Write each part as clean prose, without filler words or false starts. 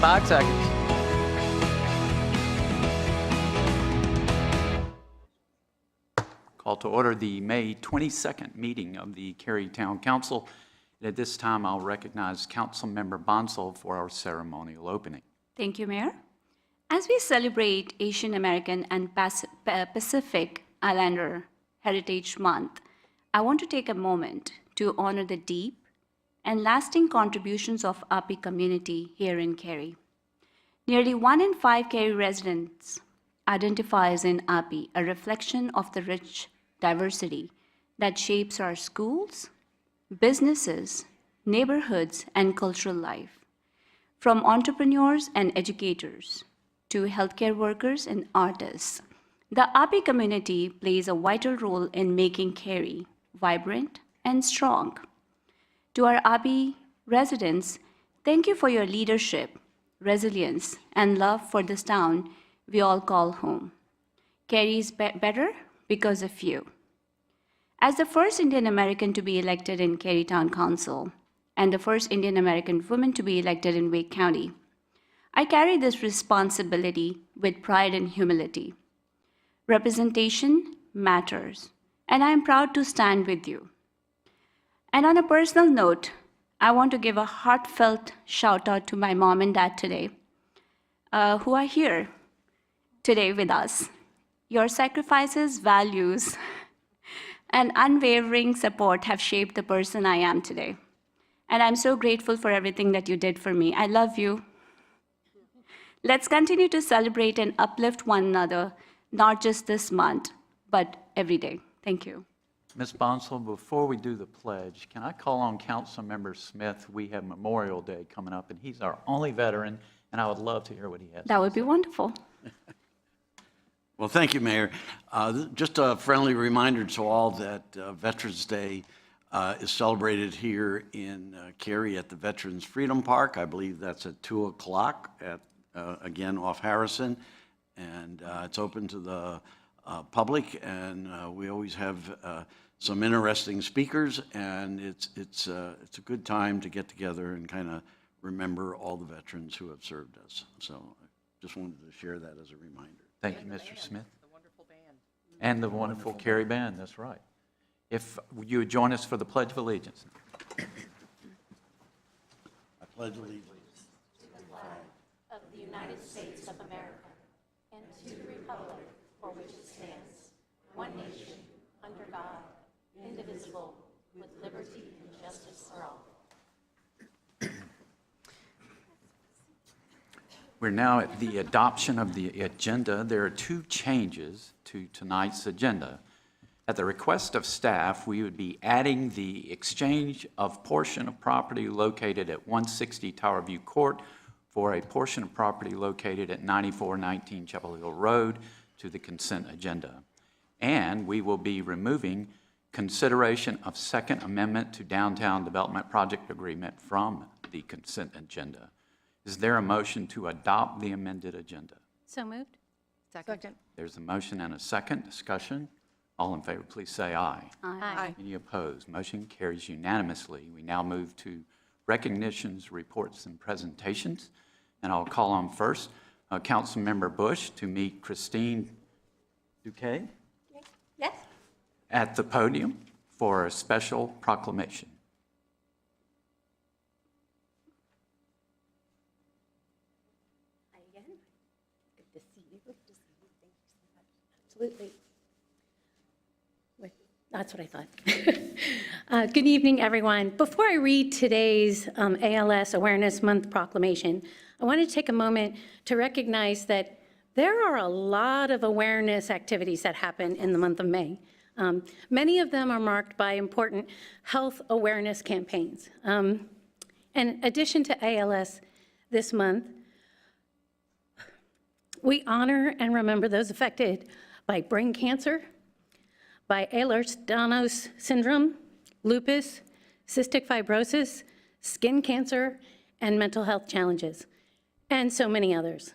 Five seconds. Call to order the May 22nd meeting of the Cary Town Council. And at this time, I'll recognize Councilmember Bonsall for our ceremonial opening. Thank you, Mayor. As we celebrate Asian American and Pacific Islander Heritage Month, I want to take a moment to honor the deep and lasting contributions of API community here in Cary. Nearly 1 in 5 Cary residents identifies in API a reflection of the rich diversity that shapes our schools, businesses, neighborhoods, and cultural life. From entrepreneurs and educators to healthcare workers and artists, the API community plays a vital role in making Cary vibrant and strong. To our API residents, thank you for your leadership, resilience, and love for this town we all call home. Cary is better because of you. As the first Indian American to be elected in Cary Town Council and the first Indian American woman to be elected in Wake County, I carry this responsibility with pride and humility. Representation matters, and I am proud to stand with you. And on a personal note, I want to give a heartfelt shout out to my mom and dad today, who are here today with us. Your sacrifices, values, and unwavering support have shaped the person I am today. And I'm so grateful for everything that you did for me. I love you. Let's continue to celebrate and uplift one another, not just this month, but every day. Thank you. Ms. Bonsall, before we do the pledge, can I call on Councilmember Smith? We have Memorial Day coming up, and he's our only veteran, and I would love to hear what he has. That would be wonderful. Well, thank you, Mayor. Just a friendly reminder to all that Veterans Day is celebrated here in Cary at the Veterans Freedom Park. I believe that's at 2 o'clock, again, off Harrison. And it's open to the public, and we always have some interesting speakers, and it's a good time to get together and kind of remember all the veterans who have served us. So I just wanted to share that as a reminder. Thank you, Mr. Smith. The wonderful band. And the wonderful Cary band, that's right. If you would join us for the Pledge of Allegiance. I pledge allegiance to the flag of the United States of America and to the republic for which it stands, one nation, under God, indivisible, with liberty and justice for all. We're now at the adoption of the agenda. There are 2 changes to tonight's agenda. At the request of staff, we would be adding the exchange of portion of property located at 160 Tower View Court for a portion of property located at 9419 Chapel Hill Road to the consent agenda. And we will be removing consideration of Second Amendment to Downtown Development Project Agreement from the consent agenda. Is there a motion to adopt the amended agenda? So moved. Second. There's a motion and a second. Discussion. All in favor, please say aye. Aye. Any opposed? Motion carries unanimously. We now move to recognitions, reports, and presentations. And I'll call on first Councilmember Bush to meet Christine Duque Yes. at the podium for a special proclamation. Hi again. Good to see you. Good to see you. Thank you so much. Absolutely. That's what I thought. Good evening, everyone. Before I read today's ALS Awareness Month proclamation, I want to take a moment to recognize that there are a lot of awareness activities that happen in the month of May. Many of them are marked by important health awareness campaigns. In addition to ALS this month, we honor and remember those affected by brain cancer, by Ehlers-Danlos syndrome, lupus, cystic fibrosis, skin cancer, and mental health challenges, and so many others.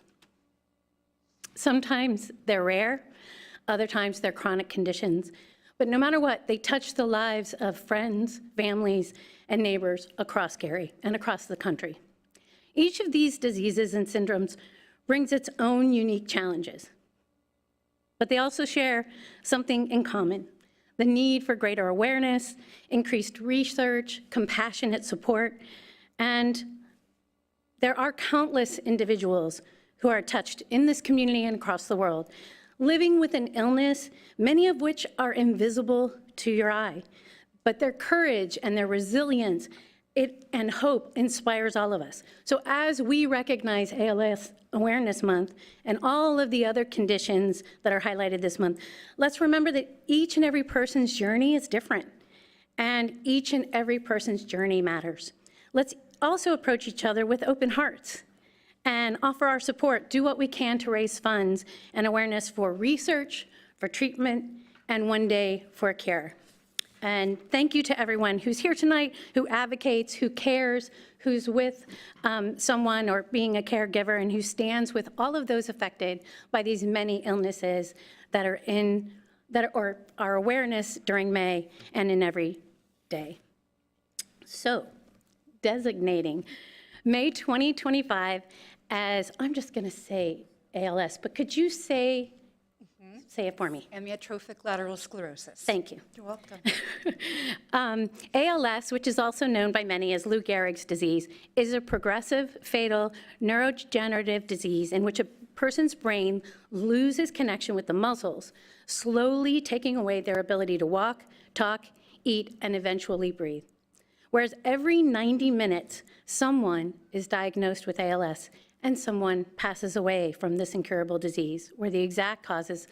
Sometimes they're rare, other times they're chronic conditions, but no matter what, they touch the lives of friends, families, and neighbors across Cary and across the country. Each of these diseases and syndromes brings its own unique challenges, but they also share something in common: the need for greater awareness, increased research, compassionate support, and there are countless individuals who are touched in this community and across the world, living with an illness, many of which are invisible to your eye. But their courage and their resilience and hope inspires all of us. So as we recognize ALS Awareness Month and all of the other conditions that are highlighted this month, let's remember that each and every person's journey is different, and each and every person's journey matters. Let's also approach each other with open hearts and offer our support, do what we can to raise funds and awareness for research, for treatment, and one day for a cure. And thank you to everyone who's here tonight, who advocates, who cares, who's with someone or being a caregiver, and who stands with all of those affected by these many illnesses that are our awareness during May and in every day. So, designating May 2025 as, I'm just going to say ALS, but could you say it for me? Amyotrophic lateral sclerosis. Thank you. You're welcome. ALS, which is also known by many as Lou Gehrig's disease, is a progressive, fatal, neurodegenerative disease in which a person's brain loses connection with the muscles, slowly taking away their ability to walk, talk, eat, and eventually breathe. Whereas every 90 minutes, someone is diagnosed with ALS and someone passes away from this incurable disease, where the exact causes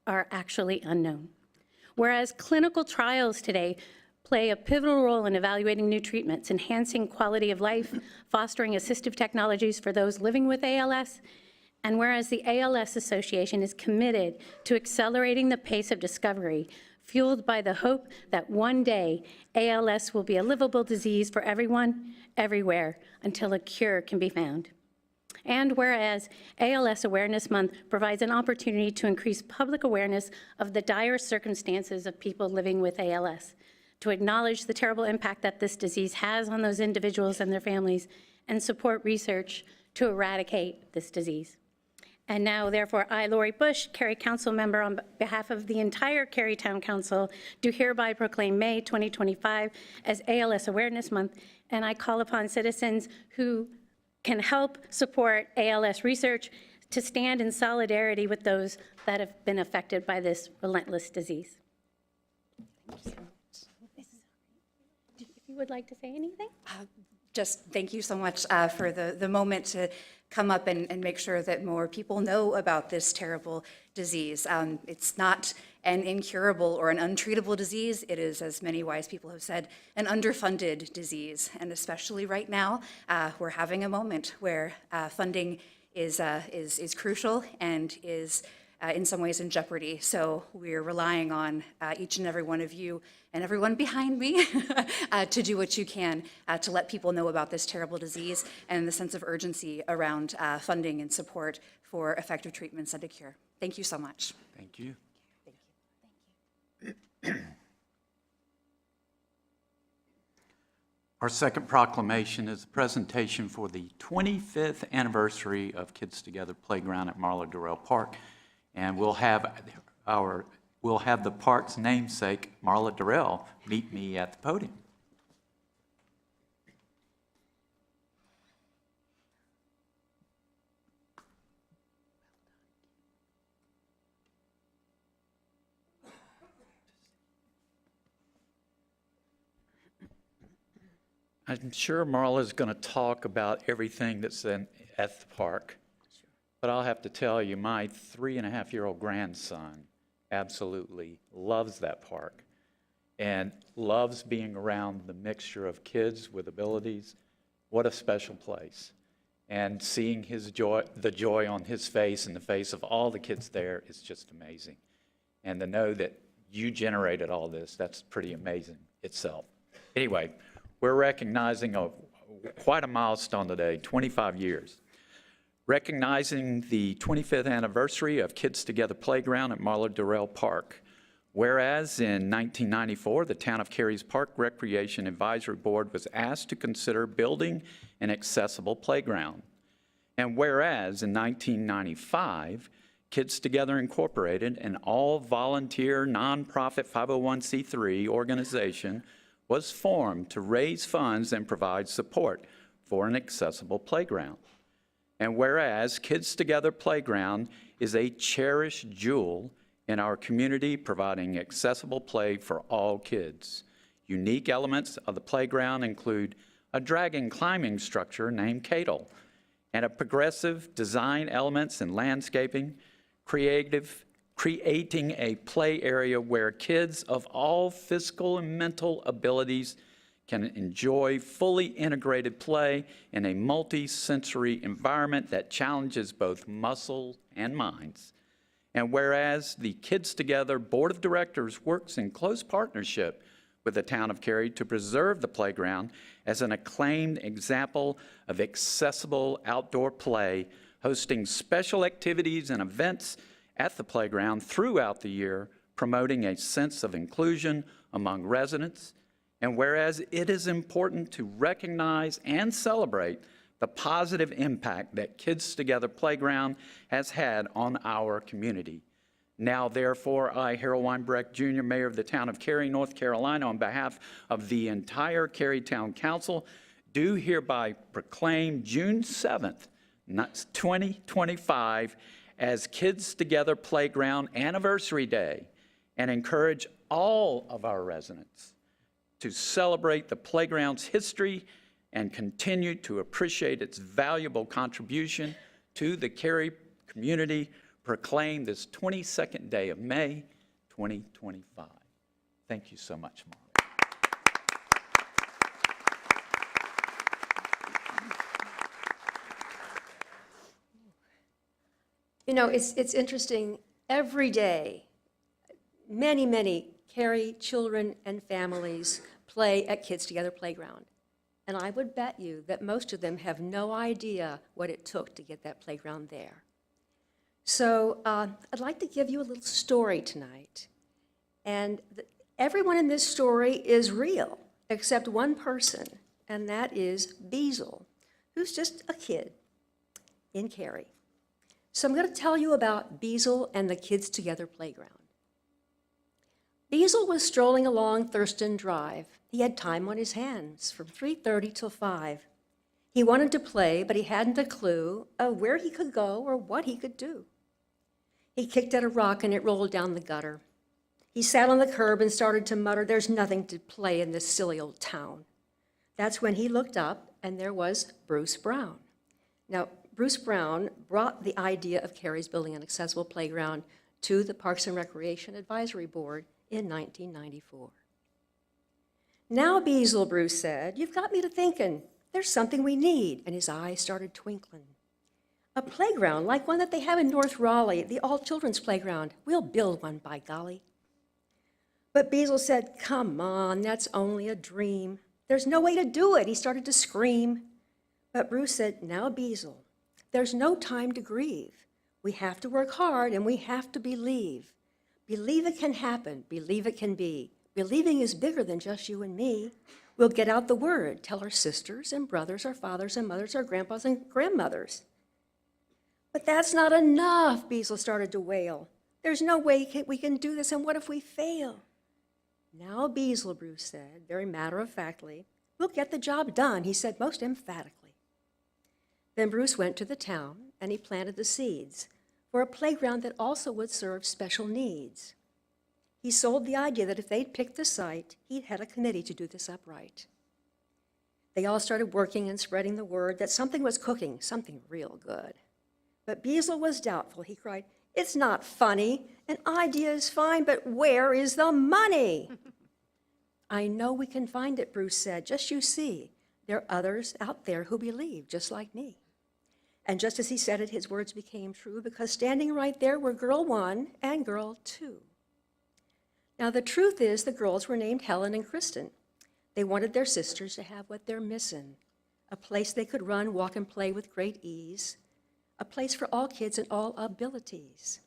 are actually unknown. Whereas clinical trials today play a pivotal role in evaluating new treatments, enhancing quality of life, fostering assistive technologies for those living with ALS, and whereas the ALS Association is committed to accelerating the pace of discovery, fueled by the hope that one day ALS will be a livable disease for everyone, everywhere, until a cure can be found. And whereas ALS Awareness Month provides an opportunity to increase public awareness of the dire circumstances of people living with ALS, to acknowledge the terrible impact that this disease has on those individuals and their families, and support research to eradicate this disease. And now, therefore, I, Lori Bush, Cary Council member on behalf of the entire Cary Town Council, do hereby proclaim May 2025 as ALS Awareness Month, and I call upon citizens who can help support ALS research to stand in solidarity with those that have been affected by this relentless disease. If you would like to say anything? Just thank you so much for the moment to come up and make sure that more people know about this terrible disease. It's not an incurable or an untreatable disease. It is, as many wise people have said, an underfunded disease. And especially right now, we're having a moment where funding is crucial and is in some ways in jeopardy. So we're relying on each and every one of you and everyone behind me to do what you can to let people know about this terrible disease and the sense of urgency around funding and support for effective treatments and a cure. Thank you so much. Thank you. Our second proclamation is a presentation for the 25th anniversary of Kids Together Playground at Marla Durrell Park. And we'll have the park's namesake, Marla Durrell, meet me at the podium. I'm sure Marla's going to talk about everything that's at the park. But I'll have to tell you, my 3.5-year-old grandson absolutely loves that park and loves being around the mixture of kids with abilities. What a special place. And seeing his joy, the joy on his face and the face of all the kids there is just amazing. And to know that you generated all this, that's pretty amazing itself. Anyway, we're recognizing quite a milestone today, 25 years. Recognizing the 25th anniversary of Kids Together Playground at Marla Durrell Park. Whereas in 1994, the Town of Cary's Park Recreation Advisory Board was asked to consider building an accessible playground. And whereas in 1995, Kids Together Incorporated, an all-volunteer nonprofit 501c3 organization, was formed to raise funds and provide support for an accessible playground. And whereas Kids Together Playground is a cherished jewel in our community, providing accessible play for all kids. Unique elements of the playground include a dragon climbing structure named Cadle, and a progressive design elements and landscaping, creating a play area where kids of all physical and mental abilities can enjoy fully integrated play in a multi-sensory environment that challenges both muscle and minds. And whereas the Kids Together Board of Directors works in close partnership with the Town of Cary to preserve the playground as an acclaimed example of accessible outdoor play, hosting special activities and events at the playground throughout the year, promoting a sense of inclusion among residents. And whereas it is important to recognize and celebrate the positive impact that Kids Together Playground has had on our community. Now, therefore, I, Harold Weinbrecht, Jr., Mayor of the Town of Cary, North Carolina, on behalf of the entire Cary Town Council, do hereby proclaim June 7th, 2025, as Kids Together Playground Anniversary Day, and encourage all of our residents to celebrate the playground's history and continue to appreciate its valuable contribution to the Cary community, proclaimed this 22nd day of May, 2025. Thank you so much, Marla. You know, it's interesting. Every day, many Cary children and families play at Kids Together Playground. And I would bet you that most of them have no idea what it took to get that playground there. So I'd like to give you a little story tonight. And everyone in this story is real, except one person, and that is Beazle, who's just a kid in Cary. So I'm going to tell you about Beazle and the Kids Together Playground. Beazle was strolling along Thurston Drive. He had time on his hands from 3:30 till 5. He wanted to play, but he hadn't a clue of where he could go or what he could do. He kicked at a rock and it rolled down the gutter. He sat on the curb and started to mutter, "There's nothing to play in this silly old town." That's when he looked up and there was Bruce Brown. Now, Bruce Brown brought the idea of Cary's building an accessible playground to the Parks and Recreation Advisory Board in 1994. "Now, Beazle," Bruce said, "you've got me to thinking. There's something we need," and his eyes started twinkling. "A playground like one that they have in North Raleigh, the all-children's playground. We'll build one, by golly." But Beazle said, "Come on, that's only a dream. There's no way to do it." He started to scream. But Bruce said, "Now, Beazle, there's no time to grieve. We have to work hard and we have to believe. Believe it can happen. Believe it can be. Believing is bigger than just you and me. We'll get out the word, tell our sisters and brothers, our fathers and mothers, our grandpas and grandmothers." "But that's not enough," Beazle started to wail. "There's no way we can do this, and what if we fail?" "Now, Beazle," Bruce said, very matter-of-factly, "we'll get the job done," he said most emphatically. Then Bruce went to the town and he planted the seeds for a playground that also would serve special needs. He sold the idea that if they'd picked the site, he'd head a committee to do this upright. They all started working and spreading the word that something was cooking, something real good. But Beazle was doubtful. He cried, "It's not funny. An idea is fine, but where is the money?" "I know we can find it," Bruce said. "Just you see. There are others out there who believe, just like me." And just as he said it, his words became true, because standing right there were Girl 1 and Girl 2. Now, the truth is the girls were named Helen and Kristen. They wanted their sisters to have what they're missing, a place they could run, walk, and play with great ease, a place for all kids and all abilities.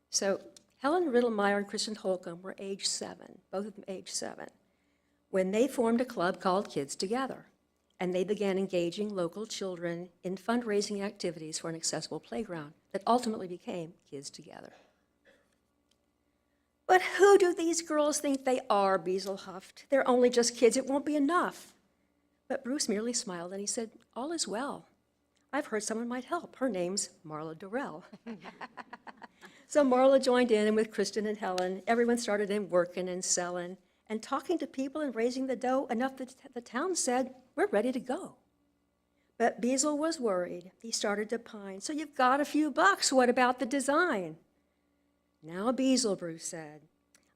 So Helen Riddlemeyer and Kristen Holcomb were age 7, both of them age 7, when they formed a club called Kids Together, and they began engaging local children in fundraising activities for an accessible playground that ultimately became Kids Together. "But who do these girls think they are?" Beazle huffed. "They're only just kids. It won't be enough." But Bruce merely smiled and he said, "All is well. I've heard someone might help. Her name's Marla Durrell." So Marla joined in, and with Kristen and Helen, everyone started in working and selling and talking to people and raising the dough enough that the town said, "We're ready to go." But Beazle was worried. He started to pine. "So you've got a few bucks. What about the design?" "Now, Beazle," Bruce said,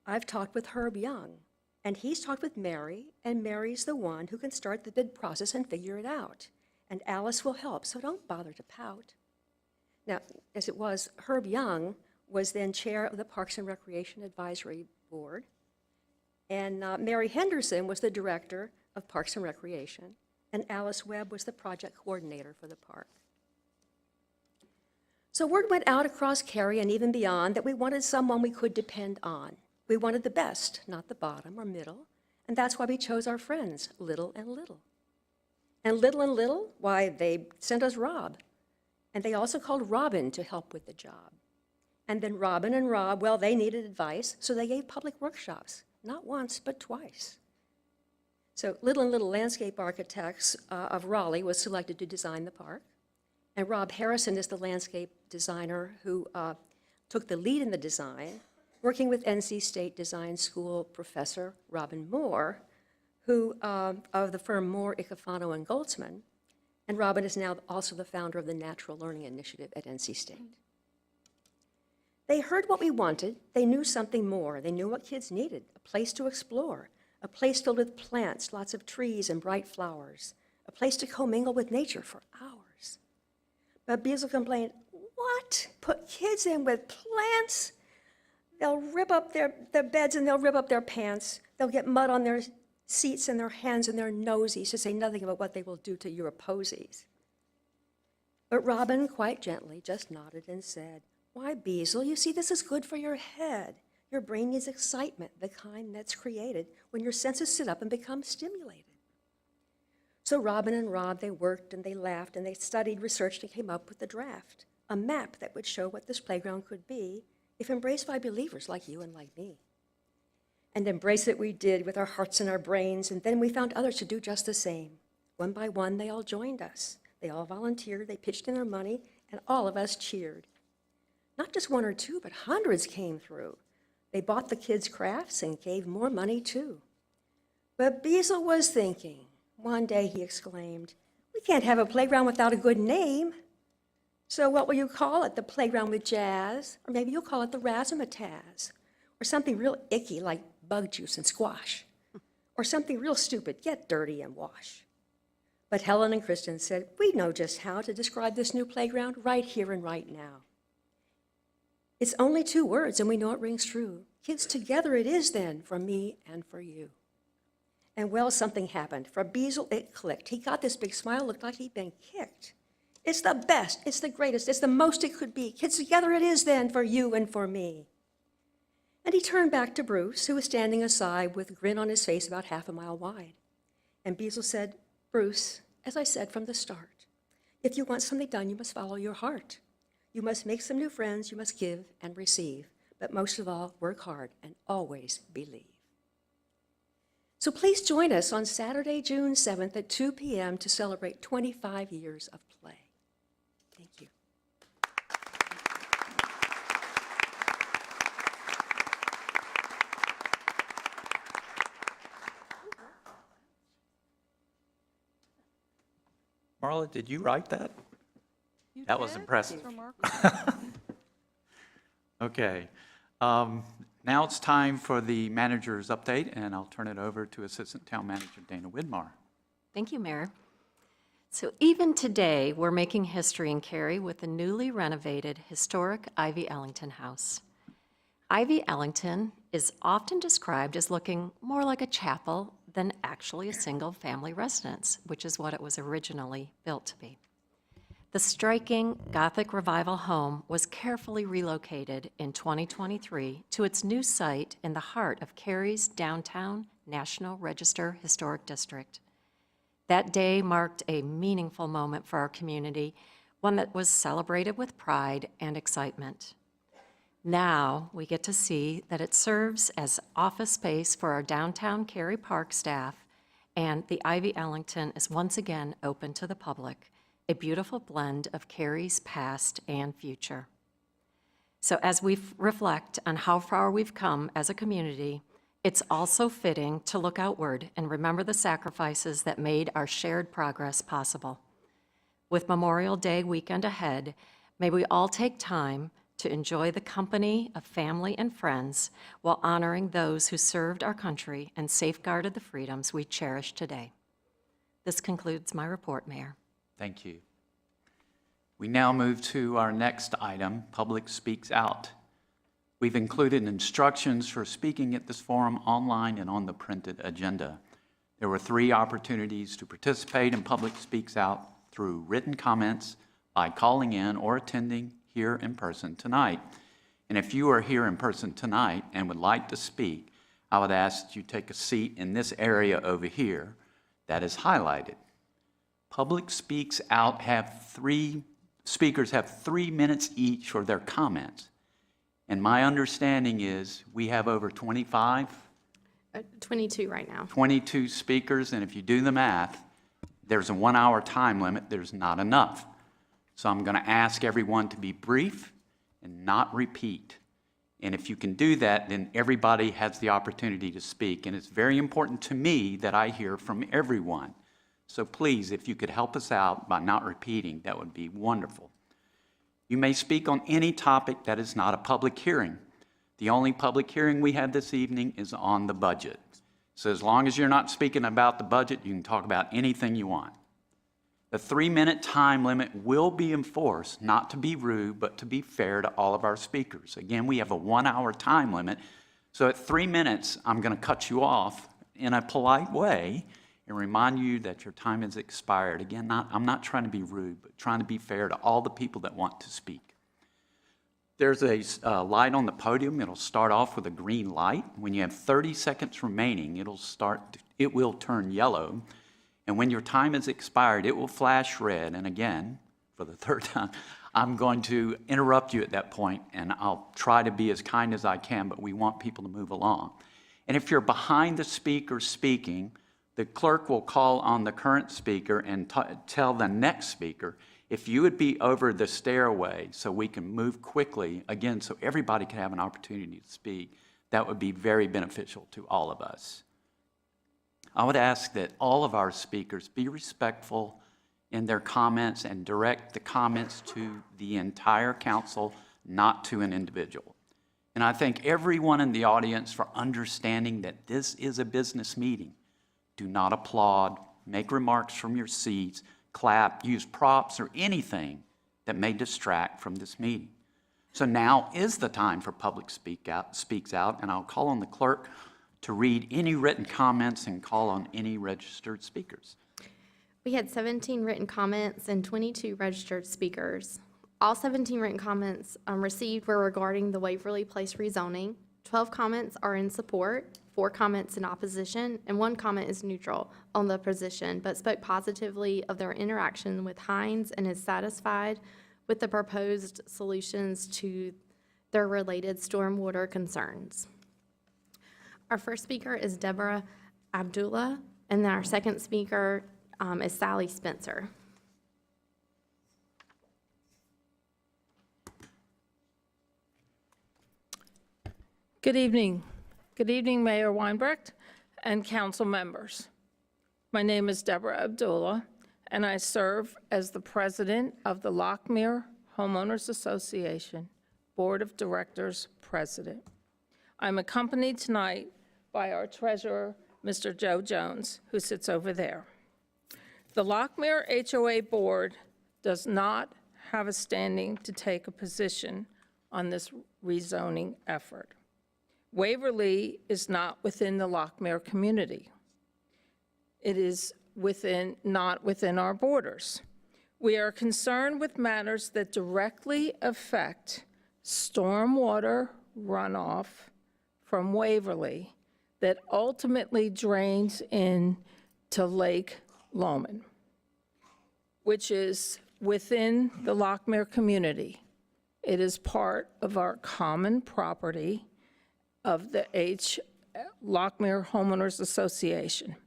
"I've talked with Herb Young, and he's talked with Mary, and Mary's the one who can start the bid process and figure it out. And Alice will help, so don't bother to pout." Now, as it was, Herb Young was then chair of the Parks and Recreation Advisory Board, and Mary Henderson was the director of Parks and Recreation, and Alice Webb was the project coordinator for the park. So word went out across Cary and even beyond that we wanted someone we could depend on. We wanted the best, not the bottom or middle, and that's why we chose our friends, Little and Little. And Little, why, they sent us Rob. And they also called Robin to help with the job. And then Robin and Rob, well, they needed advice, so they gave public workshops, not once, but twice. So Little Landscape Architects of Raleigh was selected to design the park. And Rob Harrison is the landscape designer who took the lead in the design, working with NC State Design School professor Robin Moore, who of the firm Moore, Icofano, and Goldsman. And Robin is now also the founder of the Natural Learning Initiative at NC State. They heard what we wanted. They knew something more. They knew what kids needed, a place to explore, a place filled with plants, lots of trees and bright flowers, a place to commingle with nature for hours. But Beazle complained, "What? Put kids in with plants? They'll rip up their beds and they'll rip up their pants. They'll get mud on their seats and their hands and their nosies, to say nothing about what they will do to your posies." But Robin, quite gently, just nodded and said, "Why, Beazle, you see, this is good for your head. Your brain needs excitement, the kind that's created when your senses sit up and become stimulated." So Robin and Rob, they worked and they laughed and they studied, researched, and came up with the draft, a map that would show what this playground could be if embraced by believers like you and like me. And embrace it we did with our hearts and our brains, and then we found others to do just the same. One by one, they all joined us. They all volunteered, they pitched in their money, and all of us cheered. Not just one or two, but hundreds came through. They bought the kids' crafts and gave more money too. But Beazle was thinking. One day he exclaimed, "We can't have a playground without a good name. So what will you call it? The Playground with Jazz? Or maybe you'll call it the Razzmatazz? Or something real icky like Bug Juice and Squash? Or something real stupid, Get Dirty and Wash?" But Helen and Kristen said, "We know just how to describe this new playground right here and right now. It's only 2 words, and we know it rings true. Kids Together it is then, for me and for you." And well, something happened. For Beazle, it clicked. He got this big smile, looked like he'd been kicked. "It's the best, it's the greatest, it's the most it could be. Kids Together it is then, for you and for me." And he turned back to Bruce, who was standing aside with a grin on his face about half a mile wide. And Beazle said, "Bruce, as I said from the start, if you want something done, you must follow your heart. You must make some new friends, you must give and receive, but most of all, work hard and always believe." So please join us on Saturday, June 7th at 2 p.m. to celebrate 25 years of play. Thank you. Marla, did you write that? That was impressive. Okay. Now it's time for the manager's update, and I'll turn it over to Assistant Town Manager Dana Widmar. Thank you, Mayor. So even today, we're making history in Cary with the newly renovated historic Ivy Ellington House. Ivy Ellington is often described as looking more like a chapel than actually a single-family residence, which is what it was originally built to be. The striking Gothic Revival home was carefully relocated in 2023 to its new site in the heart of Cary's downtown National Register Historic District. That day marked a meaningful moment for our community, one that was celebrated with pride and excitement. Now we get to see that it serves as office space for our downtown Cary Park staff, and the Ivy Ellington is once again open to the public, a beautiful blend of Cary's past and future. So as we reflect on how far we've come as a community, it's also fitting to look outward and remember the sacrifices that made our shared progress possible. With Memorial Day weekend ahead, may we all take time to enjoy the company of family and friends while honoring those who served our country and safeguarded the freedoms we cherish today. This concludes my report, Mayor. Thank you. We now move to our next item, Public Speaks Out. We've included instructions for speaking at this forum online and on the printed agenda. There were 3 opportunities to participate in Public Speaks Out through written comments, by calling in, or attending here in person tonight. And if you are here in person tonight and would like to speak, I would ask that you take a seat in this area over here that is highlighted. Public Speaks Out speakers have 3 minutes each for their comments. And my understanding is we have over 22 right now. 22 speakers, and if you do the math, there's a 1-hour time limit. There's not enough. So I'm going to ask everyone to be brief and not repeat. And if you can do that, then everybody has the opportunity to speak. And it's very important to me that I hear from everyone. So please, if you could help us out by not repeating, that would be wonderful. You may speak on any topic that is not a public hearing. The only public hearing we have this evening is on the budget. So as long as you're not speaking about the budget, you can talk about anything you want. The 3-minute time limit will be enforced, not to be rude, but to be fair to all of our speakers. Again, we have a 1-hour time limit. So at 3 minutes, I'm going to cut you off in a polite way and remind you that your time has expired. Again, I'm not trying to be rude, but trying to be fair to all the people that want to speak. There's a light on the podium. It'll start off with a green light. When you have 30 seconds remaining, it will turn yellow. And when your time has expired, it will flash red. And again, for the 3rd time, I'm going to interrupt you at that point, and I'll try to be as kind as I can, but we want people to move along. And if you're behind the speaker speaking, the clerk will call on the current speaker and tell the next speaker if you would be over the stairway so we can move quickly, again, so everybody can have an opportunity to speak. That would be very beneficial to all of us. I would ask that all of our speakers be respectful in their comments and direct the comments to the entire council, not to an individual. And I thank everyone in the audience for understanding that this is a business meeting. Do not applaud, make remarks from your seats, clap, use props, or anything that may distract from this meeting. So now is the time for Public Speaks Out, and I'll call on the clerk to read any written comments and call on any registered speakers. We had 17 written comments and 22 registered speakers. All 17 written comments received were regarding the Waverly Place rezoning. 12 comments are in support, 4 comments in opposition, and 1 comment is neutral on the position, but spoke positively of their interaction with Hines and is satisfied with the proposed solutions to their related stormwater concerns. Our first speaker is Deborah Abdullah, and then our second speaker is Sally Spencer. Good evening. Good evening, Mayor Weinbrecht and council members. My name is Deborah Abdullah, and I serve as the president of the Lockmere Homeowners Association Board of Directors President. I'm accompanied tonight by our treasurer, Mr. Joe Jones, who sits over there. The Lockmere HOA Board does not have a standing to take a position on this rezoning effort. Waverly is not within the Lockmere community. It is not within our borders. We are concerned with matters that directly affect stormwater runoff from Waverly that ultimately drains into Lake Lomond, which is within the Lockmere community. It is part of our common property of the Lockmere Homeowners Association.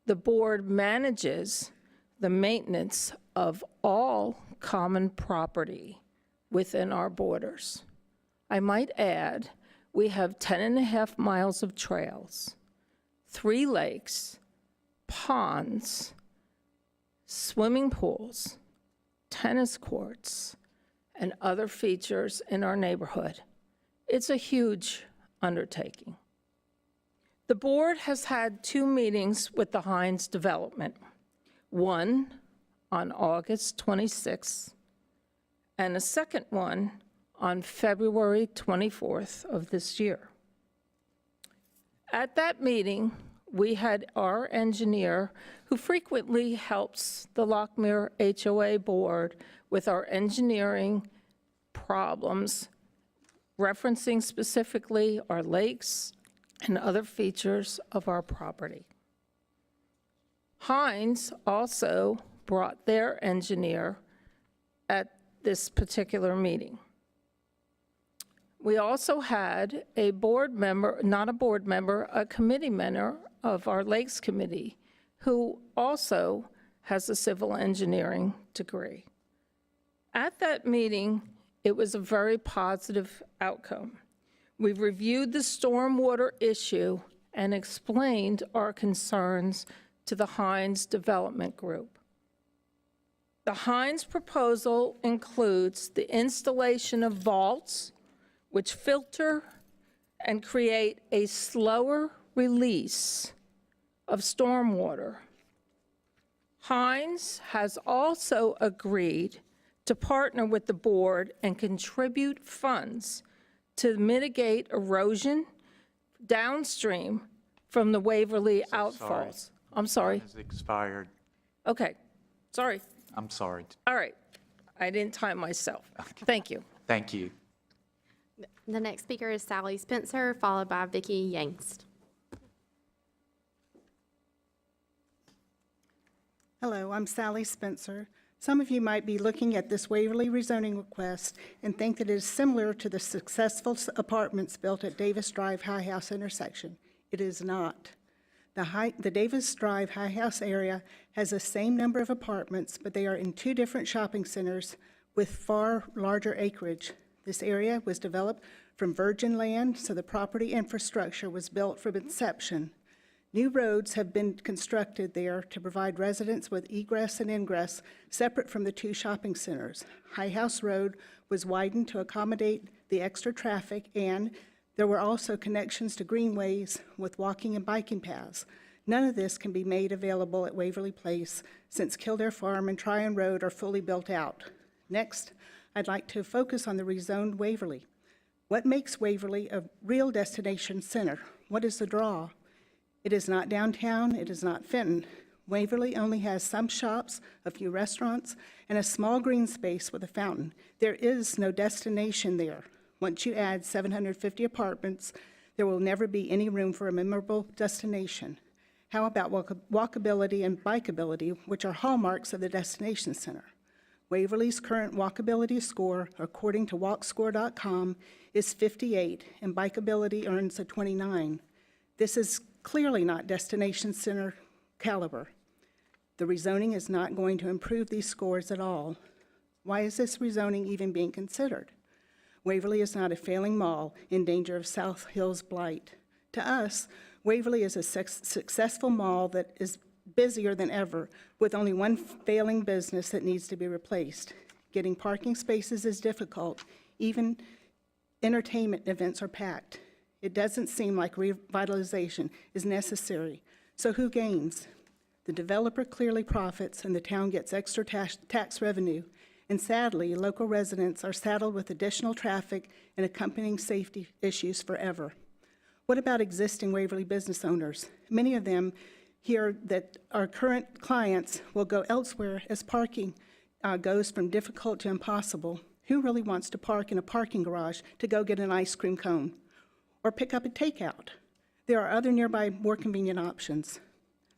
The board manages the maintenance of all common property within our borders. I might add, we have 10.5 miles of trails, 3 lakes, ponds, swimming pools, tennis courts, and other features in our neighborhood. It's a huge undertaking. The board has had 2 meetings with the Hines Development, one on August 26th, and a second one on February 24th of this year. At that meeting, we had our engineer, who frequently helps the Lockmere HOA Board with our engineering problems, referencing specifically our lakes and other features of our property. Hines also brought their engineer at this particular meeting. We also had a board member, not a board member, a committee member of our Lakes Committee, who also has a civil engineering degree. At that meeting, it was a very positive outcome. We reviewed the stormwater issue and explained our concerns to the Hines Development Group. The Hines proposal includes the installation of vaults, which filter and create a slower release of stormwater. Hines has also agreed to partner with the board and contribute funds to mitigate erosion downstream from the Waverly outfalls. I'm sorry. Has expired. Okay, sorry. I'm sorry. All right. I didn't time myself. Thank you. Thank you. The next speaker is Sally Spencer, followed by Vicki Yangst. Hello, I'm Sally Spencer. Some of you might be looking at this Waverly rezoning request and think that it is similar to the successful apartments built at Davis Drive High House intersection. It is not. The Davis Drive High House area has the same number of apartments, but they are in 2 different shopping centers with far larger acreage. This area was developed from virgin land, so the property infrastructure was built from inception. New roads have been constructed there to provide residents with egress and ingress separate from the 2 shopping centers. High House Road was widened to accommodate the extra traffic, and there were also connections to greenways with walking and biking paths. None of this can be made available at Waverly Place since Kildare Farm and Tryon Road are fully built out. Next, I'd like to focus on the rezoned Waverly. What makes Waverly a real destination center? What is the draw? It is not downtown, it is not Fenton. Waverly only has some shops, a few restaurants, and a small green space with a fountain. There is no destination there. Once you add 750 apartments, there will never be any room for a memorable destination. How about walkability and bikeability, which are hallmarks of the destination center? Waverly's current walkability score, according to walkscore.com, is 58, and bikeability earns a 29. This is clearly not destination center caliber. The rezoning is not going to improve these scores at all. Why is this rezoning even being considered? Waverly is not a failing mall in danger of South Hills blight. To us, Waverly is a successful mall that is busier than ever, with only one failing business that needs to be replaced. Getting parking spaces is difficult. Even entertainment events are packed. It doesn't seem like revitalization is necessary. So who gains? The developer clearly profits, and the town gets extra tax revenue. And sadly, local residents are saddled with additional traffic and accompanying safety issues forever. What about existing Waverly business owners? Many of them here that our current clients will go elsewhere as parking goes from difficult to impossible. Who really wants to park in a parking garage to go get an ice cream cone or pick up a takeout? There are other nearby, more convenient options.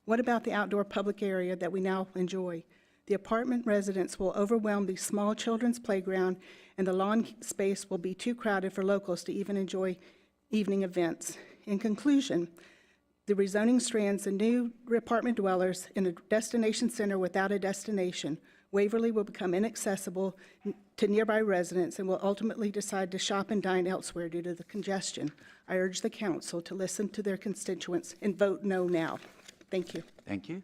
What about the outdoor public area that we now enjoy? The apartment residents will overwhelm the small children's playground, and the lawn space will be too crowded for locals to even enjoy evening events. In conclusion, the rezoning strands and new apartment dwellers in a destination center without a destination. Waverly will become inaccessible to nearby residents and will ultimately decide to shop and dine elsewhere due to the congestion. I urge the council to listen to their constituents and vote no now. Thank you. Thank you.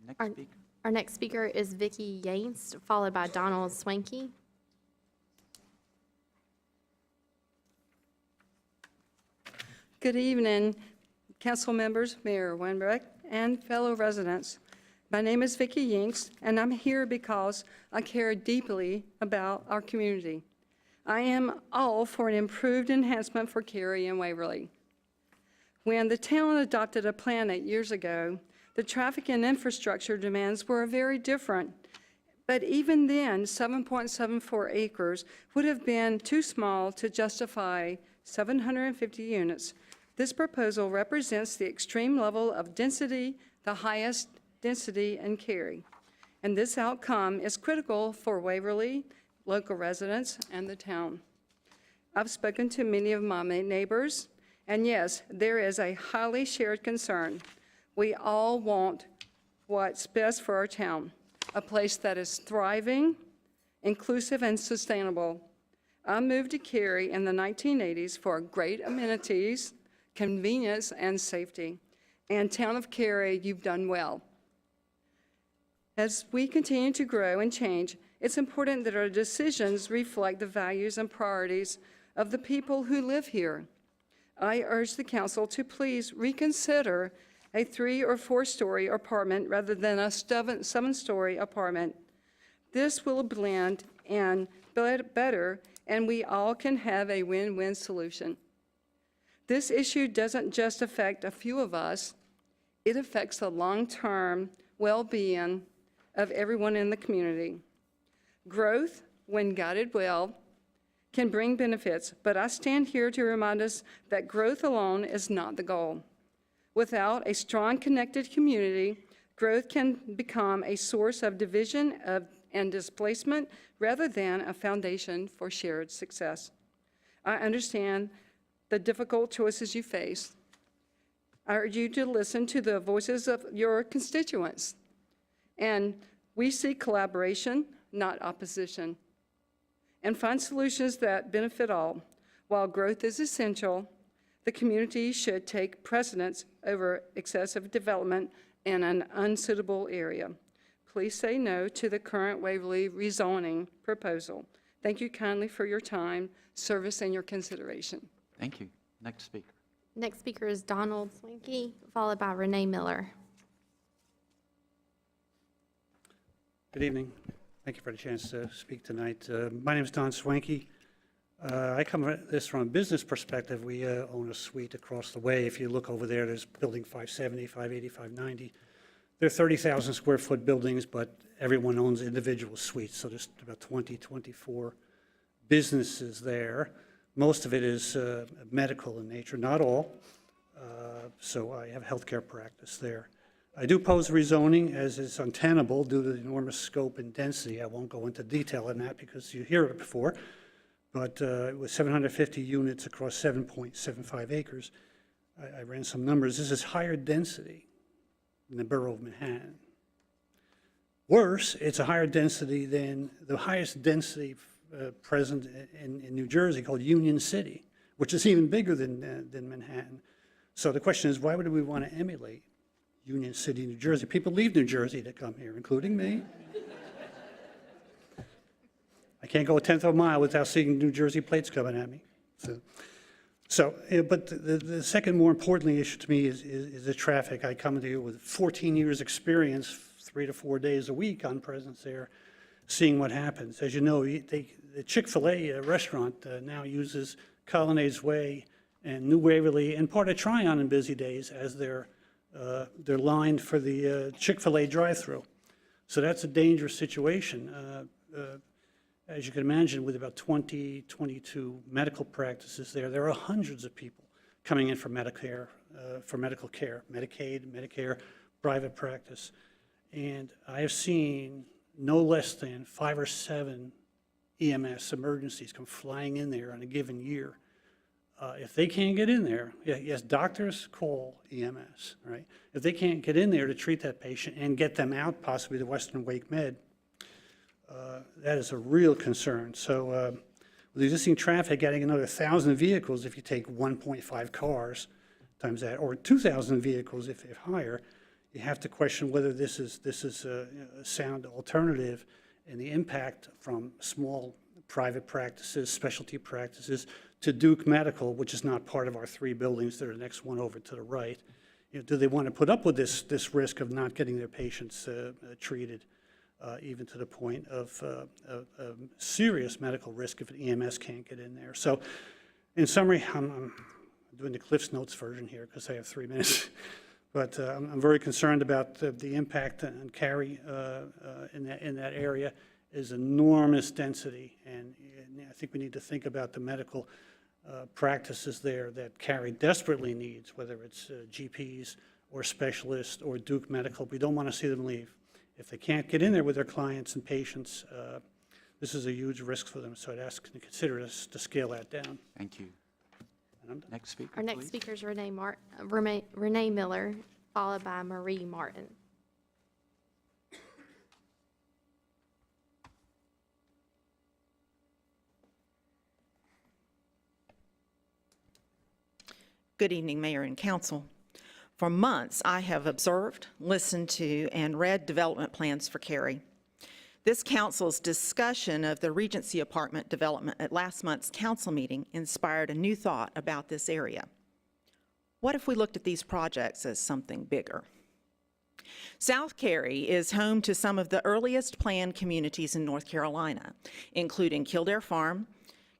Next speaker. Our next speaker is Vicki Yates, followed by Donald Swanky. Good evening, council members, Mayor Winbreck, and fellow residents. My name is Vicki Yinks, and I'm here because I care deeply about our community. I am all for an improved enhancement for Cary and Waverly. When the town adopted a plan 8 years ago, the traffic and infrastructure demands were very different. But even then, 7.74 acres would have been too small to justify 750 units. This proposal represents the extreme level of density, the highest density in Cary. And this outcome is critical for Waverly, local residents, and the town. I've spoken to many of my neighbors, and yes, there is a highly shared concern. We all want what's best for our town, a place that is thriving, inclusive, and sustainable. I moved to Cary in the 1980s for great amenities, convenience, and safety. And town of Cary, you've done well. As we continue to grow and change, it's important that our decisions reflect the values and priorities of the people who live here. I urge the council to please reconsider a 3- or 4-story apartment rather than a 7-story apartment. This will blend in better, and we all can have a win-win solution. This issue doesn't just affect a few of us, it affects the long-term well-being of everyone in the community. Growth, when guided well, can bring benefits, but I stand here to remind us that growth alone is not the goal. Without a strong, connected community, growth can become a source of division and displacement rather than a foundation for shared success. I understand the difficult choices you face. I urge you to listen to the voices of your constituents. And we seek collaboration, not opposition, and find solutions that benefit all. While growth is essential, the community should take precedence over excessive development in an unsuitable area. Please say no to the current Waverly rezoning proposal. Thank you kindly for your time, service, and your consideration. Thank you. Next speaker. Next speaker is Donald Swanky, followed by Renee Miller. Good evening. Thank you for the chance to speak tonight. My name is Don Swanky. I come at this from a business perspective. We own a suite across the way. If you look over there, there's building 570, 580, 590. They're 30,000 square foot buildings, but everyone owns individual suites. So there's about 20, 24 businesses there. Most of it is medical in nature, not all. So I have a healthcare practice there. I do oppose rezoning as it's untenable due to the enormous scope and density. I won't go into detail on that because you hear it before. But with 750 units across 7.75 acres, I ran some numbers. This is higher density than the borough of Manhattan. Worse, it's a higher density than the highest density present in New Jersey called Union City, which is even bigger than Manhattan. So the question is, why would we want to emulate Union City, New Jersey. People leave New Jersey to come here, including me. I can't go a tenth of a mile without seeing New Jersey plates coming at me. But the second more importantly issue to me is the traffic. I come to you with 14 years' experience, 3 to 4 days a week on presence there, seeing what happens. As you know, the Chick-fil-A restaurant now uses Colonnades Way and New Waverly and part of Tryon in busy days as their line for the Chick-fil-A drive-through. So that's a dangerous situation. As you can imagine, with about 22 medical practices there are hundreds of people coming in for Medicare, for medical care, Medicaid, Medicare, private practice. And I have seen no less than 5 or 7 EMS emergencies come flying in there in a given year. If they can't get in there, yes, doctors call EMS, right? If they can't get in there to treat that patient and get them out, possibly to Western Wake Med, that is a real concern. So with existing traffic, adding another 1,000 vehicles, if you take 1.5 cars times that, or 2,000 vehicles if higher, you have to question whether this is a sound alternative, and the impact from small private practices, specialty practices, to Duke Medical, which is not part of our 3 buildings that are the next one over to the right. Do they want to put up with this risk of not getting their patients treated? Even to the point of serious medical risk if an EMS can't get in there. So in summary, I'm doing the Cliff's Notes version here because I have 3 minutes. But I'm very concerned about the impact on Cary in that area is enormous density. And I think we need to think about the medical practices there that Cary desperately needs, whether it's GPs or specialists or Duke Medical. We don't want to see them leave. If they can't get in there with their clients and patients, this is a huge risk for them. So I'd ask to consider us to scale that down. Thank you. Next speaker, Our next please. speaker is Renee Miller, followed by Marie Martin. Good evening, Mayor and Council. For months, I have observed, listened to, and read development plans for Cary. This council's discussion of the Regency apartment development at last month's council meeting inspired a new thought about this area. What if we looked at these projects as something bigger? South Cary is home to some of the earliest planned communities in North Carolina, including Kildare Farm,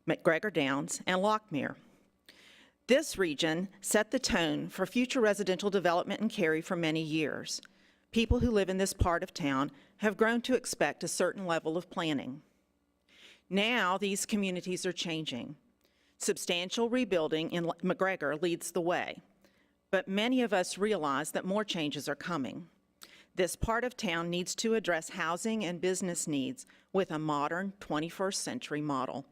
McGregor Downs, and Lockmere. This region set the tone for future residential development in Cary for many years. People who live in this part of town have grown to expect a certain level of planning. Now these communities are changing. Substantial rebuilding in McGregor leads the way, but many of us realize that more changes are coming. This part of town needs to address housing and business needs with a modern 21st century model.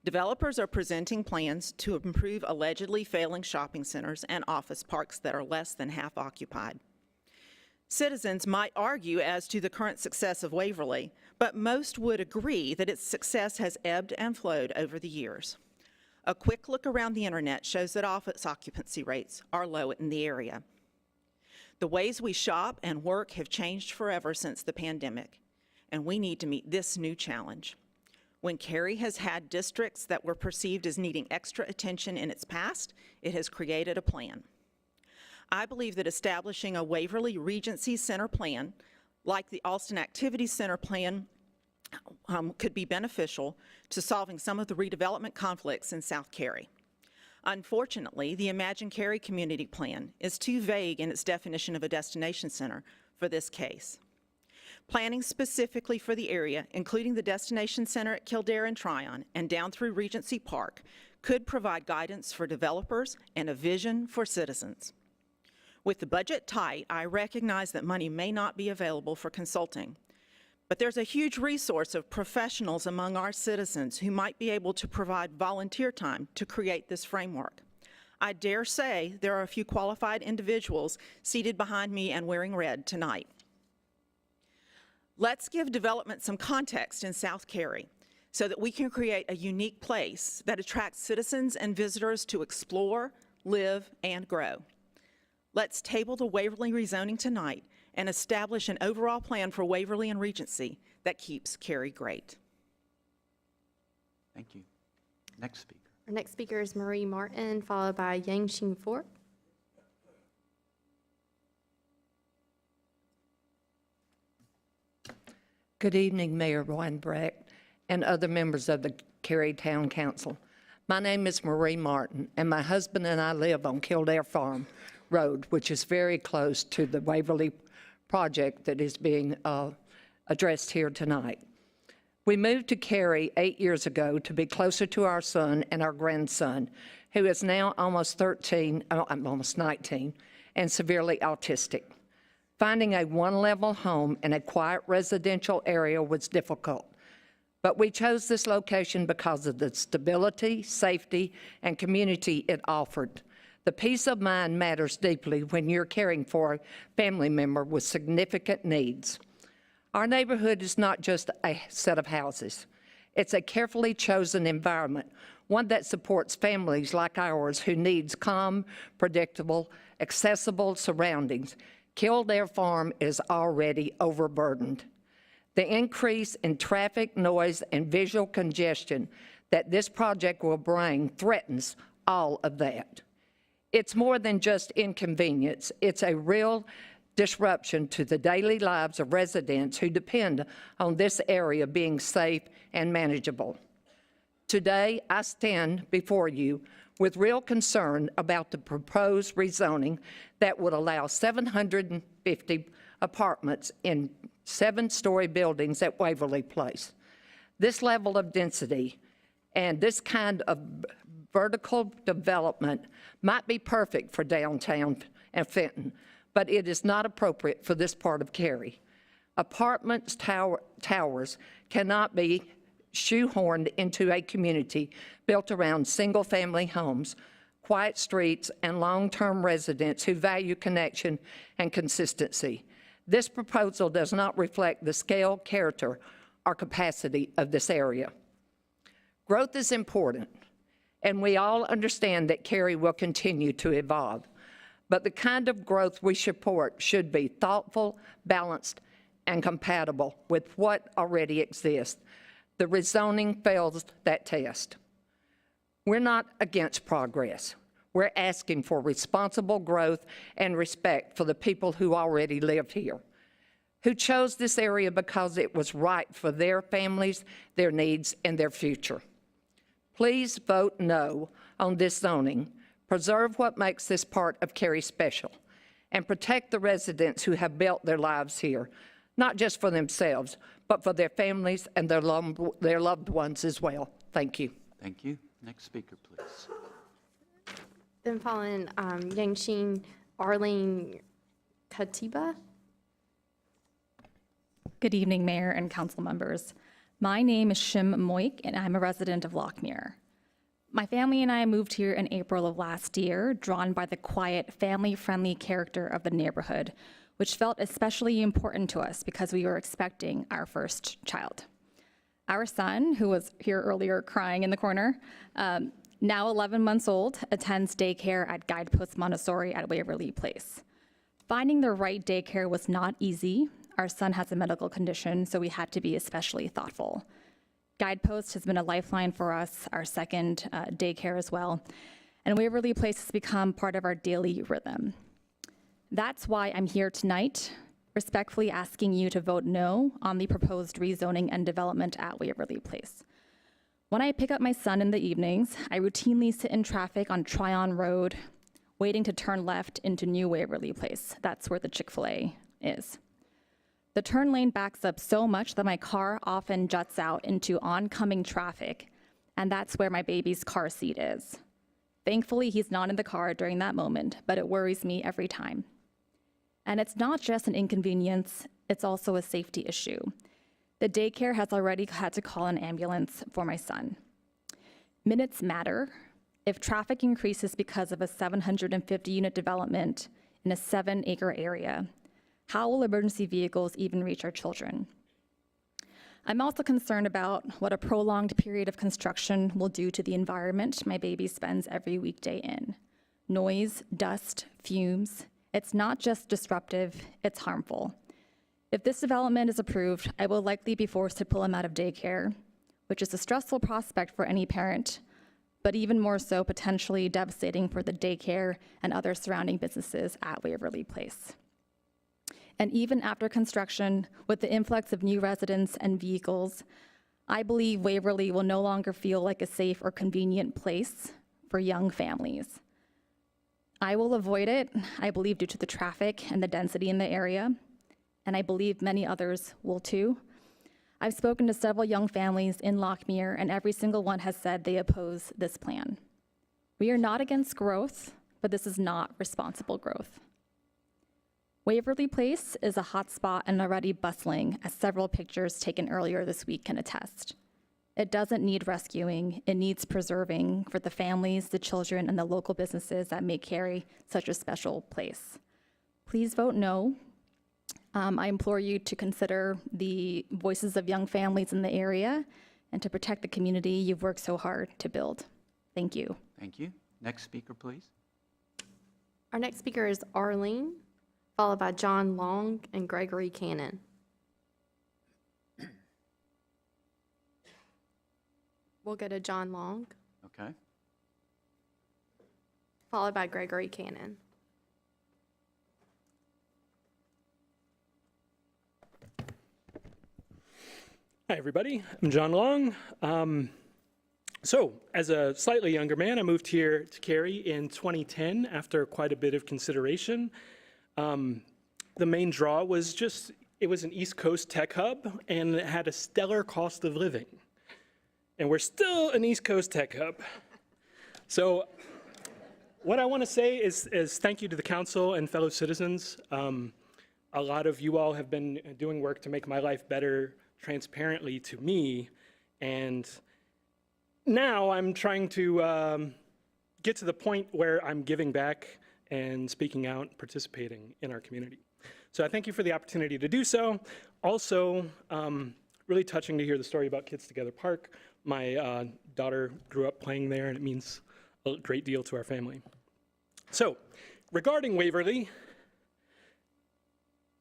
Developers are presenting plans to improve allegedly failing shopping centers and office parks that are less than half occupied. Citizens might argue as to the current success of Waverly, but most would agree that its success has ebbed and flowed over the years. A quick look around the internet shows that office occupancy rates are low in the area. The ways we shop and work have changed forever since the pandemic, and we need to meet this new challenge. When Cary has had districts that were perceived as needing extra attention in its past, it has created a plan. I believe that establishing a Waverly Regency Center plan, like the Alston Activity Center plan, could be beneficial to solving some of the redevelopment conflicts in South Cary. Unfortunately, the Imagine Cary Community Plan is too vague in its definition of a destination center for this case. Planning specifically for the area, including the destination center at Kildare and Tryon and down through Regency Park, could provide guidance for developers and a vision for citizens. With the budget tight, I recognize that money may not be available for consulting, but there's a huge resource of professionals among our citizens who might be able to provide volunteer time to create this framework. I dare say there are a few qualified individuals seated behind me and wearing red tonight. Let's give development some context in South Cary so that we can create a unique place that attracts citizens and visitors to explore, live, and grow. Let's table the Waverly rezoning tonight and establish an overall plan for Waverly and Regency that keeps Cary great. Thank you. Next speaker. Our next speaker is Marie Martin, followed by Yang Xing Fort. Good evening, Mayor Weinbrecht and other members of the Cary Town Council. My name is Marie Martin, and my husband and I live on Kildare Farm Road, which is very close to the Waverly project that is being addressed here tonight. We moved to Cary 8 years ago to be closer to our son and our grandson, who is now almost 19, and severely autistic. Finding a one-level home in a quiet residential area was difficult, but we chose this location because of the stability, safety, and community it offered. The peace of mind matters deeply when you're caring for a family member with significant needs. Our neighborhood is not just a set of houses. It's a carefully chosen environment, one that supports families like ours who needs calm, predictable, accessible surroundings. Kildare Farm is already overburdened. The increase in traffic, noise, and visual congestion that this project will bring threatens all of that. It's more than just inconvenience. It's a real disruption to the daily lives of residents who depend on this area being safe and manageable. Today, I stand before you with real concern about the proposed rezoning that would allow 750 apartments in 7-story buildings at Waverly Place. This level of density and this kind of vertical development might be perfect for downtown and Fenton, but it is not appropriate for this part of Cary. Apartments, towers cannot be shoehorned into a community built around single-family homes, quiet streets, and long-term residents who value connection and consistency. This proposal does not reflect the scale, character, or capacity of this area. Growth is important, and we all understand that Cary will continue to evolve. But the kind of growth we support should be thoughtful, balanced, and compatible with what already exists. The rezoning fails that test. We're not against progress. We're asking for responsible growth and respect for the people who already live here, who chose this area because it was right for their families, their needs, and their future. Please vote no on this zoning. Preserve what makes this part of Cary special, and protect the residents who have built their lives here, not just for themselves, but for their families and their loved ones as well. Thank you. Thank you. Next speaker, please. Then following Yang Xing, Arlene Katiba. Good evening, Mayor and council members. My name is Shim Moik, and I'm a resident of Lockmere. My family and I moved here in April of last year, drawn by the quiet, family-friendly character of the neighborhood, which felt especially important to us because we were expecting our first child. Our son, who was here earlier crying in the corner, now 11 months old, attends daycare at Guidepost Montessori at Waverly Place. Finding the right daycare was not easy. Our son has a medical condition, so we had to be especially thoughtful. Guidepost has been a lifeline for us, our second daycare as well, and Waverly Place has become part of our daily rhythm. That's why I'm here tonight, respectfully asking you to vote no on the proposed rezoning and development at Waverly Place. When I pick up my son in the evenings, I routinely sit in traffic on Tryon Road, waiting to turn left into New Waverly Place. That's where the Chick-fil-A is. The turn lane backs up so much that my car often juts out into oncoming traffic, and that's where my baby's car seat is. Thankfully, he's not in the car during that moment, but it worries me every time. And it's not just an inconvenience, it's also a safety issue. The daycare has already had to call an ambulance for my son. Minutes matter. If traffic increases because of a 750-unit development in a 7-acre area, how will emergency vehicles even reach our children? I'm also concerned about what a prolonged period of construction will do to the environment my baby spends every weekday in. Noise, dust, fumes, It's not just disruptive, it's harmful. If this development is approved, I will likely be forced to pull him out of daycare, which is a stressful prospect for any parent, but even more so potentially devastating for the daycare and other surrounding businesses at Waverly Place. And even after construction, with the influx of new residents and vehicles, I believe Waverly will no longer feel like a safe or convenient place for young families. I will avoid it, I believe, due to the traffic and the density in the area, and I believe many others will too. I've spoken to several young families in Lockmere, and every single one has said they oppose this plan. We are not against growth, but this is not responsible growth. Waverly Place is a hotspot and already bustling, as several pictures taken earlier this week can attest. It doesn't need rescuing, it needs preserving for the families, the children, and the local businesses that make Cary such a special place. Please vote no. I implore you to consider the voices of young families in the area and to protect the community you've worked so hard to build. Thank you. Thank you. Next speaker, please. Our next speaker is Arlene, followed by John Long and Gregory Cannon. We'll go to John Long, Okay. followed by Gregory Cannon. Hi, everybody. I'm John Long. So, as a slightly younger man, I moved here to Cary in 2010 after quite a bit of consideration. The main draw was just, it was an East Coast tech hub, and it had a stellar cost of living. And we're still an East Coast tech hub. So, what I want to say is thank you to the council and fellow citizens. A lot of you all have been doing work to make my life better transparently to me, and now I'm trying to get to the point where I'm giving back and speaking out, participating in our community. So I thank you for the opportunity to do so. Also, really touching to hear the story about Kids Together Park. My daughter grew up playing there, and it means a great deal to our family. So, regarding Waverly,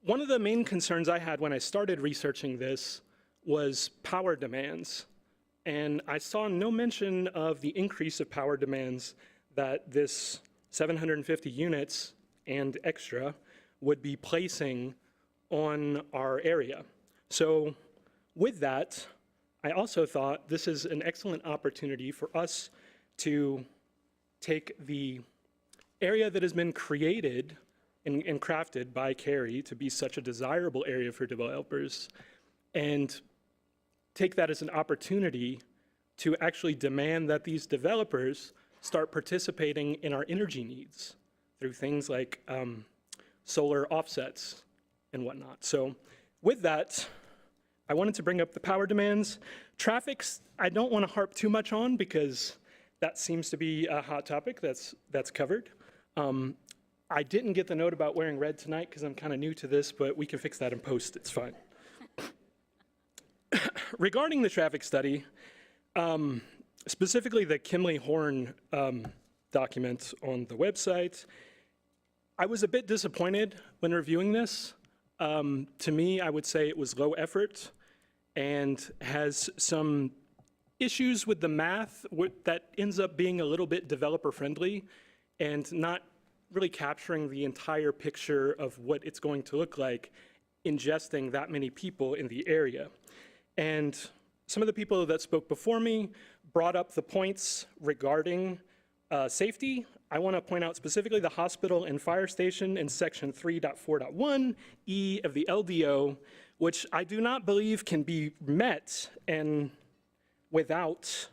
one of the main concerns I had when I started researching this was power demands. And I saw no mention of the increase of power demands that this 750 units and extra would be placing on our area. So with that, I also thought this is an excellent opportunity for us to take the area that has been created and crafted by Cary to be such a desirable area for developers and take that as an opportunity to actually demand that these developers start participating in our energy needs through things like solar offsets and whatnot. So with that, I wanted to bring up the power demands. Traffic, I don't want to harp too much on because that seems to be a hot topic that's covered. I didn't get the note about wearing red tonight because I'm kind of new to this, but we can fix that in post, it's fine. Regarding the traffic study, specifically the Kimley Horn document on the website, I was a bit disappointed when reviewing this. To me, I would say it was low effort and has some issues with the math that ends up being a little bit developer friendly and not really capturing the entire picture of what it's going to look like ingesting that many people in the area. And some of the people that spoke before me brought up the points regarding safety. I want to point out specifically the hospital and fire station in section 3.4.1E of the LDO, which I do not believe can be met and without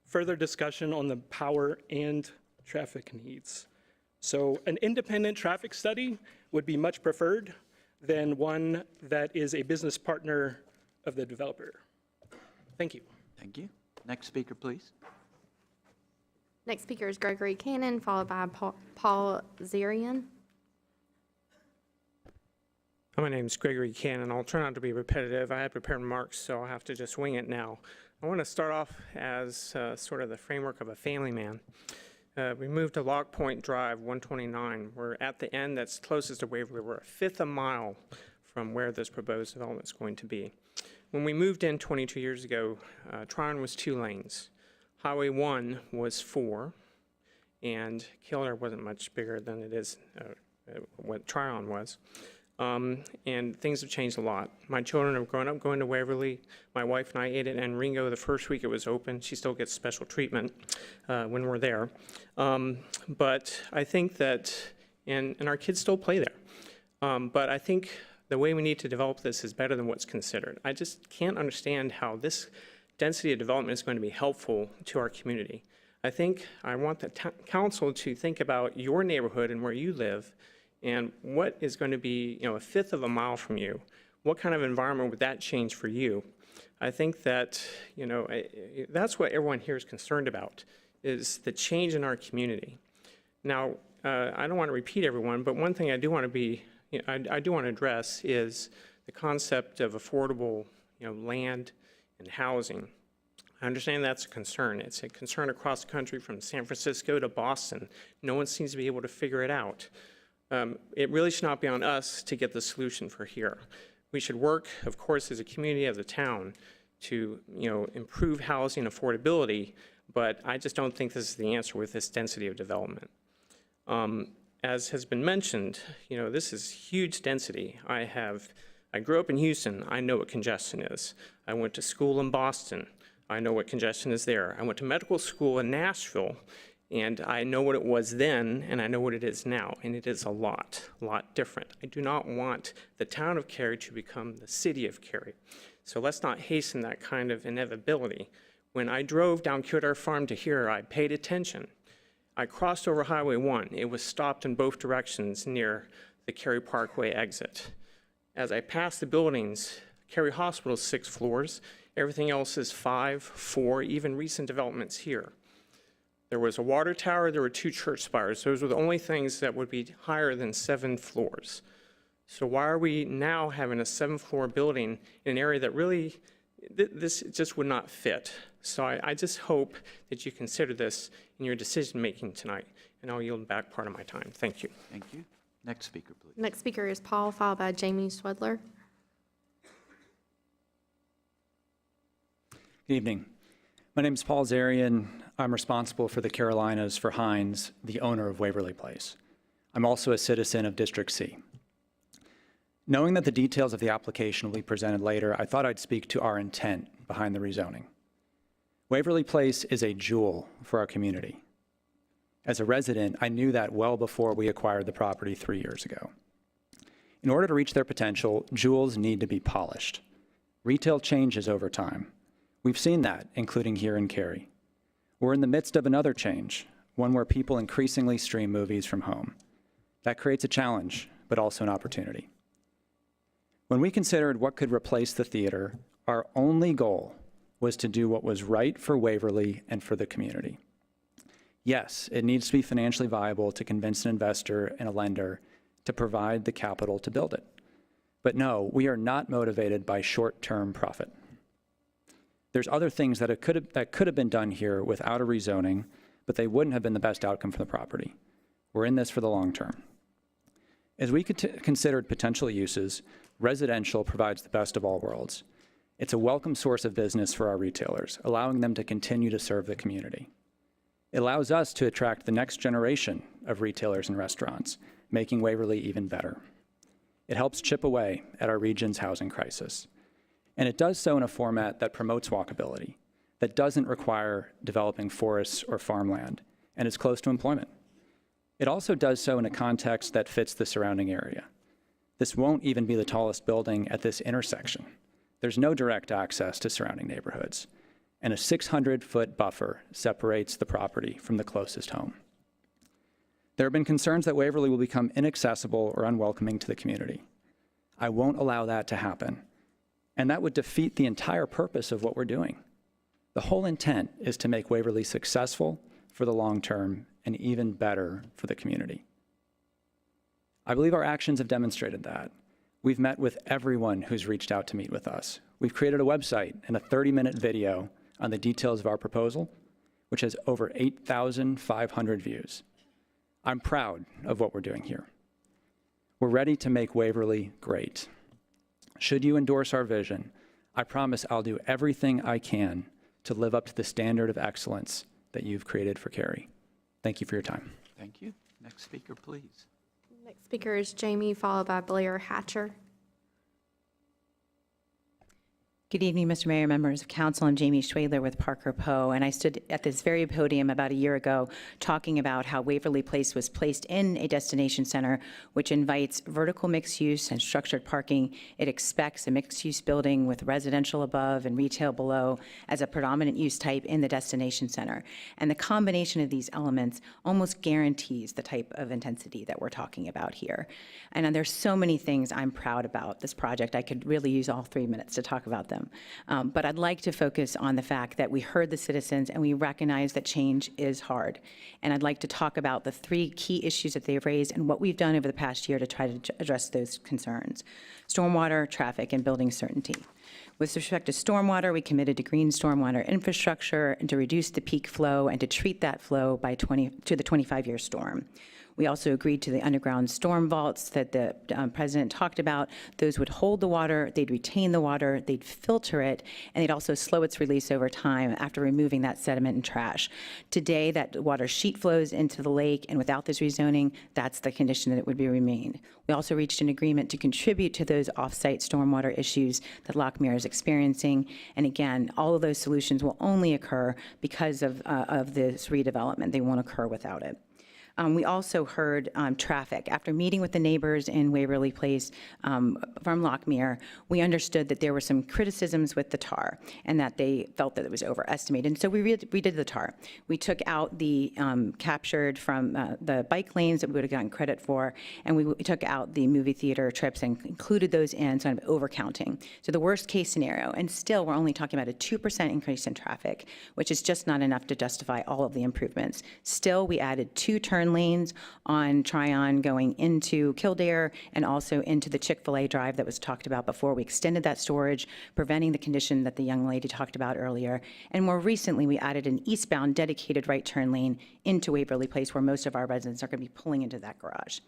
further discussion on the power and traffic needs. So an independent traffic study would be much preferred than one that is a business partner of the developer. Thank you. Thank you. Next speaker, please. Next speaker is Gregory Cannon, followed by Paul Zarian. My name is Gregory Cannon. I'll try not to be repetitive. I had prepared remarks, so I'll have to just wing it now. I want to start off as sort of the framework of a family man. we moved to Lock Point Drive, 129. We're at the end that's closest to Waverly. We're a fifth a mile from where this proposed development is going to be. When we moved in 22 years ago, Tryon was 2 lanes. Highway 1 was 4, and Kildare wasn't much bigger than it is what Tryon was. And things have changed a lot. My children have grown up going to Waverly. My wife and I ate it, and Ringo, the first week it was open, she still gets special treatment when we're there. But I think that, and our kids still play there. But I think the way we need to develop this is better than what's considered. I just can't understand how this density of development is going to be helpful to our community. I want the council to think about your neighborhood and where you live, and what is going to be, a fifth of a mile from you. What kind of environment would that change for you? I think that, that's what everyone here is concerned about, is the change in our community. Now, I don't want to repeat everyone, but one thing I do want to I do want to address is the concept of affordable, land and housing. I understand that's a concern. It's a concern across the country from San Francisco to Boston. No one seems to be able to figure it out. It really should not be on us to get the solution for here. We should work, of course, as a community, as a town, to improve housing affordability, but I just don't think this is the answer with this density of development. As has been mentioned, this is huge density. I grew up in Houston. I know what congestion is. I went to school in Boston. I know what congestion is there. I went to medical school in Nashville, and I know what it was then, and I know what it is now, and it is a lot different. I do not want the town of Cary to become the city of Cary. So let's not hasten that kind of inevitability. When I drove down Kildare Farm to here, I paid attention. I crossed over Highway 1. It was stopped in both directions near the Cary Parkway exit. As I passed the buildings, Cary Hospital is 6 floors. Everything else is 5, 4, even recent developments here. There was a water tower, there were 2 church spires. Those were the only things that would be higher than 7 floors. So why are we now having a 7-floor building in an area that really, this just would not fit? So I just hope that you consider this in your decision-making tonight, and I'll yield back part of my time. Thank you. Thank you. Next speaker, please. Next speaker is Paul, followed by Jamie Swedler. Good evening. My name is Paul Zarian. I'm responsible for the Carolinas for Hines, the owner of Waverly Place. I'm also a citizen of District C. Knowing that the details of the application will be presented later, I thought I'd speak to our intent behind the rezoning. Waverly Place is a jewel for our community. As a resident, I knew that well before we acquired the property 3 years ago. In order to reach their potential, jewels need to be polished. Retail changes over time. We've seen that, including here in Cary. We're in the midst of another change, one where people increasingly stream movies from home. That creates a challenge, but also an opportunity. When we considered what could replace the theater, our only goal was to do what was right for Waverly and for the community. Yes, it needs to be financially viable to convince an investor and a lender to provide the capital to build it. But no, we are not motivated by short-term profit. There's other things that could have been done here without a rezoning, but they wouldn't have been the best outcome for the property. We're in this for the long term. As we considered potential uses, residential provides the best of all worlds. It's a welcome source of business for our retailers, allowing them to continue to serve the community. It allows us to attract the next generation of retailers and restaurants, making Waverly even better. It helps chip away at our region's housing crisis. And it does so in a format that promotes walkability, that doesn't require developing forests or farmland, and is close to employment. It also does so in a context that fits the surrounding area. This won't even be the tallest building at this intersection. There's no direct access to surrounding neighborhoods, and a 600-foot buffer separates the property from the closest home. There have been concerns that Waverly will become inaccessible or unwelcoming to the community. I won't allow that to happen. And that would defeat the entire purpose of what we're doing. The whole intent is to make Waverly successful for the long term and even better for the community. I believe our actions have demonstrated that. We've met with everyone who's reached out to meet with us. We've created a website and a 30-minute video on the details of our proposal. which has over 8,500 views. I'm proud of what we're doing here. We're ready to make Waverly great. Should you endorse our vision, I promise I'll do everything I can to live up to the standard of excellence that you've created for Cary. Thank you for your time. Thank you. Next speaker, please. Next speaker is Jamie, followed by Blair Hatcher. Good evening, Mr. Mayor, members of council. I'm Jamie Schwadler with Parker Poe, and I stood at this very podium about a year ago talking about how Waverly Place was placed in a destination center which invites vertical mixed use and structured parking. It expects a mixed use building with residential above and retail below as a predominant use type in the destination center. And the combination of these elements almost guarantees the type of intensity that we're talking about here. And there's so many things I'm proud about this project. I could really use all 3 minutes to talk about them. But I'd like to focus on the fact that we heard the citizens and we recognize that change is hard. And I'd like to talk about the 3 key issues that they've raised and what we've done over the past year to try to address those concerns: stormwater, traffic, and building certainty. With respect to stormwater, we committed to green stormwater infrastructure and to reduce the peak flow and to treat that flow to the 25-year storm. We also agreed to the underground storm vaults that the president talked about. Those would hold the water, they'd retain the water, they'd filter it, and they'd also slow its release over time after removing that sediment and trash. Today, that water sheet flows into the lake, and without this rezoning, that's the condition that it would be remained. We also reached an agreement to contribute to those off-site stormwater issues that Lockmere is experiencing. And again, all of those solutions will only occur because of this redevelopment. They won't occur without it. We also heard traffic. After meeting with the neighbors in Waverly Place from Lockmere, we understood that there were some criticisms with the TAR and that they felt that it was overestimated. And so we redid the TAR. We took out the captured from the bike lanes that we would have gotten credit for, and we took out the movie theater trips and included those in, sort of overcounting. So the worst case scenario, and still we're only talking about a 2% increase in traffic, which is just not enough to justify all of the improvements. Still, we added 2 turn lanes on Tryon going into Kildare and also into the Chick-fil-A drive that was talked about before. We extended that storage, preventing the condition that the young lady talked about earlier. And more recently, we added an eastbound dedicated right turn lane into Waverly Place, where most of our residents are going to be pulling into that garage.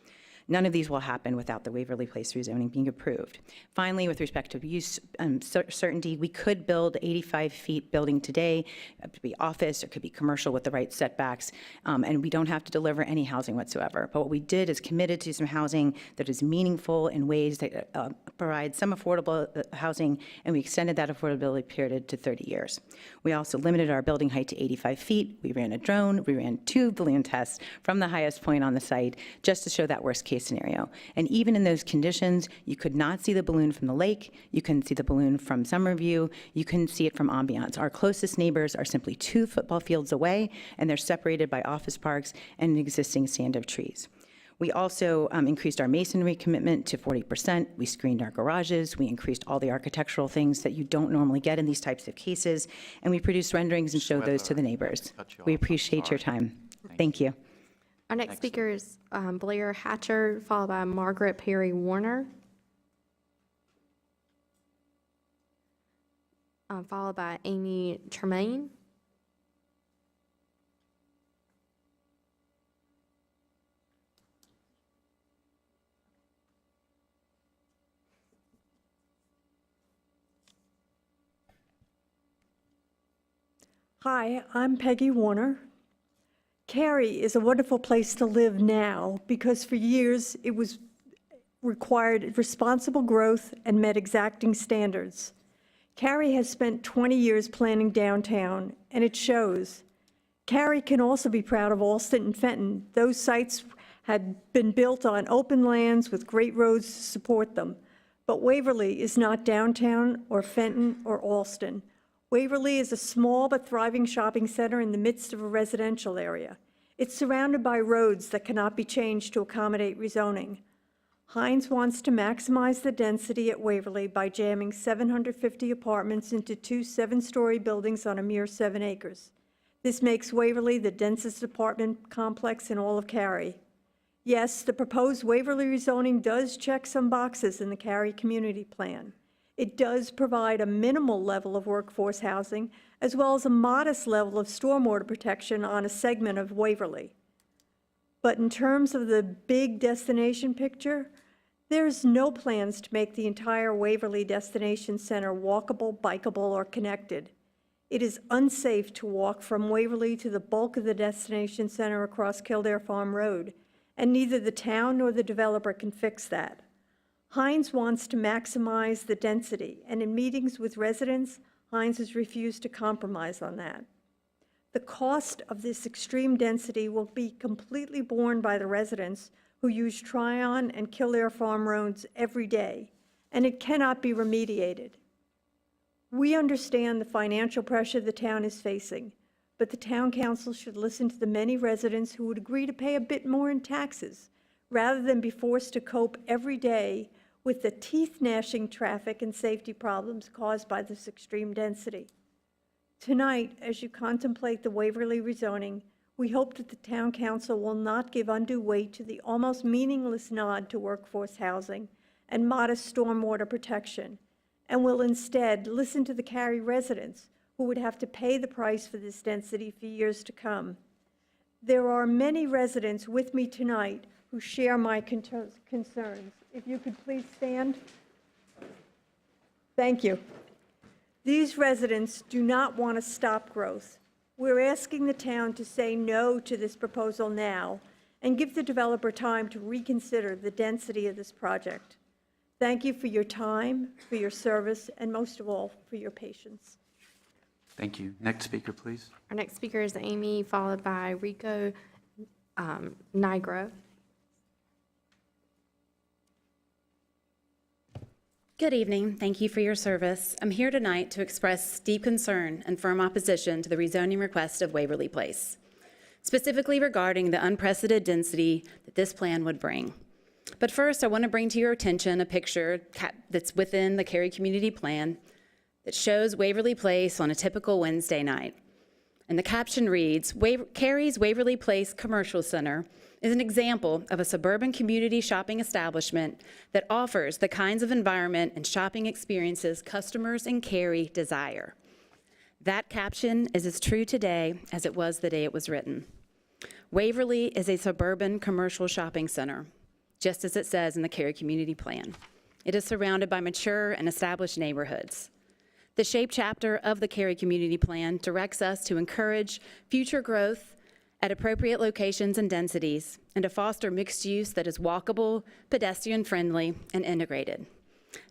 None of these will happen without the Waverly Place rezoning being approved. Finally, with respect to use certainty, we could build 85 feet building today. It could be office, or it could be commercial with the right setbacks, and we don't have to deliver any housing whatsoever. But what we did is committed to some housing that is meaningful in ways that provide some affordable housing, and we extended that affordability period to 30 years. We also limited our building height to 85 feet. We ran a drone. We ran 2 balloon tests from the highest point on the site just to show that worst case scenario. And even in those conditions, you could not see the balloon from the lake, you couldn't see the balloon from Summerview, you couldn't see it from ambiance. Our closest neighbors are simply 2 football fields away, and they're separated by office parks and an existing stand of trees. We also increased our masonry commitment to 40%. We screened our garages. We increased all the architectural things that you don't normally get in these types of cases. And we produced renderings and showed those to the neighbors. We appreciate your time. Thank you. Our next speaker is Blair Hatcher, followed by Margaret Perry Warner, followed by Amy Tremaine. Hi, I'm Peggy Warner. Cary is a wonderful place to live now because for years it was required responsible growth and met exacting standards. Cary has spent 20 years planning downtown, and it shows. Cary can also be proud of Alston and Fenton. Those sites had been built on open lands with great roads to support them. But Waverly is not downtown or Fenton or Alston. Waverly is a small but thriving shopping center in the midst of a residential area. It's surrounded by roads that cannot be changed to accommodate rezoning. Hines wants to maximize the density at Waverly by jamming 750 apartments into 2 7-story buildings on a mere 7 acres. This makes Waverly the densest apartment complex in all of Cary. Yes, the proposed Waverly rezoning does check some boxes in the Cary community plan. It does provide a minimal level of workforce housing, as well as a modest level of stormwater protection on a segment of Waverly. But in terms of the big destination picture, there's no plans to make the entire Waverly Destination Center walkable, bikeable, or connected. It is unsafe to walk from Waverly to the bulk of the destination center across Kildare Farm Road, and neither the town nor the developer can fix that. Hines wants to maximize the density, and in meetings with residents, Hines has refused to compromise on that. The cost of this extreme density will be completely borne by the residents who use Tryon and Kildare Farm roads every day, and it cannot be remediated. We understand the financial pressure the town is facing, but the town council should listen to the many residents who would agree to pay a bit more in taxes, rather than be forced to cope every day with the teeth-gnashing traffic and safety problems caused by this extreme density. Tonight, as you contemplate the Waverly rezoning, we hope that the town council will not give undue weight to the almost meaningless nod to workforce housing and modest stormwater protection, and will instead listen to the Cary residents who would have to pay the price for this density for years to come. There are many residents with me tonight who share my concerns. If you could please stand. Thank you. These residents do not want to stop growth. We're asking the town to say no to this proposal now and give the developer time to reconsider the density of this project. Thank you for your time, for your service, and most of all, for your patience. Thank you. Next speaker, please. Our next speaker is Amy, followed by Rico Nigro. Good evening. Thank you for your service. I'm here tonight to express deep concern and firm opposition to the rezoning request of Waverly Place, specifically regarding the unprecedented density that this plan would bring. But first, I want to bring to your attention a picture that's within the Cary Community Plan that shows Waverly Place on a typical Wednesday night. And the caption reads, Cary's Waverly Place Commercial Center is an example of a suburban community shopping establishment that offers the kinds of environment and shopping experiences customers in Cary desire. That caption is as true today as it was the day it was written. Waverly is a suburban commercial shopping center, just as it says in the Cary Community Plan. It is surrounded by mature and established neighborhoods. The SHAPE chapter of the Cary Community Plan directs us to encourage future growth at appropriate locations and densities, and to foster mixed use that is walkable, pedestrian-friendly, and integrated.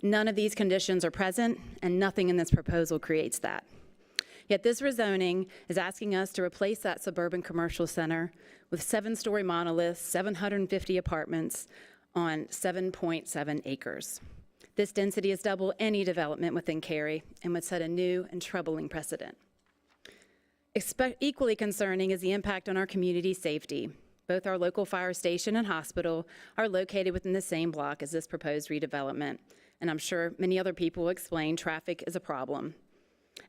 None of these conditions are present, and nothing in this proposal creates that. Yet this rezoning is asking us to replace that suburban commercial center with 7-story monoliths, 750 apartments on 7.7 acres. This density is double any development within Cary and would set a new and troubling precedent. Equally concerning is the impact on our community safety. Both our local fire station and hospital are located within the same block as this proposed redevelopment, and I'm sure many other people will explain traffic is a problem.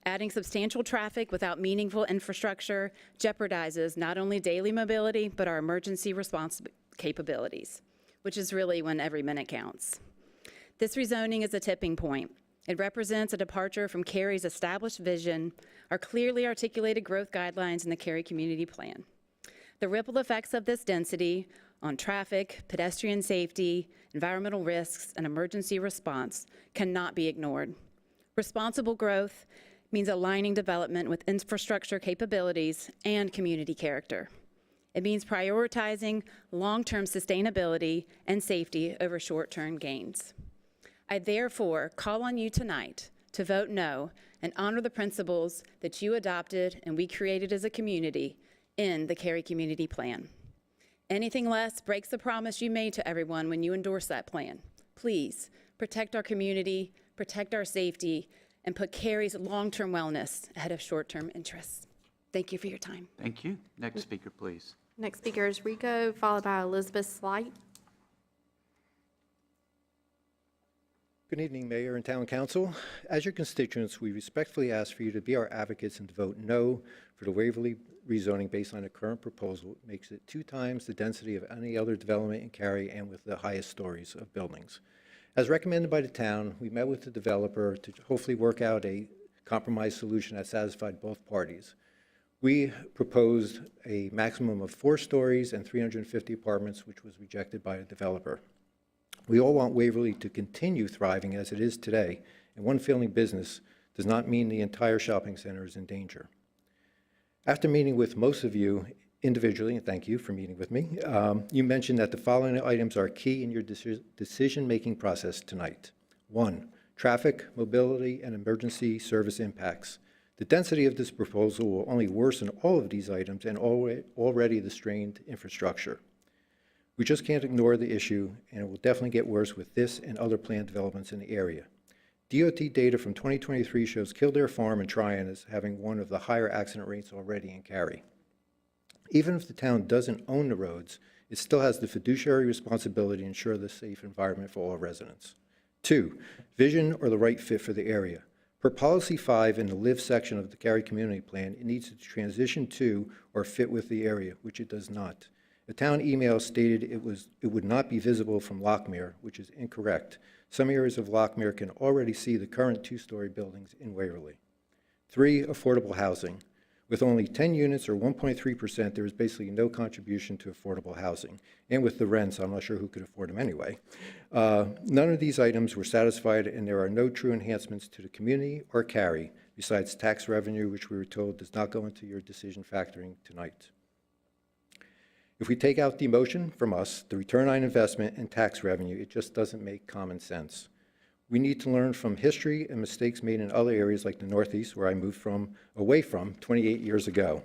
Adding substantial traffic without meaningful infrastructure jeopardizes not only daily mobility, but our emergency response capabilities, which is really when every minute counts. This rezoning is a tipping point. It represents a departure from Cary's established vision, our clearly articulated growth guidelines in the Cary Community Plan. The ripple effects of this density on traffic, pedestrian safety, environmental risks, and emergency response cannot be ignored. Responsible growth means aligning development with infrastructure capabilities and community character. It means prioritizing long-term sustainability and safety over short-term gains. I therefore call on you tonight to vote no and honor the principles that you adopted and we created as a community in the Cary Community Plan. Anything less breaks the promise you made to everyone when you endorsed that plan. Please protect our community, protect our safety, and put Cary's long-term wellness ahead of short-term interests. Thank you for your time. Thank you. Next speaker, please. Next speaker is Rico, followed by Elizabeth Slight. Good evening, Mayor and Town Council. As your constituents, we respectfully ask for you to be our advocates and to vote no for the Waverly rezoning based on the current proposal. It makes it 2 times the density of any other development in Cary and with the highest stories of buildings. As recommended by the town, we met with the developer to hopefully work out a compromise solution that satisfied both parties. We proposed a maximum of 4 stories and 350 apartments, which was rejected by the developer. We all want Waverly to continue thriving as it is today, and one failing business does not mean the entire shopping center is in danger. After meeting with most of you individually, and thank you for meeting with me, you mentioned that the following items are key in your decision-making process tonight. 1, traffic, mobility, and emergency service impacts. The density of this proposal will only worsen all of these items and already the strained infrastructure. We just can't ignore the issue, and it will definitely get worse with this and other planned developments in the area. DOT data from 2023 shows Kildare Farm and Tryon as having one of the higher accident rates already in Cary. Even if the town doesn't own the roads, it still has the fiduciary responsibility to ensure the safe environment for all residents. 2, vision or the right fit for the area. Per Policy 5 in the Live section of the Cary Community Plan, it needs to transition to or fit with the area, which it does not. A town email stated it would not be visible from Lockmere, which is incorrect. Some areas of Lockmere can already see the current 2-story buildings in Waverly. 3, affordable housing. With only 10 units or 1.3%, there is basically no contribution to affordable housing. And with the rents, I'm not sure who could afford them anyway. None of these items were satisfied, and there are no true enhancements to the community or Cary, besides tax revenue, which we were told does not go into your decision factoring tonight. If we take out the emotion from us, the return on investment and tax revenue, it just doesn't make common sense. We need to learn from history and mistakes made in other areas like the Northeast, where I moved away from 28 years ago.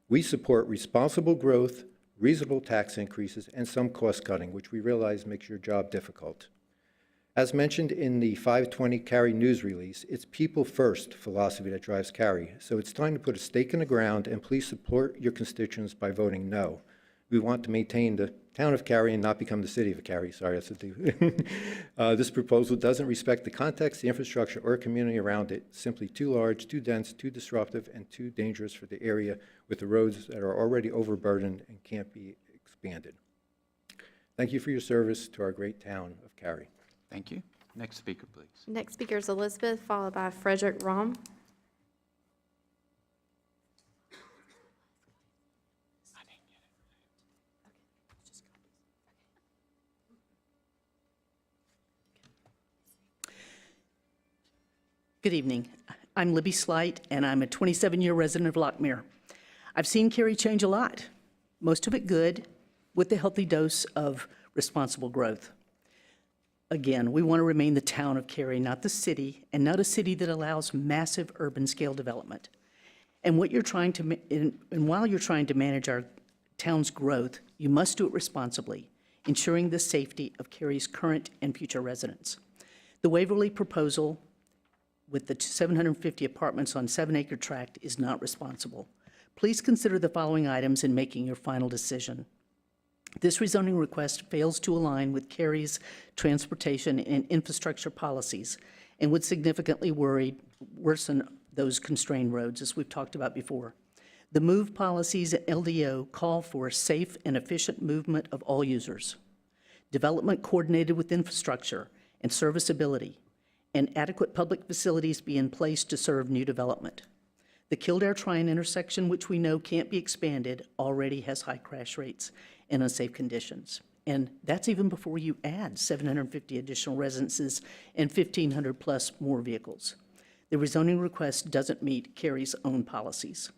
We support responsible growth, reasonable tax increases, and some cost cutting, which we realize makes your job difficult. As mentioned in the 520 Cary news release, it's people first philosophy that drives Cary. So it's time to put a stake in the ground, and please support your constituents by voting no. We want to maintain the town of Cary and not become the city of Cary. Sorry, that's a do. This proposal doesn't respect the context, the infrastructure, or community around it. Simply too large, too dense, too disruptive, and too dangerous for the area with the roads that are already overburdened and can't be expanded. Thank you for your service to our great town of Cary. Thank you. Next speaker, please. Next speaker is Elizabeth, followed by Frederick Rom. Good evening. I'm Libby Slight, and I'm a 27-year resident of Lockmere. I've seen Cary change a lot, most of it good, with the healthy dose of responsible growth. Again, we want to remain the town of Cary, not the city, and not a city that allows massive urban scale development. And while you're trying to manage our town's growth, you must do it responsibly, ensuring the safety of Cary's current and future residents. The Waverly proposal with the 750 apartments on 7-acre tract is not responsible. Please consider the following items in making your final decision. This rezoning request fails to align with Cary's transportation and infrastructure policies and would significantly worsen those constrained roads, as we've talked about before. The MOVE policies at LDO call for safe and efficient movement of all users, development coordinated with infrastructure and serviceability, and adequate public facilities be in place to serve new development. The Kildare-Tryon intersection, which we know can't be expanded, already has high crash rates and unsafe conditions. And that's even before you add 750 additional residences and 1,500 plus more vehicles. The rezoning request doesn't meet Cary's own policies.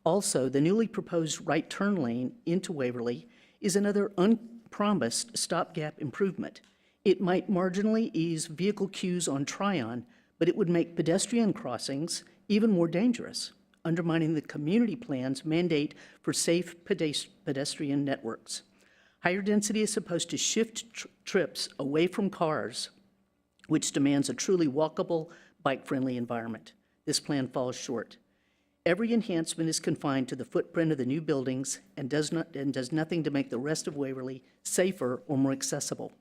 Also, the newly proposed right turn lane into Waverly is another unpromised stopgap improvement. It might marginally ease vehicle queues on Tryon, but it would make pedestrian crossings even more dangerous, undermining the community plan's mandate for safe pedestrian networks. Higher density is supposed to shift trips away from cars, which demands a truly walkable, bike-friendly environment. This plan falls short. Every enhancement is confined to the footprint of the new buildings and does nothing to make the rest of Waverly safer or more accessible.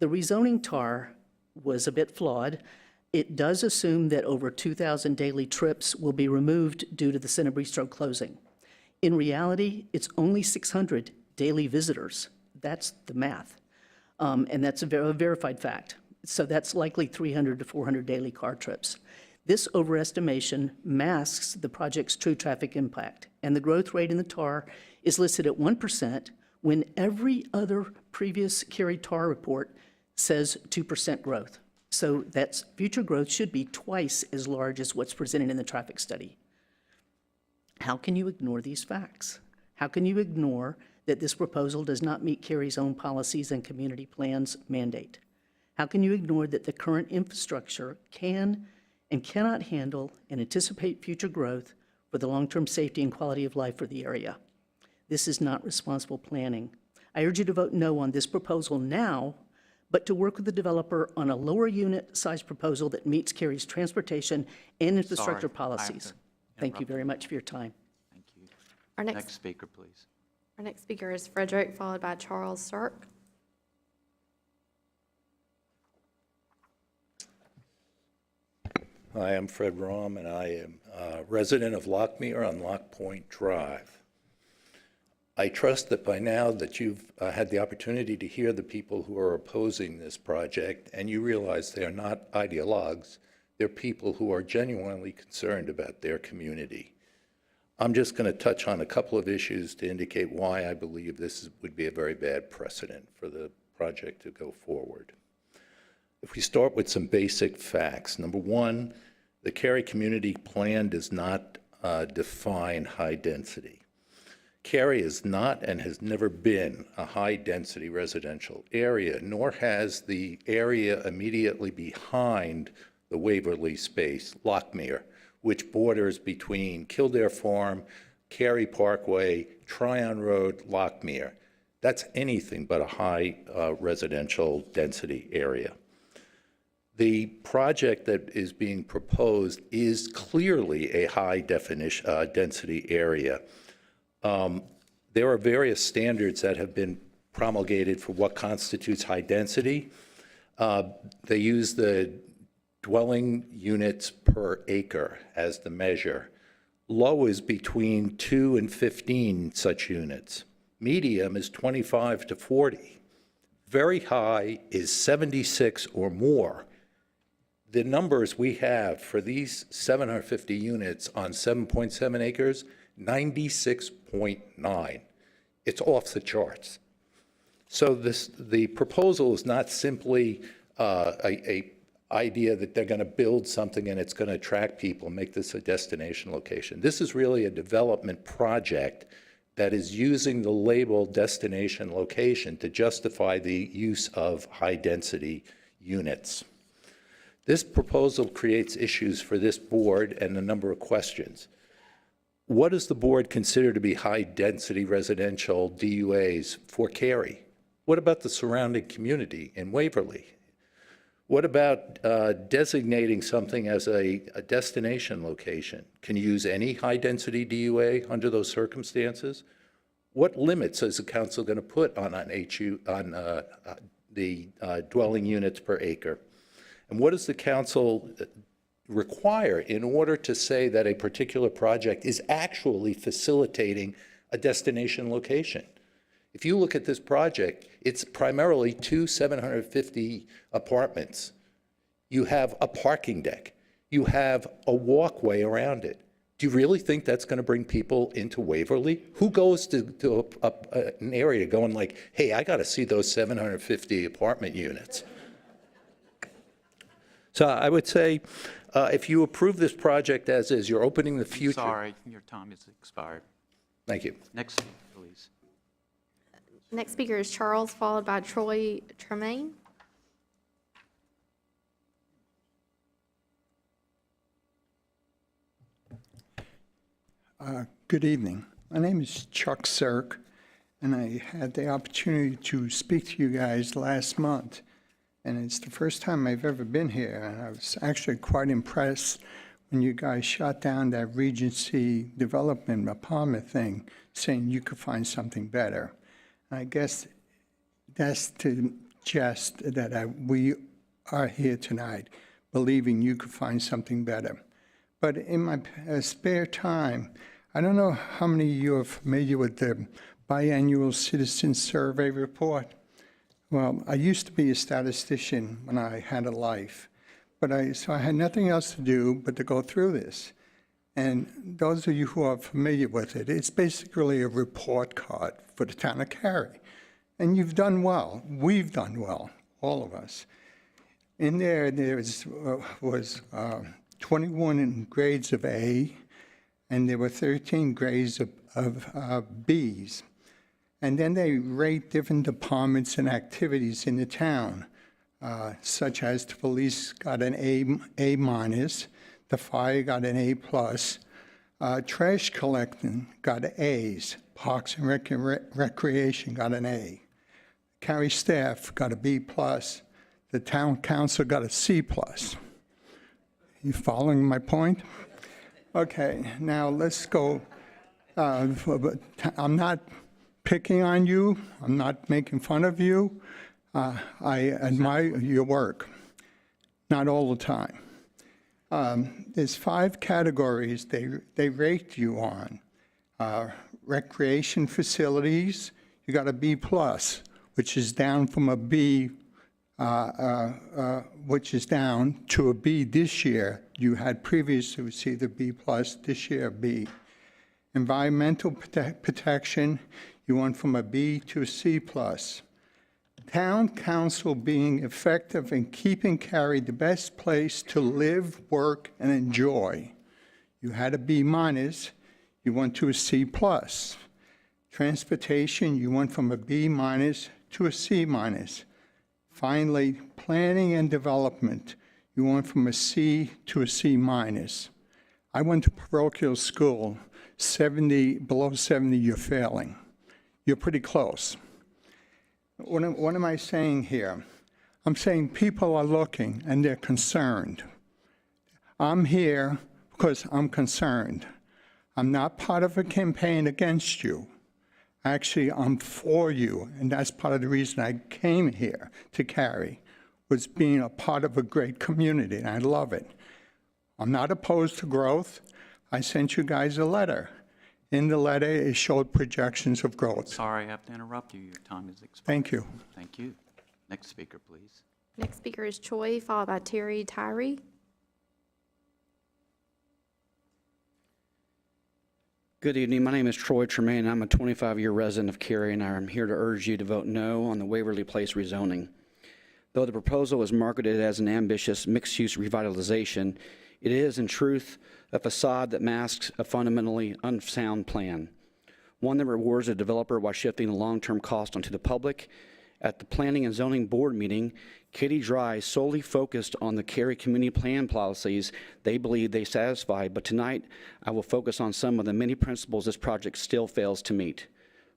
The rezoning TAR was a bit flawed. It does assume that over 2,000 daily trips will be removed due to the Cine Bistro closing. In reality, it's only 600 daily visitors. That's the math. and that's a verified fact. So that's likely 300 to 400 daily car trips. This overestimation masks the project's true traffic impact, and the growth rate in the TAR is listed at 1% when every other previous Cary TAR report says 2% growth. So that's future growth should be twice as large as what's presented in the traffic study. How can you ignore these facts? How can you ignore that this proposal does not meet Cary's own policies and community plans mandate? How can you ignore that the current infrastructure can and cannot handle and anticipate future growth for the long-term safety and quality of life for the area? This is not responsible planning. I urge you to vote no on this proposal now, but to work with the developer on a lower unit size proposal that meets Cary's transportation and infrastructure Sorry, I have policies. to Thank you interrupt very you. much for your time. Thank you. Our Next next, speaker, please. our next speaker is Frederick, followed by Charles Sirk. Hi, I'm Fred Rom, and I am a resident of Lockmere on Lock Point Drive. I trust that by now that you've had the opportunity to hear the people who are opposing this project, and you realize they are not ideologues, they're people who are genuinely concerned about their community. I'm just going to touch on a couple of issues to indicate why I believe this would be a very bad precedent for the project to go forward. If we start with some basic facts, number one, the Cary Community Plan does not define high density. Cary is not and has never been a high-density residential area, nor has the area immediately behind the Waverly space, Lockmere, which borders between Kildare Farm, Cary Parkway, Tryon Road, Lockmere. That's anything but a high residential density area. The project that is being proposed is clearly a high density area. There are various standards that have been promulgated for what constitutes high density. They use the dwelling units per acre as the measure. Low is between 2 and 15 such units. Medium is 25 to 40. Very high is 76 or more. The numbers we have for these 750 units on 7.7 acres, 96.9. It's off the charts. So the proposal is not simply a idea that they're going to build something and it's going to attract people and make this a destination location. This is really a development project that is using the label destination location to justify the use of high-density units. This proposal creates issues for this board and a number of questions. What does the board consider to be high-density residential DUAs for Cary? What about the surrounding community in Waverly? What about designating something as a destination location? Can you use any high-density DUA under those circumstances? What limits is the council going to put on the dwelling units per acre? And what does the council require in order to say that a particular project is actually facilitating a destination location? If you look at this project, it's primarily 2 750 apartments. You have a parking deck. You have a walkway around it. Do you really think that's going to bring people into Waverly? Who goes to an area going like, hey, I got to see those 750 apartment units? So I would say, if you approve this project as is, you're opening the future. Sorry, your time has expired. Thank you. Next speaker, please. Next speaker is Charles, followed by Troy Tremaine. Good evening. My name is Chuck Sirk, and I had the opportunity to speak to you guys last month. And it's the first time I've ever been here, and I was actually quite impressed when you guys shot down that Regency development apartment thing, saying you could find something better. And I guess that's to suggest that we are here tonight, believing you could find something better. But in my spare time, I don't know how many of you are familiar with the biannual citizen survey report. Well, I used to be a statistician when I had a life, so I had nothing else to do but to go through this. And those of you who are familiar with it, it's basically a report card for the town of Cary. And you've done well. We've done well, all of us. In there was 21 in grades of A, and there were 13 grades of Bs. And then they rate different departments and activities in the town, such as the police got an A minus, the fire got an A plus, trash collecting got A's, Parks and Recreation got an A, Cary staff got a B plus, the town council got a C plus. You following my point? Okay, now let's go. I'm not picking on you. I'm not making fun of you. I admire your work, not all the time. There's 5 categories they rate you on. Recreation facilities, you got a B plus, which is down from a B, which is down to a B this year. You had previously received a B plus, this year a B. Environmental protection, you went from a B to a C plus. Town council being effective in keeping Cary the best place to live, work, and enjoy. You had a B minus, you went to a C plus. Transportation, you went from a B minus to a C minus. Finally, planning and development, you went from a C to a C minus. I went to parochial school, 70, below 70, you're failing. You're pretty close. What am I saying here? I'm saying people are looking and they're concerned. I'm here because I'm concerned. I'm not part of a campaign against you. Actually, I'm for you, and that's part of the reason I came here to Cary, was being a part of a great community, and I love it. I'm not opposed to growth. I sent you guys a letter. In the letter, it showed projections of growth. Sorry, I have to interrupt you. Your time is expired. Thank you. Thank you. Next speaker, please. Next speaker is Choi, followed by Cary. Good evening. My name is Troy Tremaine. I'm a 25-year resident of Cary, and I'm here to urge you to vote no on the Waverly Place rezoning. Though the proposal is marketed as an ambitious mixed-use revitalization, it is, in truth, a facade that masks a fundamentally unsound plan, one that rewards a developer while shifting the long-term cost onto the public. At the Planning and Zoning Board meeting, Katie Dry solely focused on the Cary community plan policies they believe they satisfy, but tonight I will focus on some of the many principles this project still fails to meet.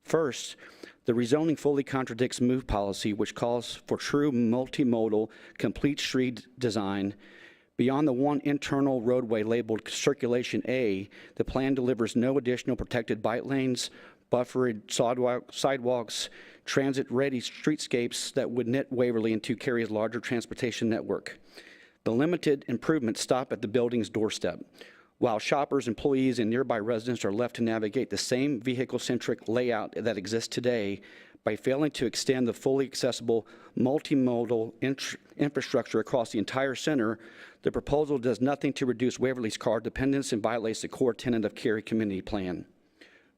First, the rezoning fully contradicts MOVE policy, which calls for true multimodal, complete street design. Beyond the one internal roadway labeled Circulation A, the plan delivers no additional protected bike lanes, buffered sidewalks, transit-ready streetscapes that would knit Waverly into Cary's larger transportation network. The limited improvements stop at the building's doorstep, while shoppers, employees, and nearby residents are left to navigate the same vehicle-centric layout that exists today. By failing to extend the fully accessible multimodal infrastructure across the entire center, the proposal does nothing to reduce Waverly's car dependence and violates the core tenet of Cary Community Plan.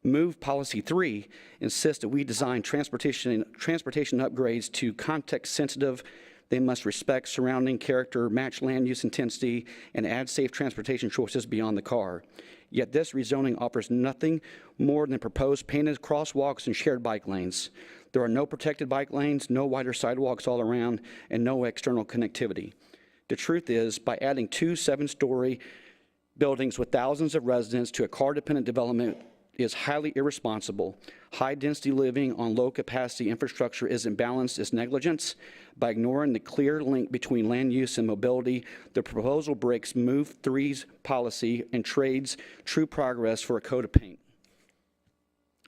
MOVE Policy 3 insists that we design transportation upgrades to context sensitive. They must respect surrounding character, match land use intensity, and add safe transportation choices beyond the car. Yet this rezoning offers nothing more than proposed painted crosswalks and shared bike lanes. There are no protected bike lanes, no wider sidewalks all around, and no external connectivity. The truth is, by adding 2 7-story buildings with thousands of residents to a car-dependent development is highly irresponsible. High-density living on low-capacity infrastructure isn't balanced as negligence. By ignoring the clear link between land use and mobility, the proposal breaks MOVE 3's policy and trades true progress for a coat of paint.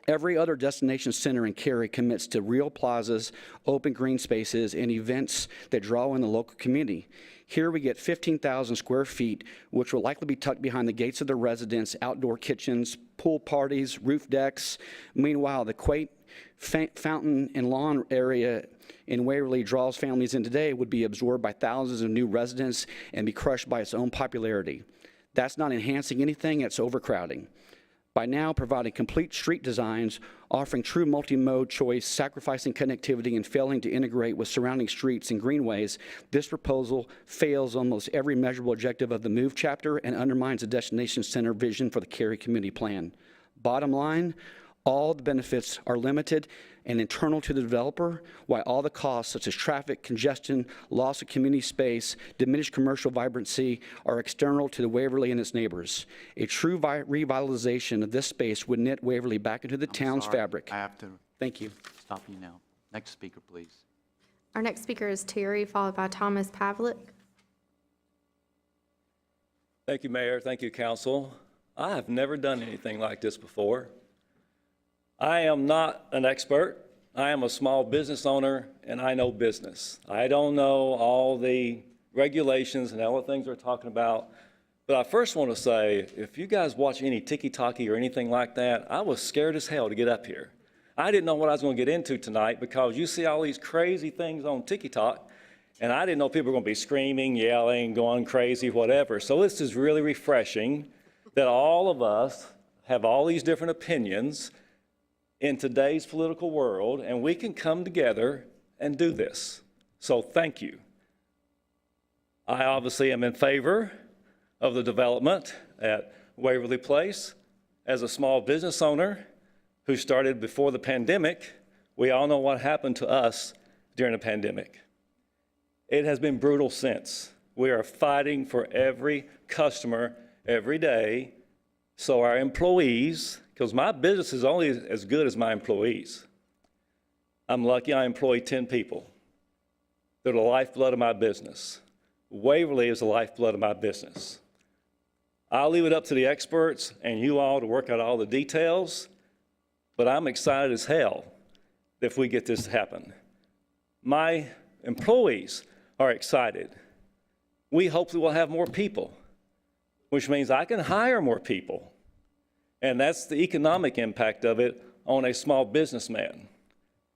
Every other destination center in Cary commits to real plazas, open green spaces, and events that draw in the local community. Here we get 15,000 square feet, which will likely be tucked behind the gates of the residents, outdoor kitchens, pool parties, roof decks. Meanwhile, the quaint Fountain and lawn area in Waverly draws families in today would be absorbed by thousands of new residents and be crushed by its own popularity. That's not enhancing anything, it's overcrowding. By now providing complete street designs, offering true multi-mode choice, sacrificing connectivity, and failing to integrate with surrounding streets and greenways, this proposal fails almost every measurable objective of the MOVE chapter and undermines the destination center vision for the Cary Community Plan. Bottom line, all the benefits are limited and internal to the developer, while all the costs, such as traffic, congestion, loss of community space, diminished commercial vibrancy, are external to the Waverly and its neighbors. A true revitalization of this space would knit Waverly back into the town's fabric. I have to Thank you. stop you now. Next speaker, please. Our next speaker is Terry, followed by Thomas Pavlik. Thank you, Mayor. Thank you, Council. I have never done anything like this before. I am not an expert. I am a small business owner, and I know business. I don't know all the regulations and all the things we're talking about. But I first want to say, if you guys watch any Tiki-Taki or anything like that, I was scared as hell to get up here. I didn't know what I was going to get into tonight because you see all these crazy things on Tiki-Talk, and I didn't know people were going to be screaming, yelling, going crazy, whatever. So this is really refreshing that all of us have all these different opinions in today's political world, and we can come together and do this. So thank you. I obviously am in favor of the development at Waverly Place. As a small business owner who started before the pandemic, we all know what happened to us during the pandemic. It has been brutal since. We are fighting for every customer every day, so our employees, because my business is only as good as my employees. I'm lucky I employ 10 people. They're the lifeblood of my business. Waverly is the lifeblood of my business. I'll leave it up to the experts and you all to work out all the details, but I'm excited as hell if we get this to happen. My employees are excited. We hopefully will have more people, which means I can hire more people. And that's the economic impact of it on a small businessman.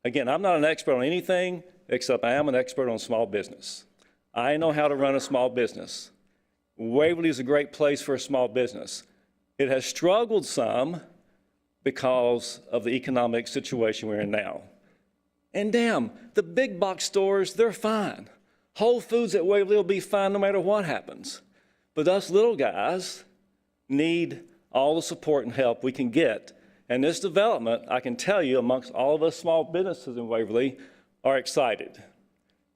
Again, I'm not an expert on anything except I am an expert on small business. I know how to run a small business. Waverly is a great place for a small business. It has struggled some because of the economic situation we're in now. And damn, the big box stores, they're fine. Whole Foods at Waverly will be fine no matter what happens. But us little guys need all the support and help we can get. And this development, I can tell you, amongst all of us small businesses in Waverly, are excited.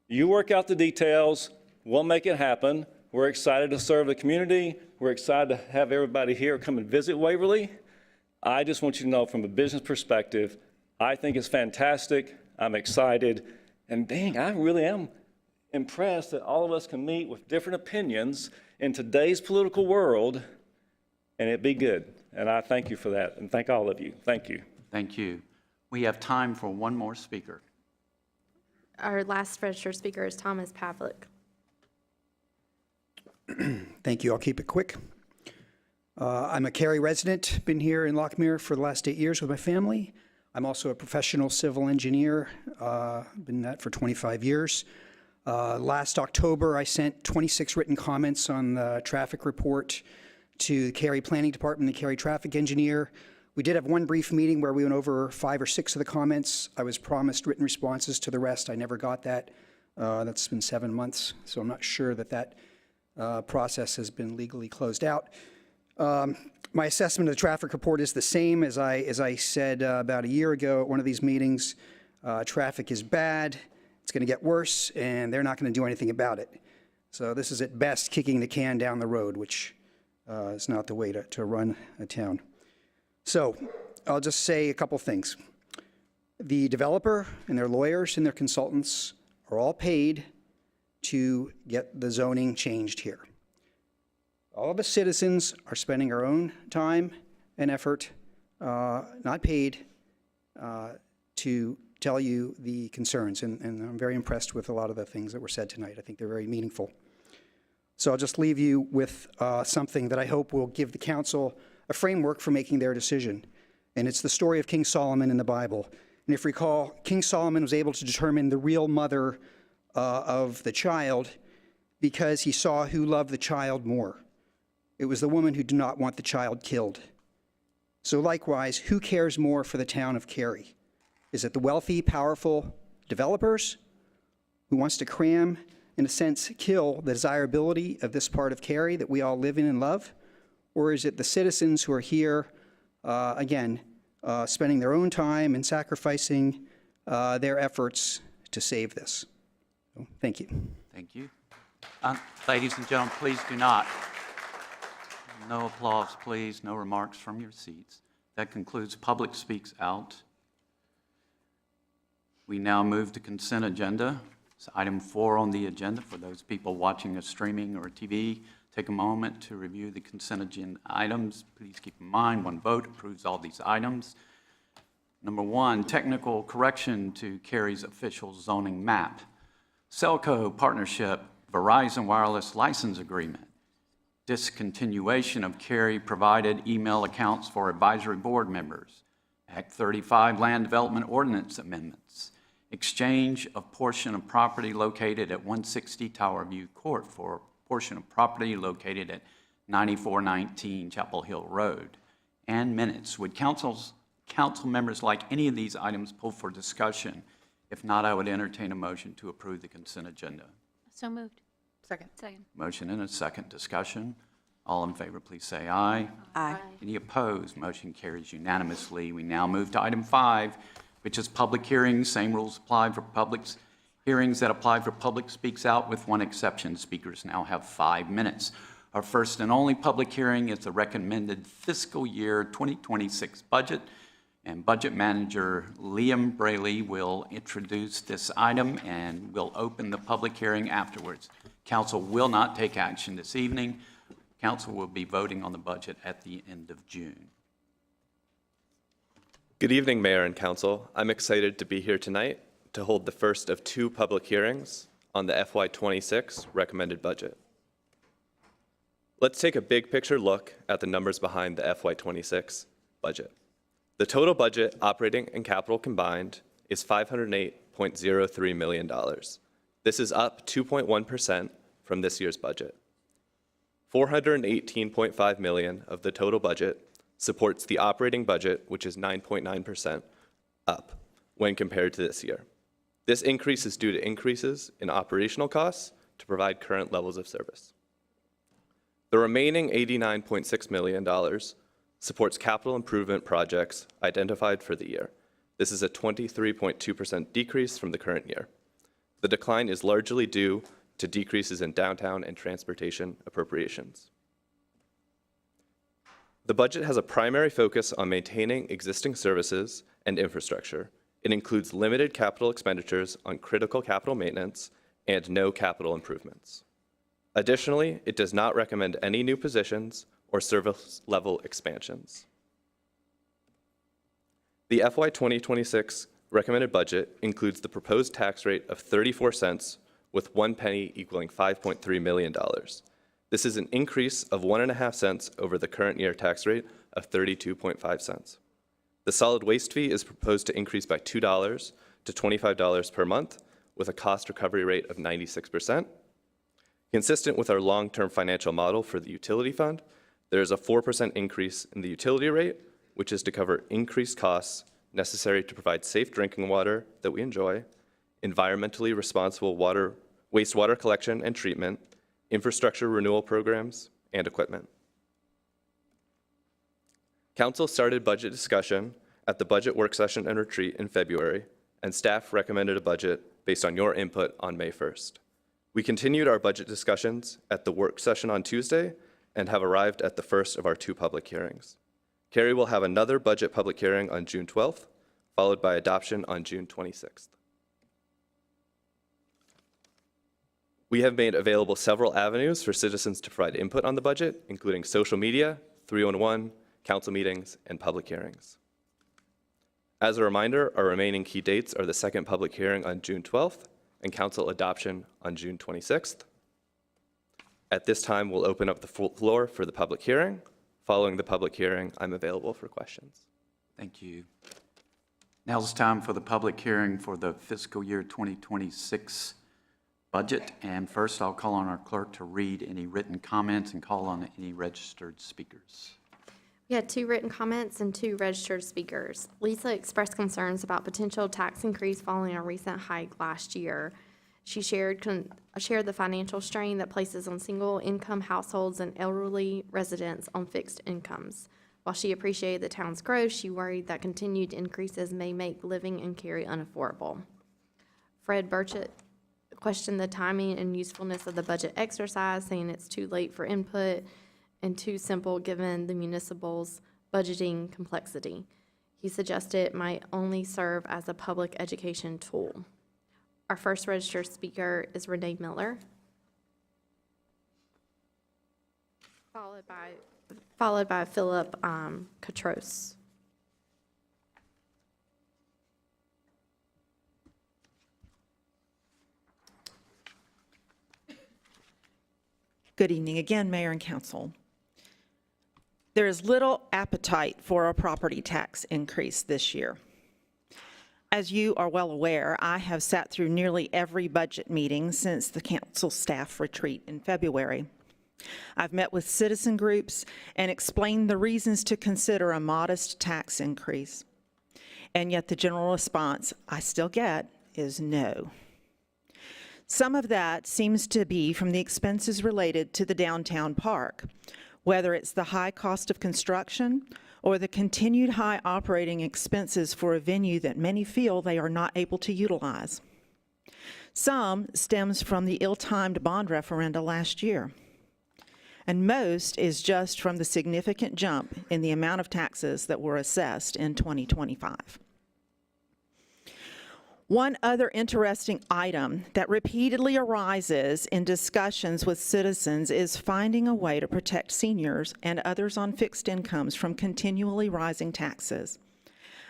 You work out the details, we'll make it happen. We're excited to serve the community. We're excited to have everybody here come and visit Waverly. I just want you to know from a business perspective, I think it's fantastic. I'm excited. And dang, I really am impressed that all of us can meet with different opinions in today's political world and it be good. And I thank you for that, and thank all of you. Thank you. Thank you. We have time for one more speaker. Our last registered speaker is Thomas Pavlik. Thank you. I'll keep it quick. I'm a Cary resident, been here in Lockmere for the last 8 years with my family. I'm also a professional civil engineer, been that for 25 years. Last October, I sent 26 written comments on the traffic report to the Cary Planning Department, the Cary traffic engineer. We did have one brief meeting where we went over 5 or 6 of the comments. I was promised written responses to the rest. I never got that. That's been 7 months, so I'm not sure that that process has been legally closed out. My assessment of the traffic report is the same as I said about a year ago at one of these meetings. Traffic is bad, it's going to get worse, and they're not going to do anything about it. So this is at best kicking the can down the road, which is not the way to run a town. So I'll just say a couple things. The developer and their lawyers and their consultants are all paid to get the zoning changed here. All of us citizens are spending our own time and effort, not paid, to tell you the concerns. And I'm very impressed with a lot of the things that were said tonight. I think they're very meaningful. So I'll just leave you with something that I hope will give the council a framework for making their decision. And it's the story of King Solomon in the Bible. And if you recall, King Solomon was able to determine the real mother of the child because he saw who loved the child more. It was the woman who did not want the child killed. So likewise, who cares more for the town of Cary? Is it the wealthy, powerful developers who wants to cram, in a sense, kill the desirability of this part of Cary that we all live in and love? Or is it the citizens who are here, spending their own time and sacrificing their efforts to save this? So, thank you. Thank you. Ladies and gentlemen, please do not. No applause, please. No remarks from your seats. That concludes public speaks out. We now move to consent agenda. It's item 4 on the agenda. For those people watching us streaming or TV, take a moment to review the consent agenda items. Please keep in mind, one vote approves all these items. Number 1, technical correction to Cary's official zoning map. Celco Partnership Verizon Wireless License Agreement. Discontinuation of Cary provided email accounts for advisory board members. Act 35 Land Development Ordinance Amendments. Exchange of portion of property located at 160 Tower View Court for portion of property located at 9419 Chapel Hill Road. And minutes. Would council members like any of these items pulled for discussion? If not, I would entertain a motion to approve the consent agenda. So moved. Second. Second. Motion and a second. Discussion. All in favor, please say aye. Aye. Any opposed? Motion carries unanimously. We now move to item 5, which is public hearings. Same rules apply for public hearings that apply for public speaks out, with one exception. Speakers now have 5 minutes. Our first and only public hearing is the recommended fiscal year 2026 budget, and Budget Manager Liam Braley will introduce this item and will open the public hearing afterwards. Council will not take action this evening. Council will be voting on the budget at the end of June. Good evening, Mayor and Council. I'm excited to be here tonight to hold the first of 2 public hearings on the FY26 recommended budget. Let's take a big picture look at the numbers behind the FY26 budget. The total budget, operating and capital combined, is $508.03 million. This is up 2.1% from this year's budget. $418.5 million of the total budget supports the operating budget, which is 9.9% up when compared to this year. This increase is due to increases in operational costs to provide current levels of service. The remaining $89.6 million supports capital improvement projects identified for the year. This is a 23.2% decrease from the current year. The decline is largely due to decreases in downtown and transportation appropriations. The budget has a primary focus on maintaining existing services and infrastructure. It includes limited capital expenditures on critical capital maintenance and no capital improvements. Additionally, it does not recommend any new positions or service level expansions. The FY 2026 recommended budget includes the proposed tax rate of 34 cents, with 1 penny equaling $5.3 million. This is an increase of 1.5 cents over the current year tax rate of 32.5 cents. The solid waste fee is proposed to increase by $2 to $25 per month, with a cost recovery rate of 96%. Consistent with our long-term financial model for the utility fund, there is a 4% increase in the utility rate, which is to cover increased costs necessary to provide safe drinking water that we enjoy, environmentally responsible wastewater collection and treatment, infrastructure renewal programs, and equipment. Council started budget discussion at the budget work session and retreat in February, and staff recommended a budget based on your input on May 1st. We continued our budget discussions at the work session on Tuesday and have arrived at the first of our 2 public hearings. Cary will have another budget public hearing on June 12th, followed by adoption on June 26th. We have made available several avenues for citizens to provide input on the budget, including social media, 311, council meetings, and public hearings. As a reminder, our remaining key dates are the second public hearing on June 12th and council adoption on June 26th. At this time, we'll open up the floor for the public hearing. Following the public hearing, I'm available for questions. Thank you. Now's time for the public hearing for the fiscal year 2026 budget. And first, I'll call on our clerk to read any written comments and call on any registered speakers. We had 2 written comments and 2 registered speakers. Lisa expressed concerns about potential tax increase following a recent hike last year. She shared the financial strain that places on single-income households and elderly residents on fixed incomes. While she appreciated the town's growth, she worried that continued increases may make living in Cary unaffordable. Fred Burchett questioned the timing and usefulness of the budget exercise, saying it's too late for input and too simple given the municipal's budgeting complexity. He suggested it might only serve as a public education tool. Our first registered speaker is Renee Miller, followed by Philip Katros. Good evening again, Mayor and Council. There is little appetite for a property tax increase this year. As you are well aware, I have sat through nearly every budget meeting since the council staff retreat in February. I've met with citizen groups and explained the reasons to consider a modest tax increase. And yet the general response I still get is no. Some of that seems to be from the expenses related to the downtown park, whether it's the high cost of construction or the continued high operating expenses for a venue that many feel they are not able to utilize. Some stems from the ill-timed bond referenda last year. And most is just from the significant jump in the amount of taxes that were assessed in 2025. One other interesting item that repeatedly arises in discussions with citizens is finding a way to protect seniors and others on fixed incomes from continually rising taxes.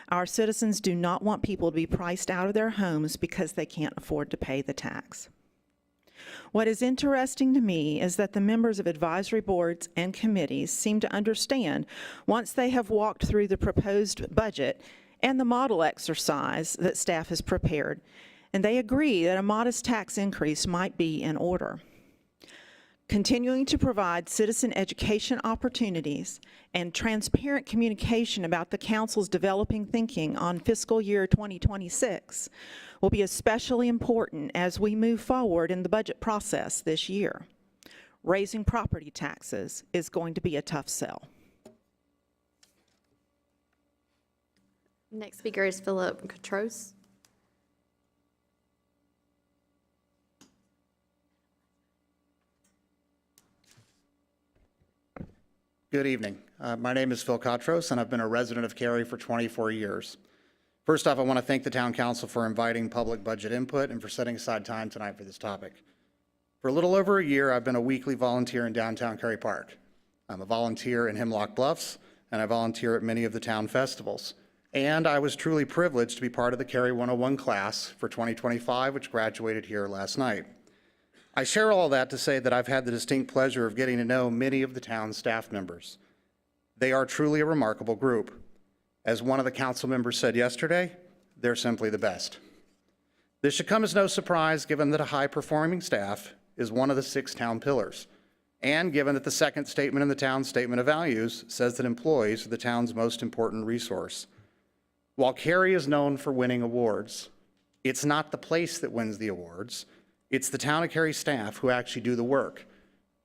Our citizens do not want people to be priced out of their homes because they can't afford to pay the tax. What is interesting to me is that the members of advisory boards and committees seem to understand once they have walked through the proposed budget and the model exercise that staff has prepared, and they agree that a modest tax increase might be in order. Continuing to provide citizen education opportunities and transparent communication about the council's developing thinking on fiscal year 2026 will be especially important as we move forward in the budget process this year. Raising property taxes is going to be a tough sell. Next speaker is Philip Katros. Good evening. My name is Phil Katros, and I've been a resident of Cary for 24 years. First off, I want to thank the Town Council for inviting public budget input and for setting aside time tonight for this topic. For a little over a year, I've been a weekly volunteer in downtown Cary Park. I'm a volunteer in Hemlock Bluffs, and I volunteer at many of the town festivals. And I was truly privileged to be part of the Cary 101 class for 2025, which graduated here last night. I share all that to say that I've had the distinct pleasure of getting to know many of the town's staff members. They are truly a remarkable group. As one of the council members said yesterday, they're simply the best. This should come as no surprise given that a high-performing staff is one of the 6 town pillars, and given that the second statement in the town's statement of values says that employees are the town's most important resource. While Cary is known for winning awards, it's not the place that wins the awards. It's the Town of Cary staff who actually do the work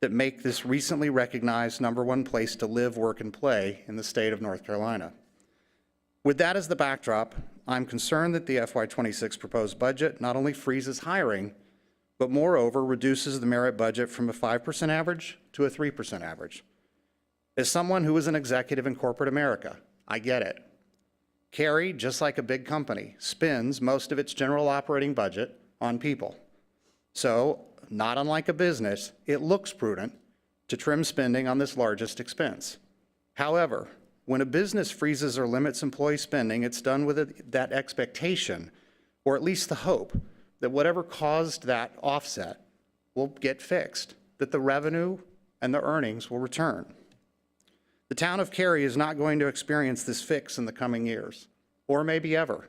that make this recently recognized #1 place to live, work, and play in the state of North Carolina. With that as the backdrop, I'm concerned that the FY26 proposed budget not only freezes hiring, but moreover reduces the merit budget from a 5% average to a 3% average. As someone who is an executive in corporate America, I get it. Cary, just like a big company, spends most of its general operating budget on people. So, not unlike a business, it looks prudent to trim spending on this largest expense. However, when a business freezes or limits employee spending, it's done with that expectation, or at least the hope, that whatever caused that offset will get fixed, that the revenue and the earnings will return. The town of Cary is not going to experience this fix in the coming years, or maybe ever.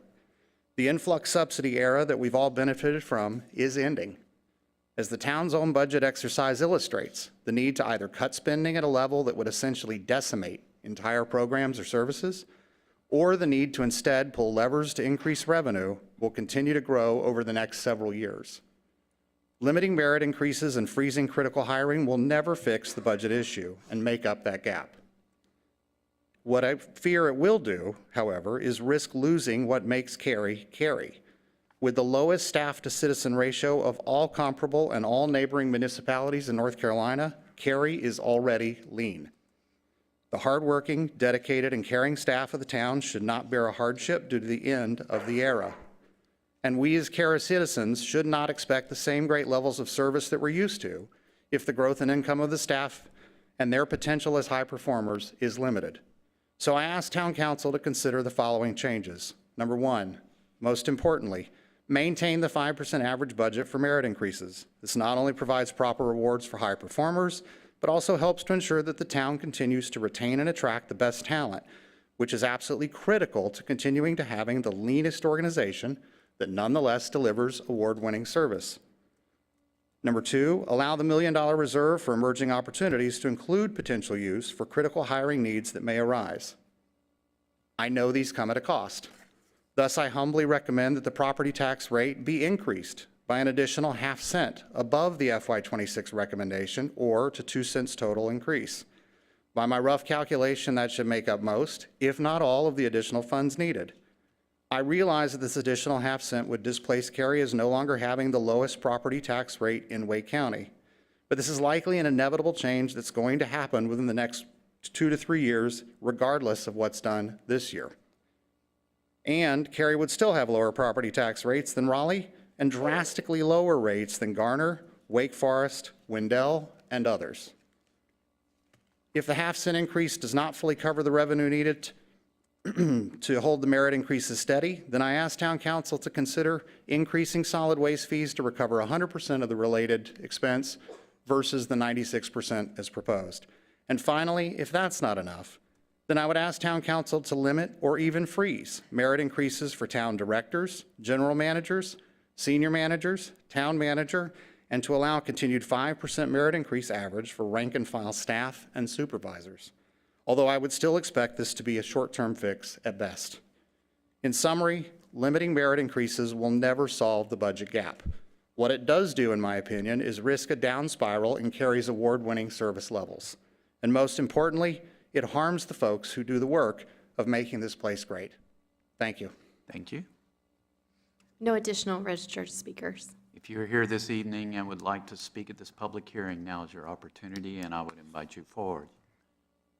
The influx subsidy era that we've all benefited from is ending. As the town's own budget exercise illustrates, the need to either cut spending at a level that would essentially decimate entire programs or services, or the need to instead pull levers to increase revenue will continue to grow over the next several years. Limiting merit increases and freezing critical hiring will never fix the budget issue and make up that gap. What I fear it will do, however, is risk losing what makes Cary, Cary. With the lowest staff-to-citizen ratio of all comparable and all neighboring municipalities in North Carolina, Cary is already lean. The hardworking, dedicated, and caring staff of the town should not bear a hardship due to the end of the era. And we as Cary citizens should not expect the same great levels of service that we're used to if the growth and income of the staff and their potential as high performers is limited. So I ask Town Council to consider the following changes. Number one, most importantly, maintain the 5% average budget for merit increases. This not only provides proper rewards for high performers, but also helps to ensure that the town continues to retain and attract the best talent, which is absolutely critical to continuing to having the leanest organization that nonetheless delivers award-winning service. Number two, allow the $1 million reserve for emerging opportunities to include potential use for critical hiring needs that may arise. I know these come at a cost. Thus, I humbly recommend that the property tax rate be increased by an additional ½ cent above the FY26 recommendation, or to 2 cents total increase. By my rough calculation, that should make up most, if not all, of the additional funds needed. I realize that this additional ½ cent would displace Cary as no longer having the lowest property tax rate in Wake County, but this is likely an inevitable change that's going to happen within the next 2 to 3 years, regardless of what's done this year. And Cary would still have lower property tax rates than Raleigh and drastically lower rates than Garner, Wake Forest, Wendell, and others. If the ½ cent increase does not fully cover the revenue needed to hold the merit increases steady, then I ask Town Council to consider increasing solid waste fees to recover 100% of the related expense versus the 96% as proposed. And finally, if that's not enough, then I would ask Town Council to limit or even freeze merit increases for town directors, general managers, senior managers, town manager, and to allow continued 5% merit increase average for rank and file staff and supervisors, although I would still expect this to be a short-term fix at best. In summary, limiting merit increases will never solve the budget gap. What it does do, in my opinion, is risk a down spiral in Cary's award-winning service levels. And most importantly, it harms the folks who do the work of making this place great. Thank you. Thank you. No additional registered speakers. If you're here this evening and would like to speak at this public hearing, now is your opportunity, and I would invite you forward.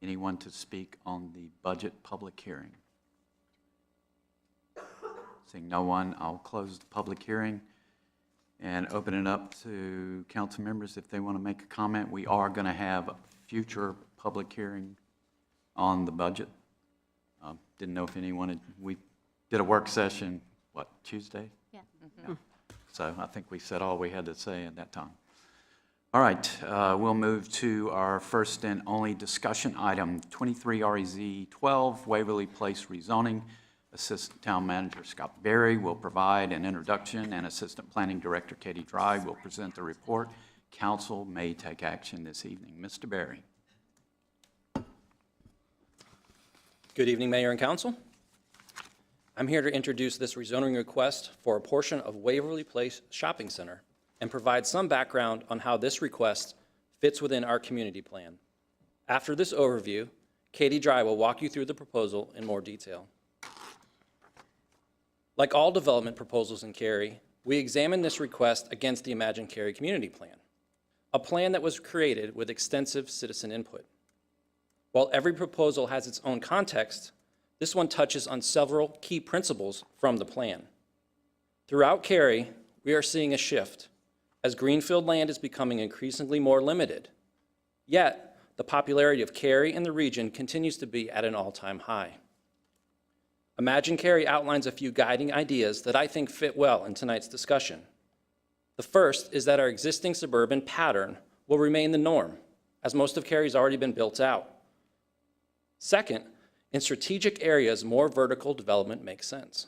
Anyone to speak on the budget public hearing? Seeing no one, I'll close the public hearing and open it up to council members if they want to make a comment. We are going to have a future public hearing on the budget. Didn't know if anyone we did a work session, what, Tuesday? Yeah. So I think we said all we had to say at that time. All right, we'll move to our first and only discussion item, 23 REZ 12, Waverly Place rezoning. Assistant Town Manager Scott Berry will provide an introduction, and Assistant Planning Director Katie Dry will present the report. Council may take action this evening. Mr. Berry. Good evening, Mayor and Council. I'm here to introduce this rezoning request for a portion of Waverly Place Shopping Center and provide some background on how this request fits within our community plan. After this overview, Katie Dry will walk you through the proposal in more detail. Like all development proposals in Cary, we examined this request against the Imagine Cary Community Plan, a plan that was created with extensive citizen input. While every proposal has its own context, this one touches on several key principles from the plan. Throughout Cary, we are seeing a shift as greenfield land is becoming increasingly more limited. Yet, the popularity of Cary and the region continues to be at an all-time high. Imagine Cary outlines a few guiding ideas that I think fit well in tonight's discussion. The first is that our existing suburban pattern will remain the norm, as most of Cary's already been built out. Second, in strategic areas, more vertical development makes sense.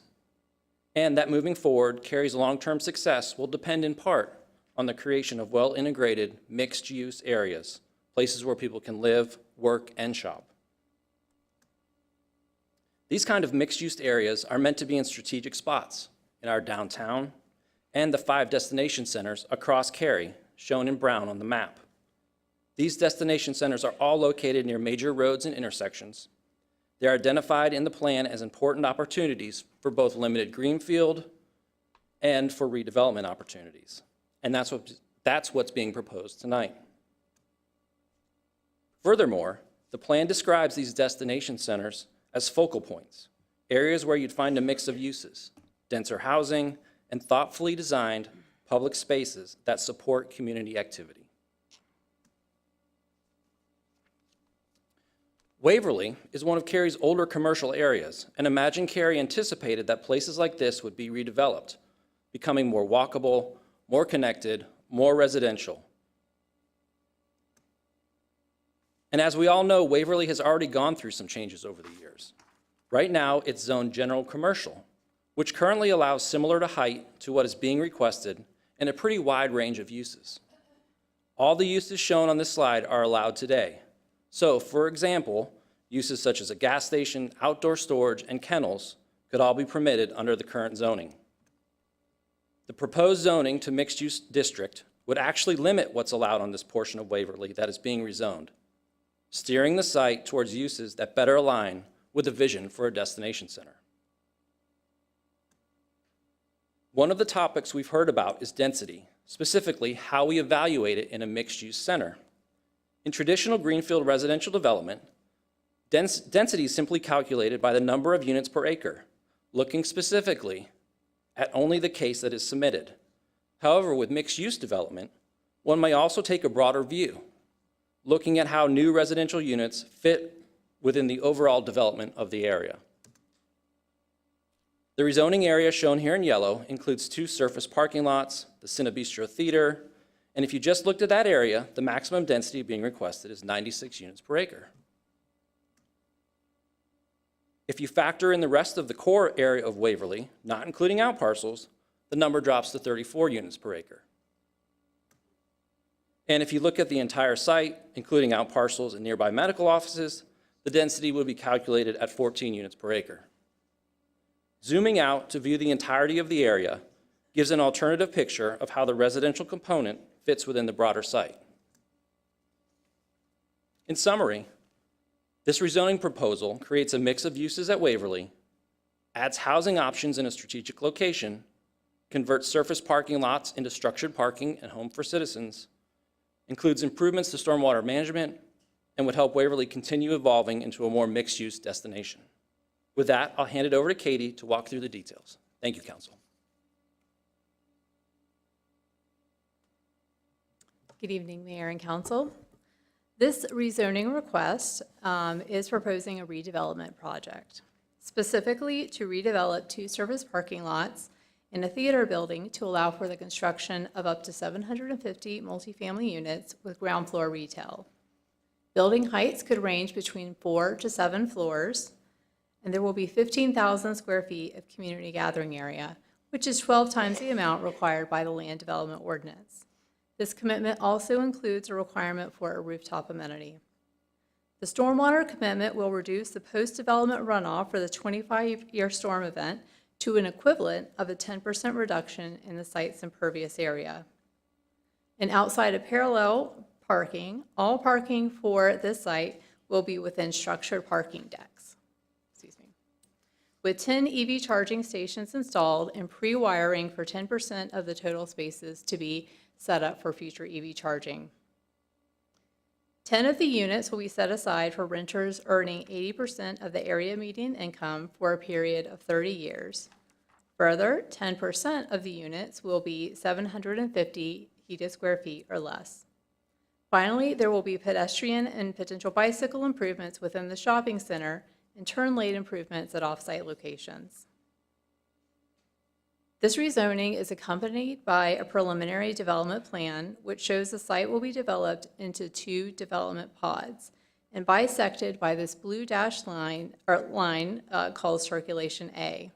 and that moving forward, Cary's long-term success will depend in part on the creation of well-integrated, mixed-use areas, places where people can live, work, and shop. These kind of mixed-use areas are meant to be in strategic spots in our downtown and the 5 destination centers across Cary, shown in brown on the map. These destination centers are all located near major roads and intersections. They are identified in the plan as important opportunities for both limited greenfield and for redevelopment opportunities. And that's what's being proposed tonight. Furthermore, the plan describes these destination centers as focal points, areas where you'd find a mix of uses, denser housing, and thoughtfully designed public spaces that support community activity. Waverly is one of Cary's older commercial areas, and Imagine Cary anticipated that places like this would be redeveloped, becoming more walkable, more connected, more residential. And as we all know, Waverly has already gone through some changes over the years. Right now, it's zoned general commercial, which currently allows similar to height to what is being requested and a pretty wide range of uses. All the uses shown on this slide are allowed today. So, for example, uses such as a gas station, outdoor storage, and kennels could all be permitted under the current zoning. The proposed zoning to mixed-use district would actually limit what's allowed on this portion of Waverly that is being rezoned, steering the site towards uses that better align with the vision for a destination center. One of the topics we've heard about is density, specifically how we evaluate it in a mixed-use center. In traditional greenfield residential development, density is simply calculated by the number of units per acre, looking specifically at only the case that is submitted. However, with mixed-use development, one may also take a broader view, looking at how new residential units fit within the overall development of the area. The rezoning area shown here in yellow includes 2 surface parking lots, the Cinebistro Theater, and if you just looked at that area, the maximum density being requested is 96 units per acre. If you factor in the rest of the core area of Waverly, not including out parcels, the number drops to 34 units per acre. And if you look at the entire site, including out parcels and nearby medical offices, the density would be calculated at 14 units per acre. Zooming out to view the entirety of the area gives an alternative picture of how the residential component fits within the broader site. In summary, this rezoning proposal creates a mix of uses at Waverly, adds housing options in a strategic location, converts surface parking lots into structured parking and home for citizens, includes improvements to stormwater management, and would help Waverly continue evolving into a more mixed-use destination. With that, I'll hand it over to Katie to walk through the details. Thank you, Council. Good evening, Mayor and Council. This rezoning request is proposing a redevelopment project, specifically to redevelop 2 surface parking lots in a theater building to allow for the construction of up to 750 multifamily units with ground floor retail. Building heights could range between 4 to 7 floors, and there will be 15,000 square feet of community gathering area, which is 12 times the amount required by the Land Development Ordinance. This commitment also includes a requirement for a rooftop amenity. The stormwater commitment will reduce the post-development runoff for the 25-year storm event to an equivalent of a 10% reduction in the site's impervious area. And outside of parallel parking, all parking for this site will be within structured parking decks. With 10 EV charging stations installed and pre-wiring for 10% of the total spaces to be set up for future EV charging. 10 of the units will be set aside for renters earning 80% of the area median income for a period of 30 years. Further, 10% of the units will be 750 heated square feet or less. Finally, there will be pedestrian and potential bicycle improvements within the shopping center and turn lane improvements at off-site locations. This rezoning is accompanied by a preliminary development plan, which shows the site will be developed into 2 development pods and bisected by this blue dashed line called Circulation A.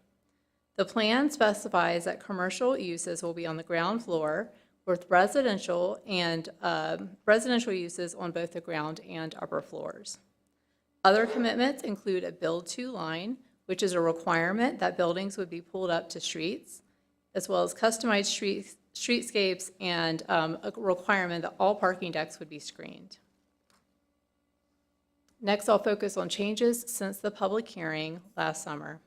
The plan specifies that commercial uses will be on the ground floor with residential uses on both the ground and upper floors. Other commitments include a build-to line, which is a requirement that buildings would be pulled up to streets, as well as customized streetscapes and a requirement that all parking decks would be screened. Next, I'll focus on changes since the public hearing last summer.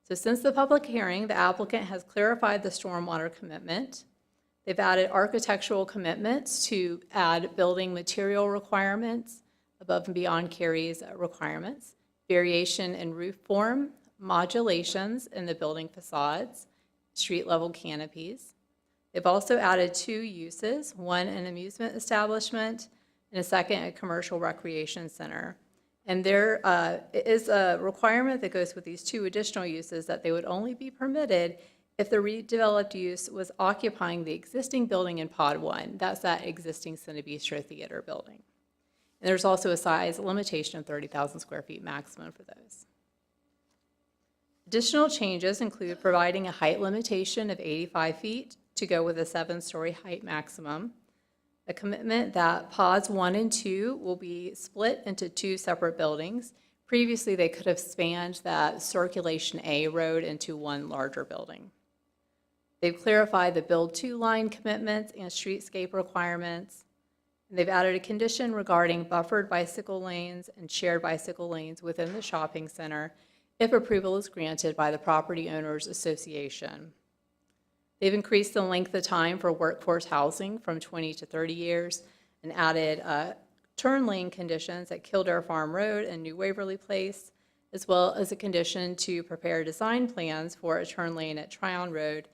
So since the public hearing, the applicant has clarified the stormwater commitment. They've added architectural commitments to add building material requirements above and beyond Cary's requirements, variation in roof form, modulations in the building facades, street-level canopies. They've also added 2 uses, one an amusement establishment and a second a commercial recreation center. And there is a requirement that goes with these 2 additional uses that they would only be permitted if the redeveloped use was occupying the existing building in Pod 1. That's that existing Cinebistro Theater building. And there's also a size limitation of 30,000 square feet maximum for those. Additional changes include providing a height limitation of 85 feet to go with a 7-story height maximum, a commitment that pods 1 and 2 will be split into 2 separate buildings. Previously, they could have spanned that Circulation A road into one larger building. They've clarified the build-to line commitments and streetscape requirements. And they've added a condition regarding buffered bicycle lanes and shared bicycle lanes within the shopping center if approval is granted by the Property Owners Association. They've increased the length of time for workforce housing from 20 to 30 years and added turn lane conditions at Kildare Farm Road and New Waverly Place, as well as a condition to prepare design plans for a turn lane at Tryon Road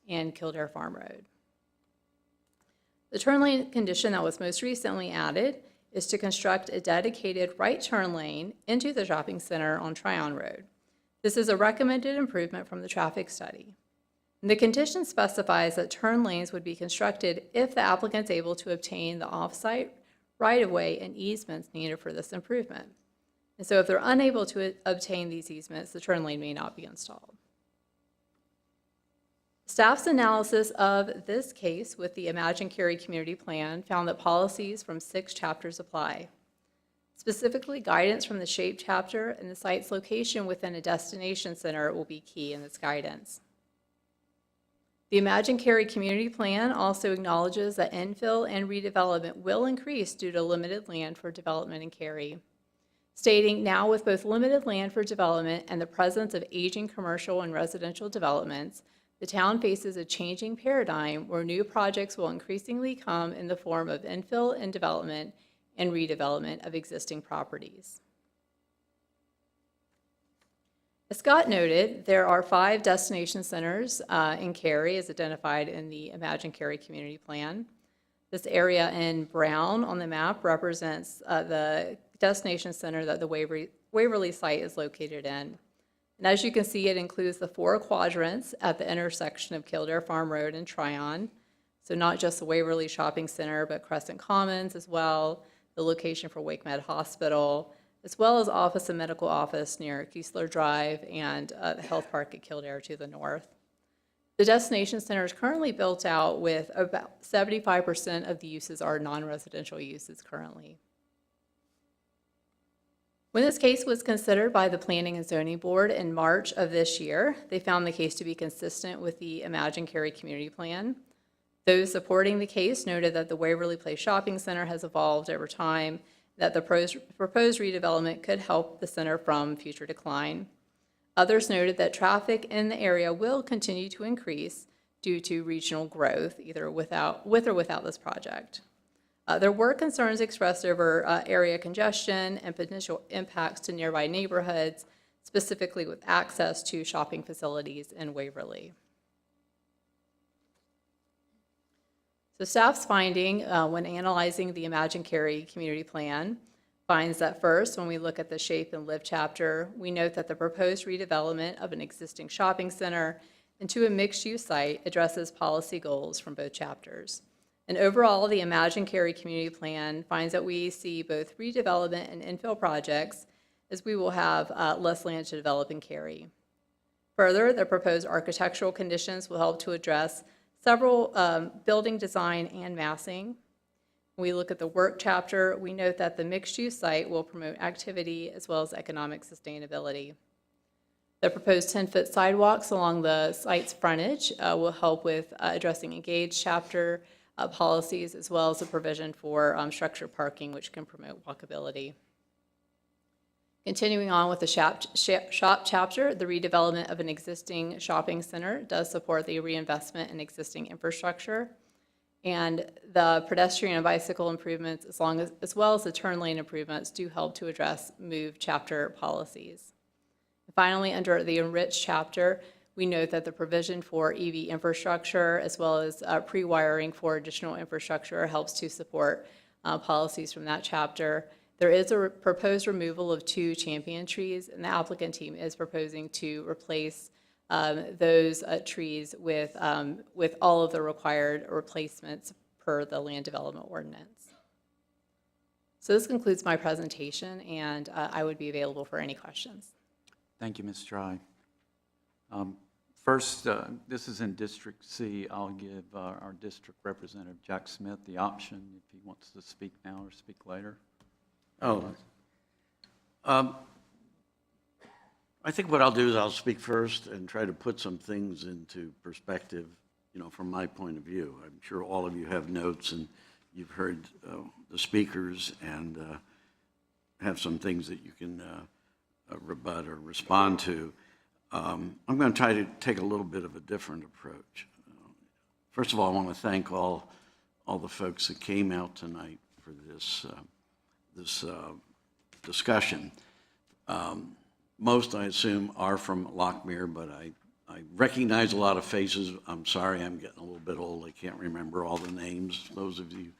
and Kildare Farm Road. The turn lane condition that was most recently added is to construct a dedicated right turn lane into the shopping center on Tryon Road. This is a recommended improvement from the traffic study. And the condition specifies that turn lanes would be constructed if the applicant's able to obtain the off-site right-of-way and easements needed for this improvement. And so if they're unable to obtain these easements, the turn lane may not be installed. Staff's analysis of this case with the Imagine Cary Community Plan found that policies from 6 chapters apply. Specifically, guidance from the SHAPE chapter and the site's location within a destination center will be key in this guidance. The Imagine Cary Community Plan also acknowledges that infill and redevelopment will increase due to limited land for development in Cary, stating now with both limited land for development and the presence of aging commercial and residential developments, the town faces a changing paradigm where new projects will increasingly come in the form of infill and development and redevelopment of existing properties. As Scott noted, there are 5 destination centers in Cary as identified in the Imagine Cary Community Plan. This area in brown on the map represents the destination center that the Waverly site is located in. And as you can see, it includes the 4 quadrants at the intersection of Kildare Farm Road and Tryon. So not just the Waverly Shopping Center, but Crescent Commons as well, the location for Wake Med Hospital, as well as Office and Medical Office near Keesler Drive and the Health Park at Kildare to the north. The destination center is currently built out with about 75% of the uses are non-residential uses currently. When this case was considered by the Planning and Zoning Board in March of this year, they found the case to be consistent with the Imagine Cary Community Plan. Those supporting the case noted that the Waverly Place Shopping Center has evolved over time, that the proposed redevelopment could help the center from future decline. Others noted that traffic in the area will continue to increase due to regional growth, either with or without this project. There were concerns expressed over area congestion and potential impacts to nearby neighborhoods, specifically with access to shopping facilities in Waverly. So staff's finding when analyzing the Imagine Cary Community Plan finds that first, when we look at the Shape and Live chapter, we note that the proposed redevelopment of an existing shopping center into a mixed-use site addresses policy goals from both chapters. And overall, the Imagine Cary Community Plan finds that we see both redevelopment and infill projects, as we will have less land to develop in Cary. Further, the proposed architectural conditions will help to address several building design and massing. When we look at the work chapter, we note that the mixed-use site will promote activity as well as economic sustainability. The proposed 10-foot sidewalks along the site's frontage will help with addressing engaged chapter policies, as well as a provision for structured parking, which can promote walkability. Continuing on with the shop chapter, the redevelopment of an existing shopping center does support the reinvestment in existing infrastructure. And the pedestrian and bicycle improvements, as well as the turn lane improvements, do help to address MOVE chapter policies. Finally, under the enriched chapter, we note that the provision for EV infrastructure, as well as pre-wiring for additional infrastructure, helps to support policies from that chapter. There is a proposed removal of 2 champion trees, and the applicant team is proposing to replace those trees with all of the required replacements per the land development ordinance. So this concludes my presentation, and I would be available for any questions. Thank you, Ms. Dry. First, this is in District C. I'll give our district representative, Jack Smith, the option if he wants to speak now or speak later. I think what I'll do is I'll speak first and try to put some things into perspective, from my point of view. I'm sure all of you have notes and you've heard the speakers and have some things that you can rebut or respond to. I'm going to try to take a little bit of a different approach. First of all, I want to thank all the folks that came out tonight for this discussion. Most, I assume, are from Lockmere, but I recognize a lot of faces. I'm sorry, I'm getting a little bit old. I can't remember all the names. Those of you,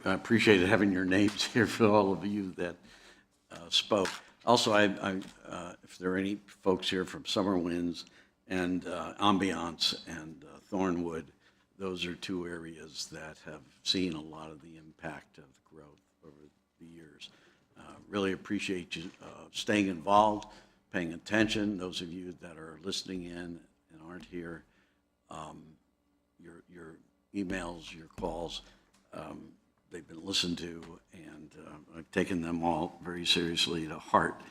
I appreciated having your names here for all of you that spoke. Also, if there are any folks here from Summer Winds and Ambiance and Thornwood, those are 2 areas that have seen a lot of the impact of the growth over the years. Really appreciate you staying involved, paying attention. Those of you that are listening in and aren't here, your emails, your calls, they've been listened to, and I've taken them all very seriously to heart.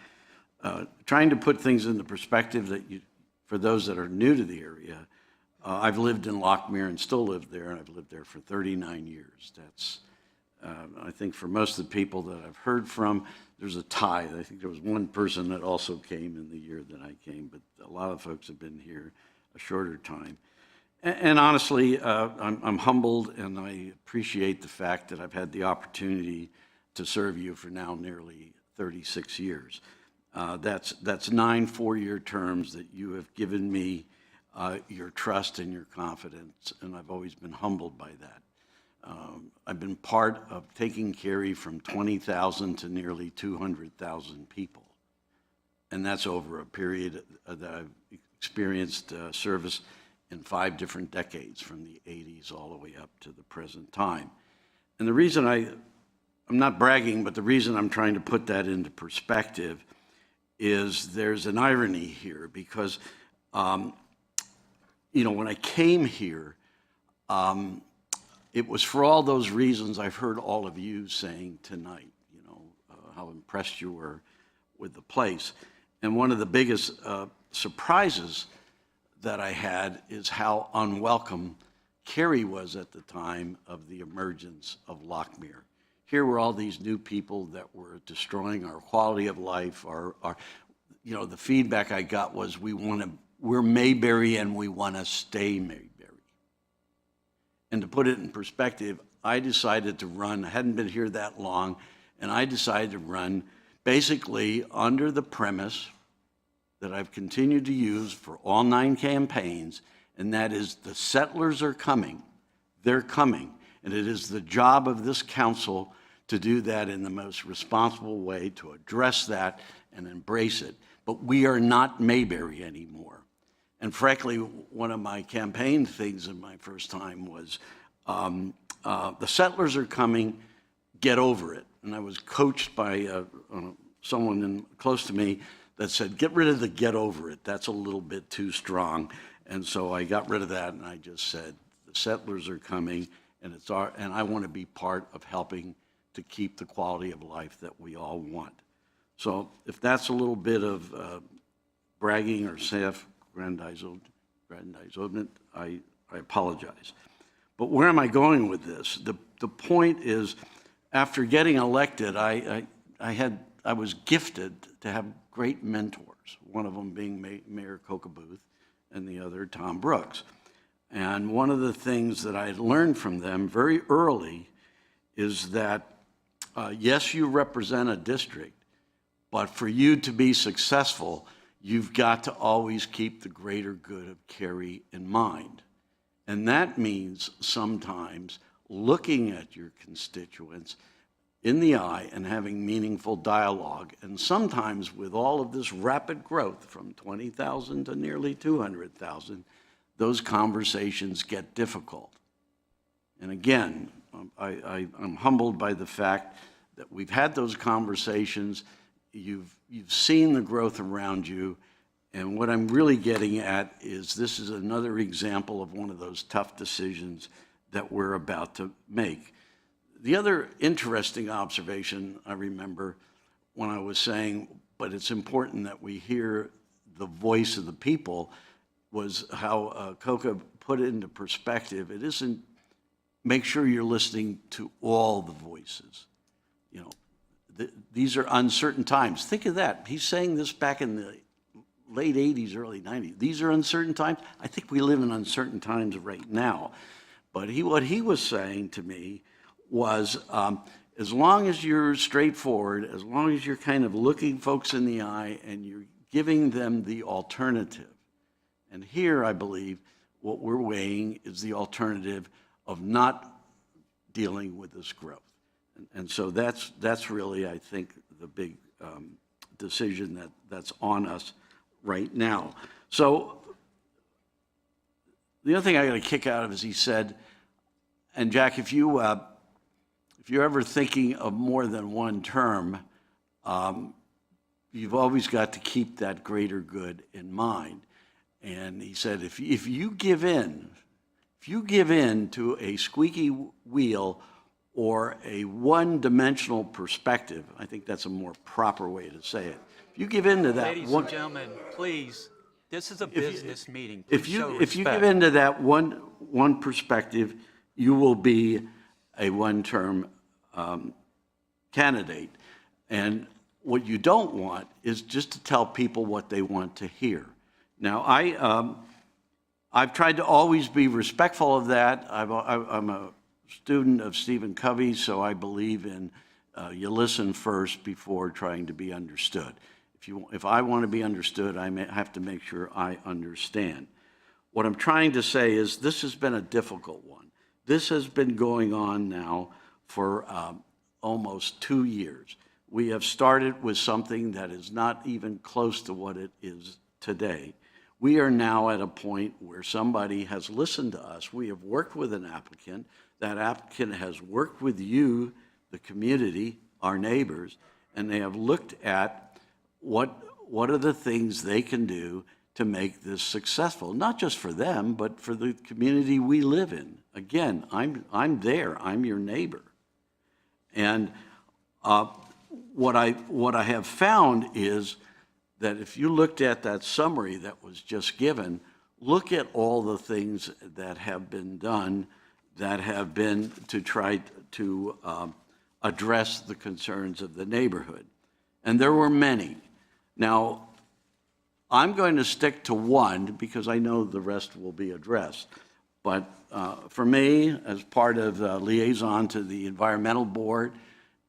Trying to put things into perspective that for those that are new to the area, I've lived in Lockmere and still live there, and I've lived there for 39 years. That's, I think for most of the people that I've heard from, there's a tie. I think there was one person that also came in the year that I came, but a lot of folks have been here a shorter time. And honestly, I'm humbled, and I appreciate the fact that I've had the opportunity to serve you for now nearly 36 years. That's 9 4-year terms that you have given me your trust and your confidence, and I've always been humbled by that. I've been part of taking Cary from 20,000 to nearly 200,000 people, and that's over a period that I've experienced service in 5 different decades, from the 80s all the way up to the present time. And the reason I'm not bragging, but the reason I'm trying to put that into perspective is there's an irony here, because, when I came here, it was for all those reasons I've heard all of you saying tonight, how impressed you were with the place. And one of the biggest surprises that I had is how unwelcome Cary was at the time of the emergence of Lockmere. Here were all these new people that were destroying our quality of life. The feedback I got was, we're Mayberry and we want to stay Mayberry. And to put it in perspective, I decided to run, I hadn't been here that long, and I decided to run basically under the premise that I've continued to use for all 9 campaigns, and that is the settlers are coming. They're coming. And it is the job of this council to do that in the most responsible way, to address that and embrace it. But we are not Mayberry anymore. And frankly, one of my campaign things in my first time was, the settlers are coming, get over it. And I was coached by someone close to me that said, get rid of the get over it. That's a little bit too strong. And so I got rid of that, and I just said, the settlers are coming, and and I want to be part of helping to keep the quality of life that we all want. So if that's a little bit of bragging or self-grandizement, I apologize. But where am I going with this? The point is, after getting elected, I was gifted to have great mentors, one of them being Mayor Kokabuth and the other Tom Brooks. And one of the things that I had learned from them very early is that, yes, you represent a district, but for you to be successful, you've got to always keep the greater good of Cary in mind. And that means sometimes looking at your constituents in the eye and having meaningful dialogue. And sometimes with all of this rapid growth from 20,000 to nearly 200,000, those conversations get difficult. And again, I'm humbled by the fact that we've had those conversations, you've seen the growth around you, and what I'm really getting at is this is another example of one of those tough decisions that we're about to make. The other interesting observation I remember when I was saying, but it's important that we hear the voice of the people, was how Coca put it into perspective. It isn't make sure you're listening to all the voices. You know, these are uncertain times. Think of that. He's saying this back in the late 80s, early 90s. These are uncertain times. I think we live in uncertain times right now. But what he was saying to me was, as long as you're straightforward, as long as you're kind of looking folks in the eye and you're giving them the alternative. And here, I believe, what we're weighing is the alternative of not dealing with this growth. And so that's really, I think, the big decision that's on us right now. So the other thing I got a kick out of is he said, and Jack, if you're ever thinking of more than one term, you've always got to keep that greater good in mind. And he said, if you give in to a squeaky wheel or a one-dimensional perspective, I think that's a more proper way to say it. If you give in to that, Ladies and gentlemen, please, this is a business meeting. If you give in to that one perspective, you will be a one-term candidate. And what you don't want is just to tell people what they want to hear. Now, I've tried to always be respectful of that. I'm a student of Stephen Covey, so I believe in you listen first before trying to be understood. If I want to be understood, I have to make sure I understand. What I'm trying to say is this has been a difficult one. This has been going on now for almost 2 years. We have started with something that is not even close to what it is today. We are now at a point where somebody has listened to us. We have worked with an applicant. That applicant has worked with you, the community, our neighbors, and they have looked at what are the things they can do to make this successful, not just for them, but for the community we live in. Again, I'm there. I'm your neighbor. And what I have found is that if you looked at that summary that was just given, look at all the things that have been done that have been to try to address the concerns of the neighborhood. And there were many. Now, I'm going to stick to one because I know the rest will be addressed. But for me, as part of the liaison to the Environmental Board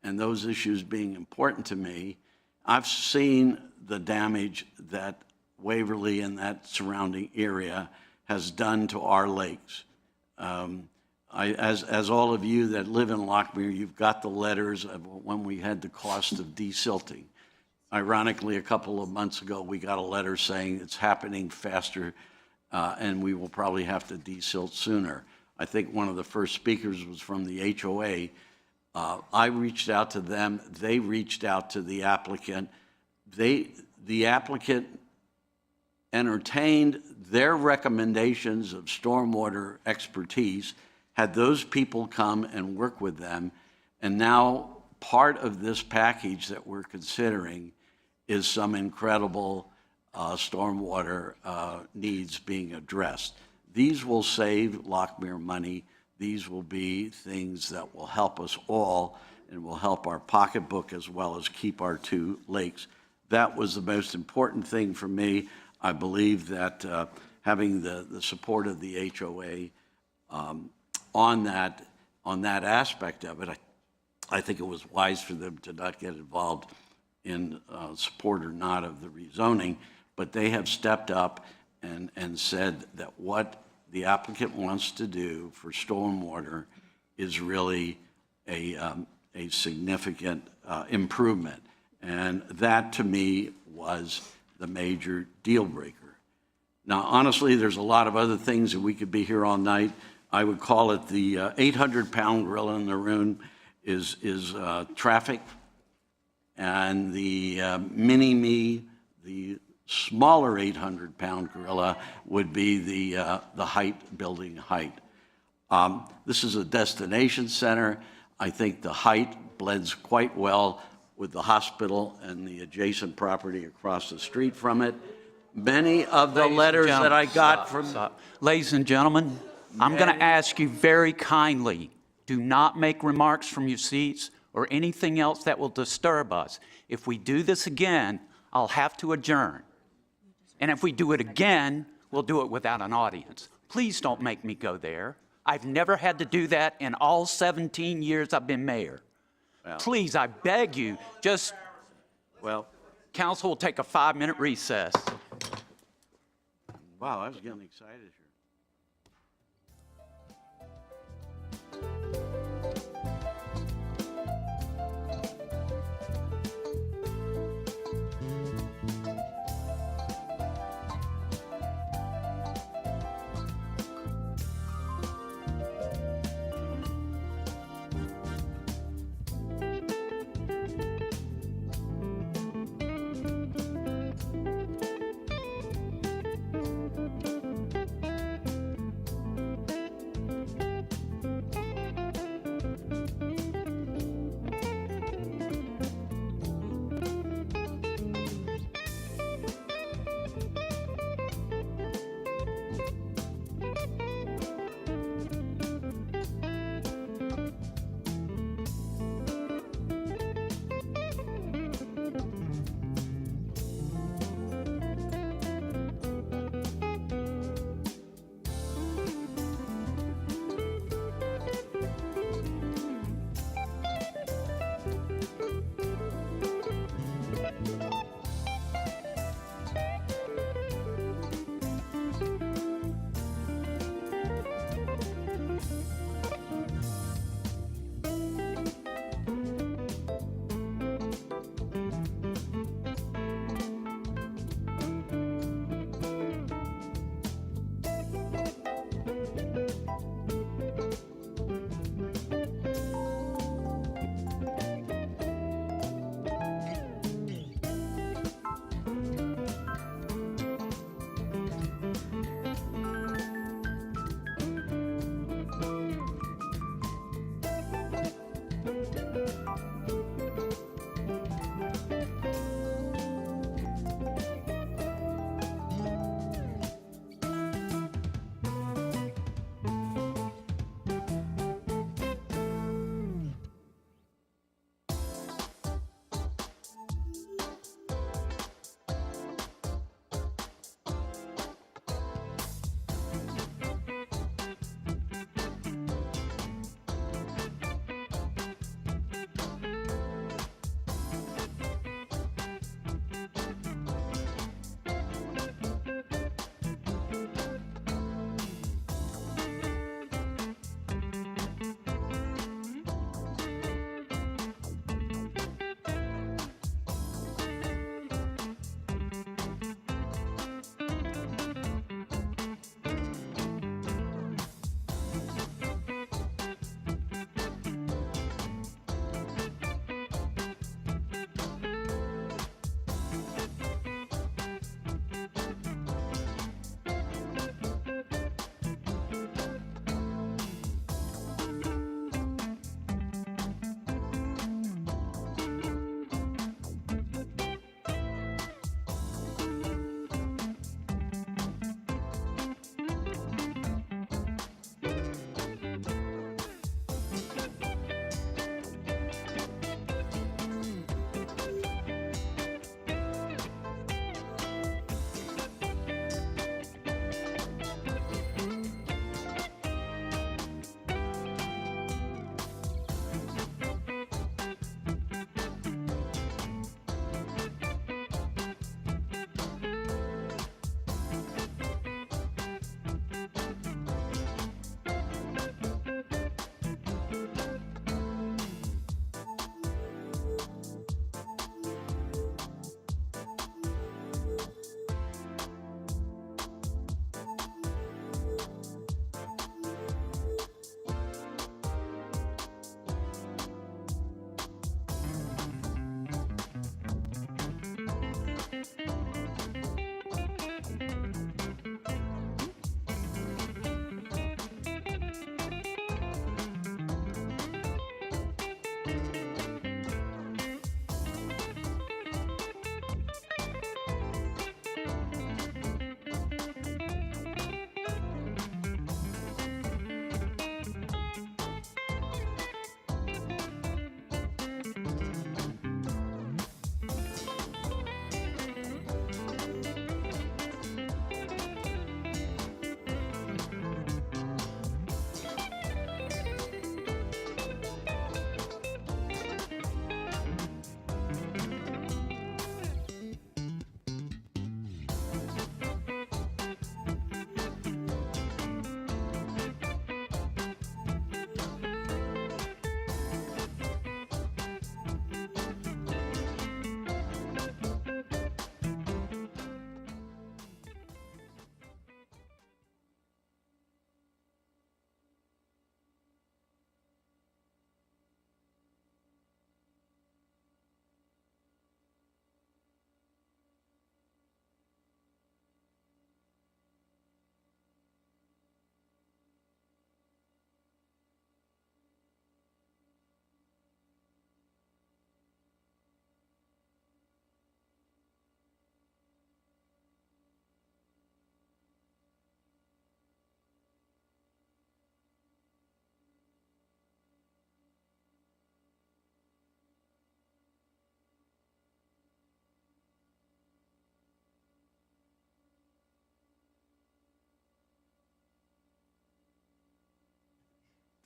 and those issues being important to me, I've seen the damage that Waverly and that surrounding area has done to our lakes. As all of you that live in Lockmere, you've got the letters of when we had the cost of desilting. Ironically, a couple of months ago, we got a letter saying it's happening faster and we will probably have to desilt sooner. I think one of the first speakers was from the HOA. I reached out to them. They reached out to the applicant. the applicant entertained their recommendations of stormwater expertise, had those people come and work with them, and now part of this package that we're considering is some incredible stormwater needs being addressed. These will save Lockmere money. These will be things that will help us all and will help our pocketbook as well as keep our two lakes. That was the most important thing for me. I believe that having the support of the HOA on that aspect of it, I think it was wise for them to not get involved in support or not of the rezoning, but they have stepped up and said that what the applicant wants to do for stormwater is really a significant improvement. And that, to me, was the major deal breaker. Now, honestly, there's a lot of other things that we could be here all night. I would call it the 800-pound gorilla in the room is traffic, and the mini-me, the smaller 800-pound gorilla, would be the height, building height. This is a destination center. I think the height blends quite well with the hospital and the adjacent property across the street from it. Many of the letters that I got from... Ladies and gentlemen, I'm going to ask you very kindly, do not make remarks from your seats or anything else that will disturb us. If we do this again, I'll have to adjourn. And if we do it again, we'll do it without an audience. Please don't make me go there. I've never had to do that in all 17 years I've been mayor. Well, Please, I beg you, just, well, council will take a 5-minute recess. wow, I was getting excited here.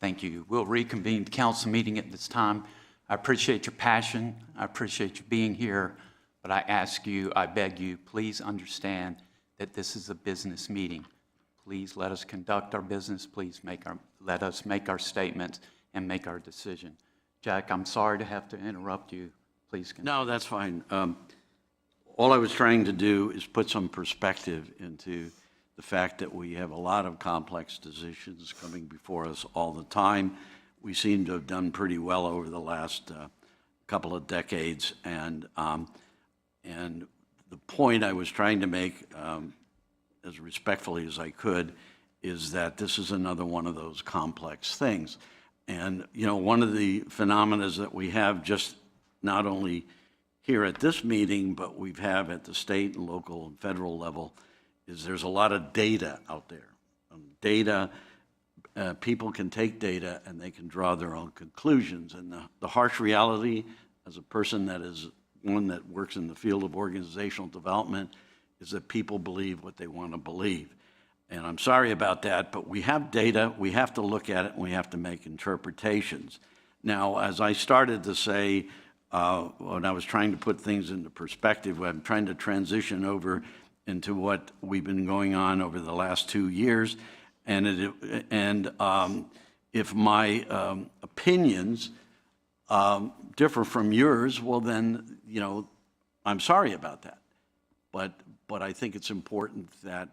Thank you. We'll reconvene the council meeting at this time. I appreciate your passion. I appreciate you being here. But I ask you, I beg you, please understand that this is a business meeting. Please let us conduct our business. Please let us make our statements and make our decision. Jack, I'm sorry to have to interrupt you. Please continue. No, that's fine. All I was trying to do is put some perspective into the fact that we have a lot of complex decisions coming before us all the time. We seem to have done pretty well over the last couple of decades, and the point I was trying to make, as respectfully as I could, is that this is another one of those complex things. And, you know, one of the phenomena that we have just not only here at this meeting, but we've had at the state and local and federal level, is there's a lot of data out there. Data, people can take data and they can draw their own conclusions. And the harsh reality, as a person that is one that works in the field of organizational development, is that people believe what they want to believe. And I'm sorry about that, but we have data, we have to look at it, and we have to make interpretations. Now, as I started to say, when I was trying to put things into perspective, I'm trying to transition over into what we've been going on over the last 2 years. And if my opinions differ from yours, well then, you know, I'm sorry about that. But I think it's important that,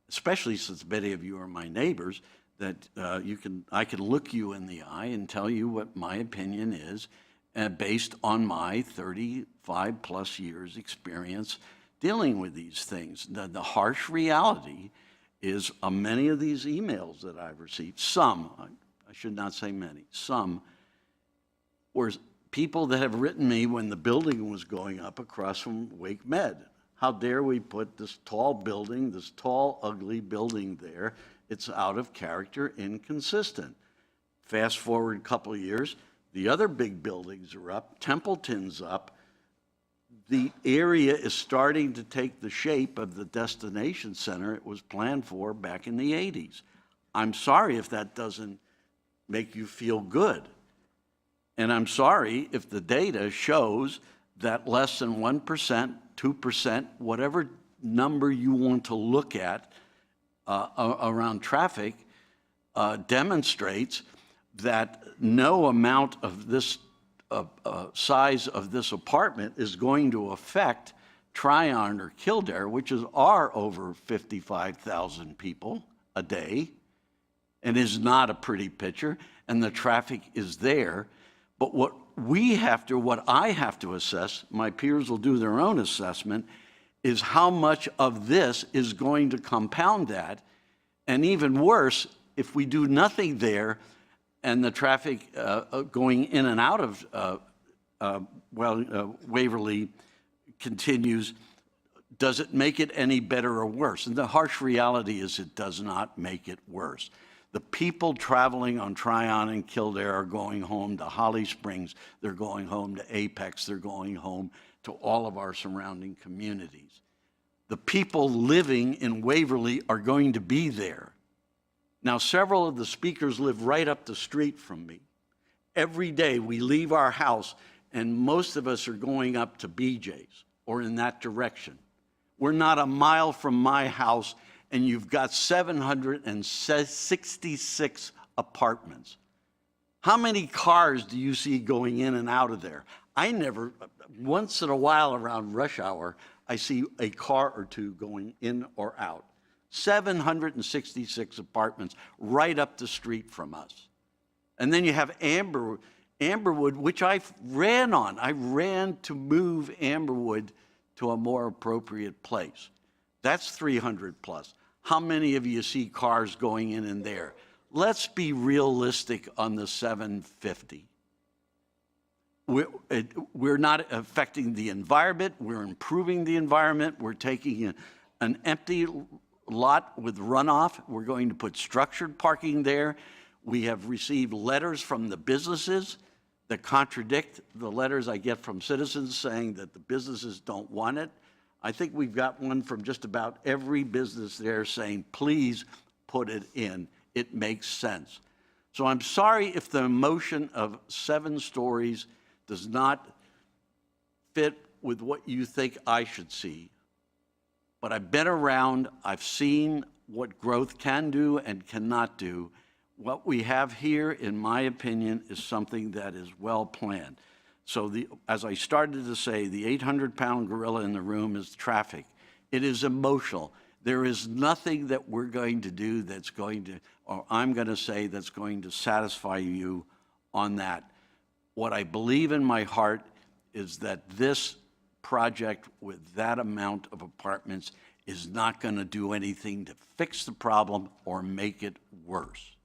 especially since many of you are my neighbors, that I can look you in the eye and tell you what my opinion is, based on my 35 plus years experience dealing with these things. The harsh reality is many of these emails that I've received, some, I should not say many, some were people that have written me when the building was going up across from Wake Med. How dare we put this tall building, this tall, ugly building there? It's out of character, inconsistent. Fast forward a couple of years, the other big buildings are up, Templeton's up. The area is starting to take the shape of the destination center it was planned for back in the 80s. I'm sorry if that doesn't make you feel good. And I'm sorry if the data shows that less than 1%, 2%, whatever number you want to look at around traffic demonstrates that no amount of this size of this apartment is going to affect Tryon or Kildare, which are over 55,000 people a day, and is not a pretty picture, and the traffic is there. But what I have to assess, my peers will do their own assessment, is how much of this is going to compound that. And even worse, if we do nothing there and the traffic going in and out of Waverly continues, does it make it any better or worse? And the harsh reality is it does not make it worse. The people traveling on Tryon and Kildare are going home to Holly Springs, they're going home to Apex, they're going home to all of our surrounding communities. The people living in Waverly are going to be there. Now, several of the speakers live right up the street from me. Every day we leave our house and most of us are going up to BJ's or in that direction. We're not a mile from my house and you've got 766 apartments. How many cars do you see going in and out of there? Once in a while around rush hour, I see a car or two going in or out. 766 apartments right up the street from us. And then you have Amberwood, which I ran on. I ran to move Amberwood to a more appropriate place. That's 300 plus. How many of you see cars going in and there? Let's be realistic on the 750. We're not affecting the environment. We're improving the environment. We're taking an empty lot with runoff. We're going to put structured parking there. We have received letters from the businesses that contradict the letters I get from citizens saying that the businesses don't want it. I think we've got one from just about every business there saying, please put it in. It makes sense. So I'm sorry if the emotion of 7 stories does not fit with what you think I should see. But I've been around, I've seen what growth can do and cannot do. What we have here, in my opinion, is something that is well planned. So as I started to say, the 800-pound gorilla in the room is traffic. It is emotional. There is nothing that we're going to do that's going to, or I'm going to say that's going to satisfy you on that. What I believe in my heart is that this project with that amount of apartments is not going to do anything to fix the problem or make it worse.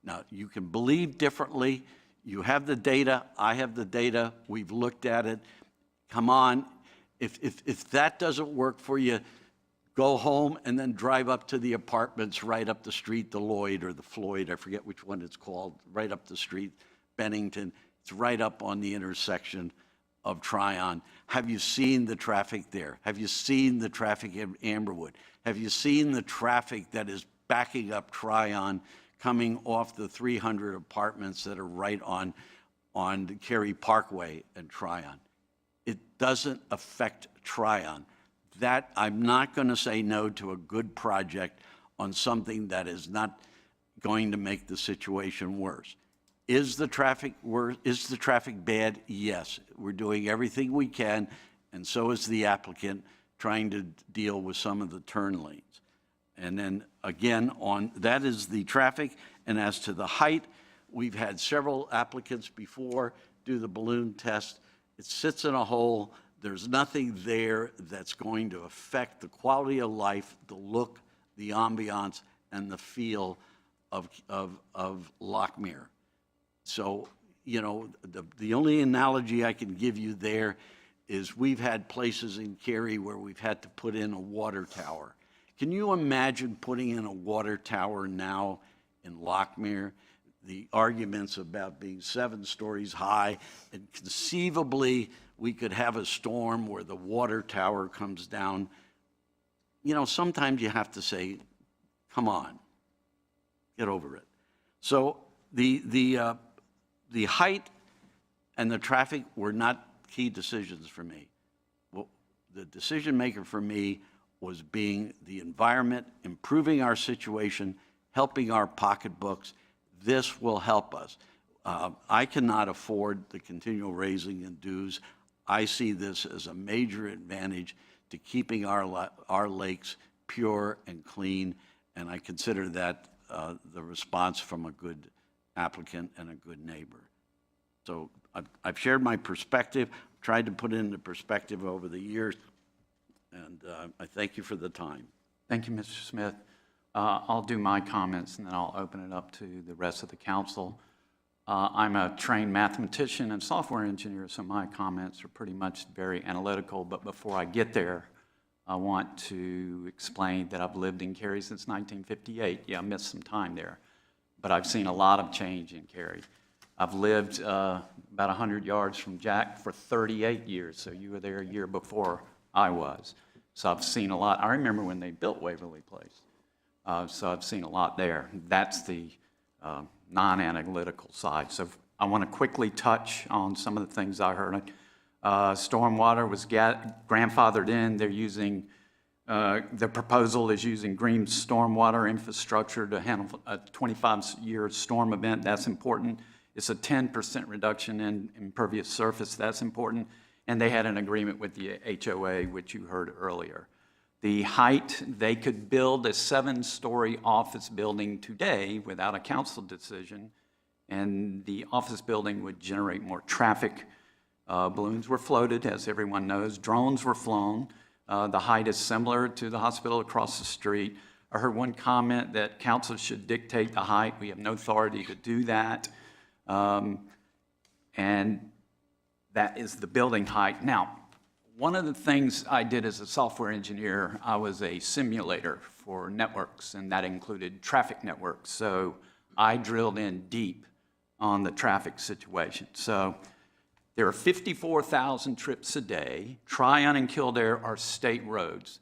Now, you can believe differently. You have the data. I have the data. We've looked at it. Come on. If that doesn't work for you, go home and then drive up to the apartments right up the street, the Lloyd or the Floyd, I forget which one it's called, right up the street, Bennington. It's right up on the intersection of Tryon. Have you seen the traffic there? Have you seen the traffic in Amberwood? Have you seen the traffic that is backing up Tryon coming off the 300 apartments that are right on the Cary Parkway and Tryon? It doesn't affect Tryon. That, I'm not going to say no to a good project on something that is not going to make the situation worse. Is the traffic worse? Is the traffic bad? Yes. We're doing everything we can, and so is the applicant, trying to deal with some of the turn lanes. And then again, that is the traffic. And as to the height, we've had several applicants before do the balloon test. It sits in a hole. There's nothing there that's going to affect the quality of life, the look, the ambiance, and the feel of Lockmere. So, you know, the only analogy I can give you there is we've had places in Cary where we've had to put in a water tower. Can you imagine putting in a water tower now in Lockmere? The arguments about being 7 stories high, and conceivably we could have a storm where the water tower comes down. You know, sometimes you have to say, come on, get over it. So the height and the traffic were not key decisions for me. Well, the decision maker for me was being the environment, improving our situation, helping our pocketbooks. This will help us. I cannot afford the continual raising in dues. I see this as a major advantage to keeping our lakes pure and clean, and I consider that the response from a good applicant and a good neighbor. So I've shared my perspective, tried to put it into perspective over the years, and I thank you for the time. Thank you, Mr. Smith. I'll do my comments, and then I'll open it up to the rest of the council. I'm a trained mathematician and software engineer, so my comments are pretty much very analytical. But before I get there, I want to explain that I've lived in Cary since 1958. Yeah, I missed some time there, but I've seen a lot of change in Cary. I've lived about 100 yards from Jack for 38 years, so you were there a year before I was. So I've seen a lot. I remember when they built Waverly Place. So I've seen a lot there. That's the non-analytical side. So I want to quickly touch on some of the things I heard. Stormwater was grandfathered in. They're using, the proposal is using green stormwater infrastructure to handle a 25-year storm event. That's important. It's a 10% reduction in impervious surface. That's important. And they had an agreement with the HOA, which you heard earlier. The height, they could build a 7-story office building today without a council decision, and the office building would generate more traffic. Balloons were floated, as everyone knows. Drones were flown. The height is similar to the hospital across the street. I heard one comment that council should dictate the height. We have no authority to do that. And that is the building height. Now, one of the things I did as a software engineer, I was a simulator for networks, and that included traffic networks. So I drilled in deep on the traffic situation. So there are 54,000 trips a day. Tryon and Kildare are state roads.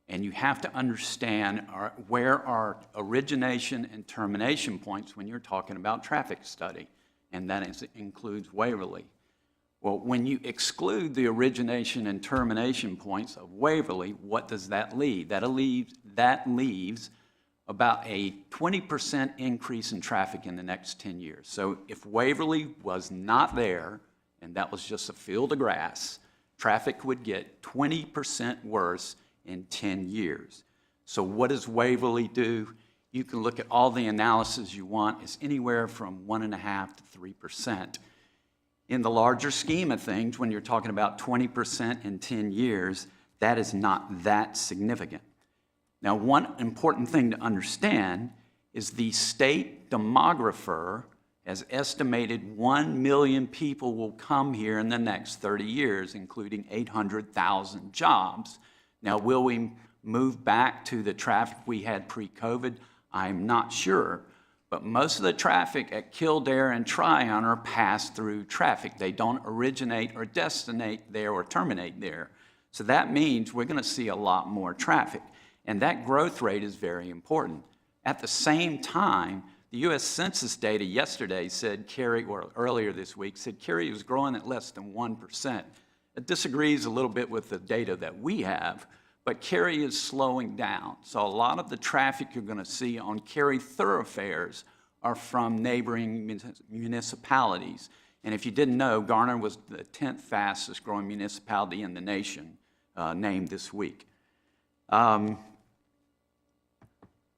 And you have to understand where are origination and termination points when you're talking about traffic study, and that includes Waverly. Well, when you exclude the origination and termination points of Waverly, what does that leave? That leaves about a 20% increase in traffic in the next 10 years. So if Waverly was not there, and that was just a field of grass, traffic would get 20% worse in 10 years. So what does Waverly do? You can look at all the analysis you want. It's anywhere from 1.5% to 3%. In the larger scheme of things, when you're talking about 20% in 10 years, that is not that significant. Now, one important thing to understand is the state demographer has estimated 1 million people will come here in the next 30 years, including 800,000 jobs. Now, will we move back to the traffic we had pre-COVID? I'm not sure. But most of the traffic at Kildare and Tryon are pass-through traffic. They don't originate or destinate there or terminate there. So that means we're going to see a lot more traffic. And that growth rate is very important. At the same time, the U.S. Census data yesterday said Cary, or earlier this week, said Cary was growing at less than 1%. It disagrees a little bit with the data that we have, but Cary is slowing down. So a lot of the traffic you're going to see on Cary thoroughfares are from neighboring municipalities. And if you didn't know, Garner was the 10th fastest growing municipality in the nation, named this week.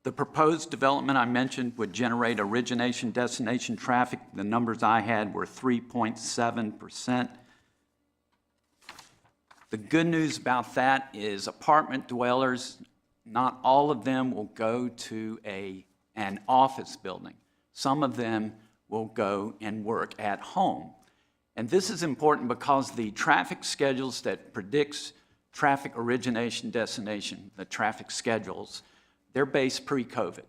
The proposed development I mentioned would generate origination destination traffic. The numbers I had were 3.7%. The good news about that is apartment dwellers, not all of them will go to an office building. Some of them will go and work at home. And this is important because the traffic schedules that predicts traffic origination destination, the traffic schedules, they're based pre-COVID.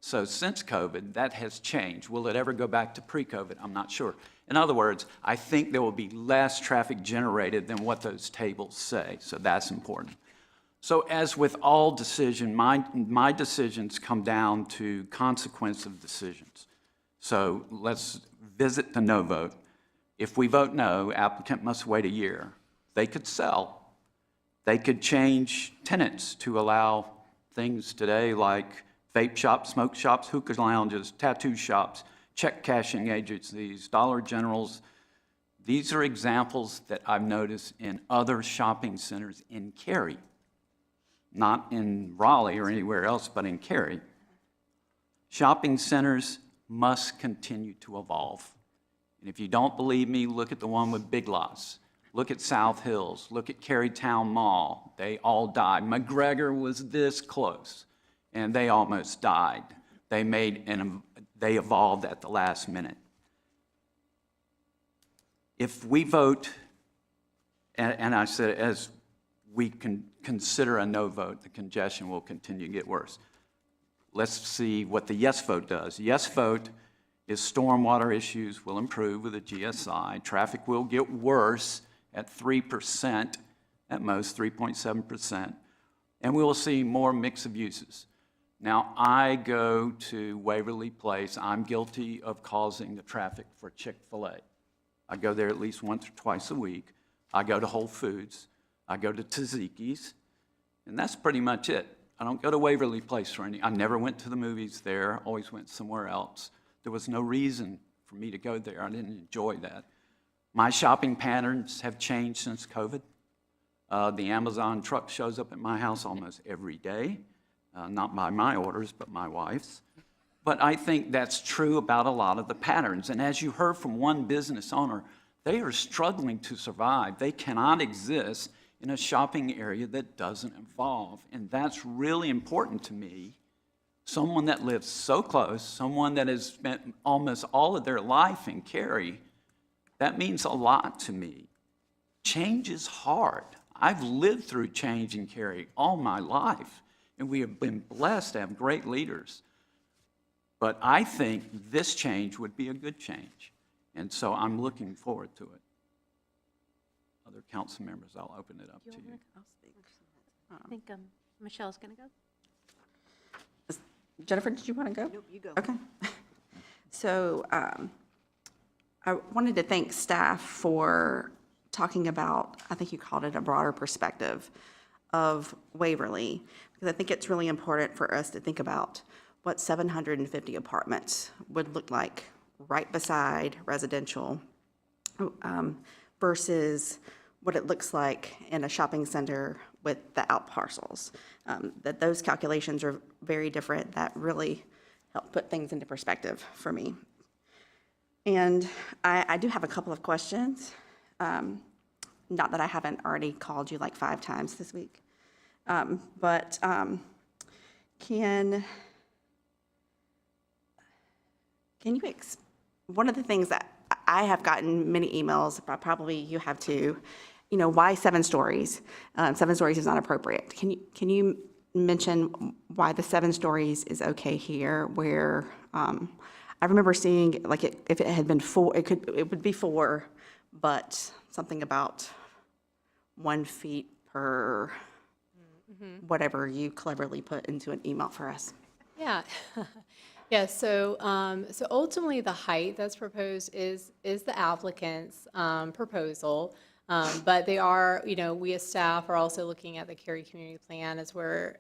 So since COVID, that has changed. Will it ever go back to pre-COVID? I'm not sure. In other words, I think there will be less traffic generated than what those tables say, so that's important. So as with all decisions, my decisions come down to consequence of decisions. So let's visit the no vote. If we vote no, applicant must wait a year. They could sell. They could change tenants to allow things today like vape shops, smoke shops, hookah lounges, tattoo shops, check cashing agencies, Dollar Generals. These are examples that I've noticed in other shopping centers in Cary, not in Raleigh or anywhere else, but in Cary. Shopping centers must continue to evolve. And if you don't believe me, look at the one with Big Lots. Look at South Hills. Look at Carytown Mall. They all died. McGregor was this close, and they almost died. They evolved at the last minute. If we vote, and I said as we can consider a no vote, the congestion will continue to get worse. Let's see what the yes vote does. Yes vote is stormwater issues will improve with a GSI. Traffic will get worse at 3%, at most 3.7%, and we will see more mix of uses. Now, I go to Waverly Place. I'm guilty of causing the traffic for Chick-fil-A. I go there at least once or twice a week. I go to Whole Foods. I go to Tzatziki's, and that's pretty much it. I don't go to Waverly Place for any. I never went to the movies there, always went somewhere else. There was no reason for me to go there. I didn't enjoy that. My shopping patterns have changed since COVID. The Amazon truck shows up at my house almost every day. Not by my orders, but my wife's. But I think that's true about a lot of the patterns. And as you heard from one business owner, they are struggling to survive. They cannot exist in a shopping area that doesn't evolve. And that's really important to me. Someone that lives so close, someone that has spent almost all of their life in Cary, that means a lot to me. Change is hard. I've lived through change in Cary all my life. And we have been blessed to have great leaders. But I think this change would be a good change. And so I'm looking forward to it. Other council members, I'll open it up to you. I think Michelle's going to go. Jennifer, did you want to go? Nope, you go. Okay. So I wanted to thank staff for talking about, I think you called it a broader perspective of Waverly, because I think it's really important for us to think about what 750 apartments would look like right beside residential versus what it looks like in a shopping center with the out parcels. That those calculations are very different. That really helped put things into perspective for me. And I do have a couple of questions. Not that I haven't already called you like 5 times this week. But can you, one of the things that I have gotten many emails, but probably you have too, you know, why 7 stories? 7 stories is not appropriate. Can you mention why the 7 stories is okay here, where I remember seeing, like, if it had been 4, it would be 4, but something about 1 feet per whatever you cleverly put into an email for us. Yeah. Yeah, so ultimately, the height that's proposed is the applicant's proposal. But they are, you know, we as staff are also looking at the Cary Community Plan as we're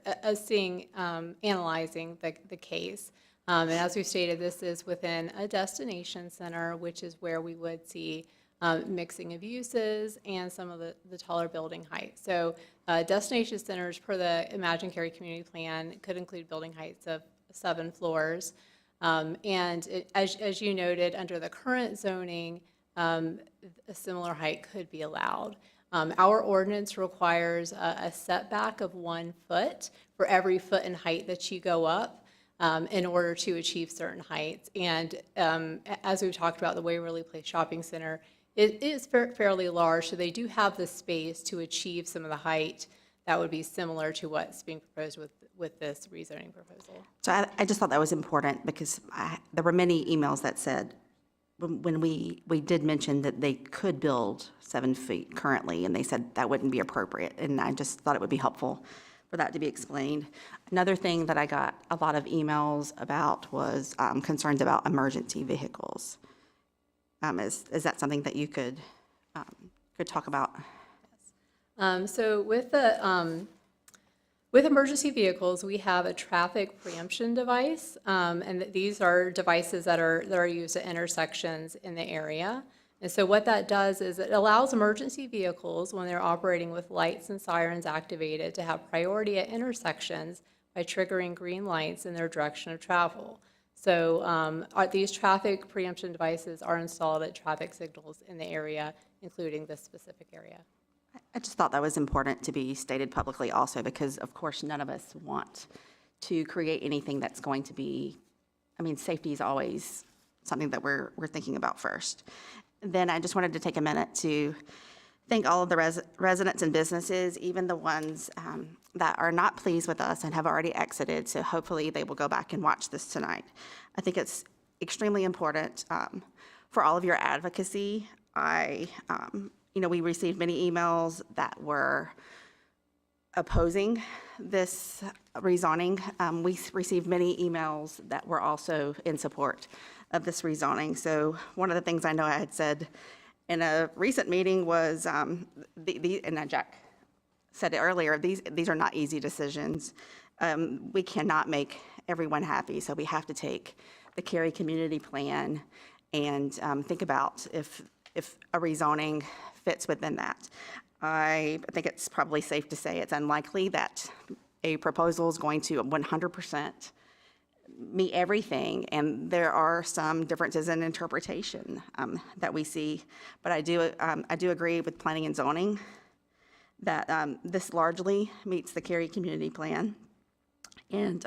analyzing the case. And as we've stated, this is within a destination center, which is where we would see mixing of uses and some of the taller building height. So destination centers per the Imagine Cary Community Plan could include building heights of 7 floors. As you noted, under the current zoning, a similar height could be allowed. Our ordinance requires a setback of 1 foot for every foot in height that you go up in order to achieve certain heights. And as we've talked about, the Waverly Place Shopping Center, it is fairly large, so they do have the space to achieve some of the height that would be similar to what's being proposed with this rezoning proposal. So I just thought that was important because there were many emails that said, when we did mention that they could build 7 feet currently, and they said that wouldn't be appropriate, and I just thought it would be helpful for that to be explained. Another thing that I got a lot of emails about was concerns about emergency vehicles. Is that something that you could talk about? So with emergency vehicles, we have a traffic preemption device, and these are devices that are used at intersections in the area. And so what that does is it allows emergency vehicles, when they're operating with lights and sirens activated, to have priority at intersections by triggering green lights in their direction of travel. So these traffic preemption devices are installed at traffic signals in the area, including this specific area. I just thought that was important to be stated publicly also because, of course, none of us want to create anything that's going to be, I mean, safety is always something that we're thinking about first. Then I just wanted to take a minute to thank all of the residents and businesses, even the ones that are not pleased with us and have already exited, so hopefully they will go back and watch this tonight. I think it's extremely important for all of your advocacy. You know, we received many emails that were opposing this rezoning. We received many emails that were also in support of this rezoning. So one of the things I know I had said in a recent meeting was, and Jack said it earlier, these are not easy decisions. We cannot make everyone happy, so we have to take the Cary Community Plan and think about if a rezoning fits within that. I think it's probably safe to say it's unlikely that a proposal is going to 100% meet everything, and there are some differences in interpretation that we see. But I do agree with planning and zoning that this largely meets the Cary Community Plan, and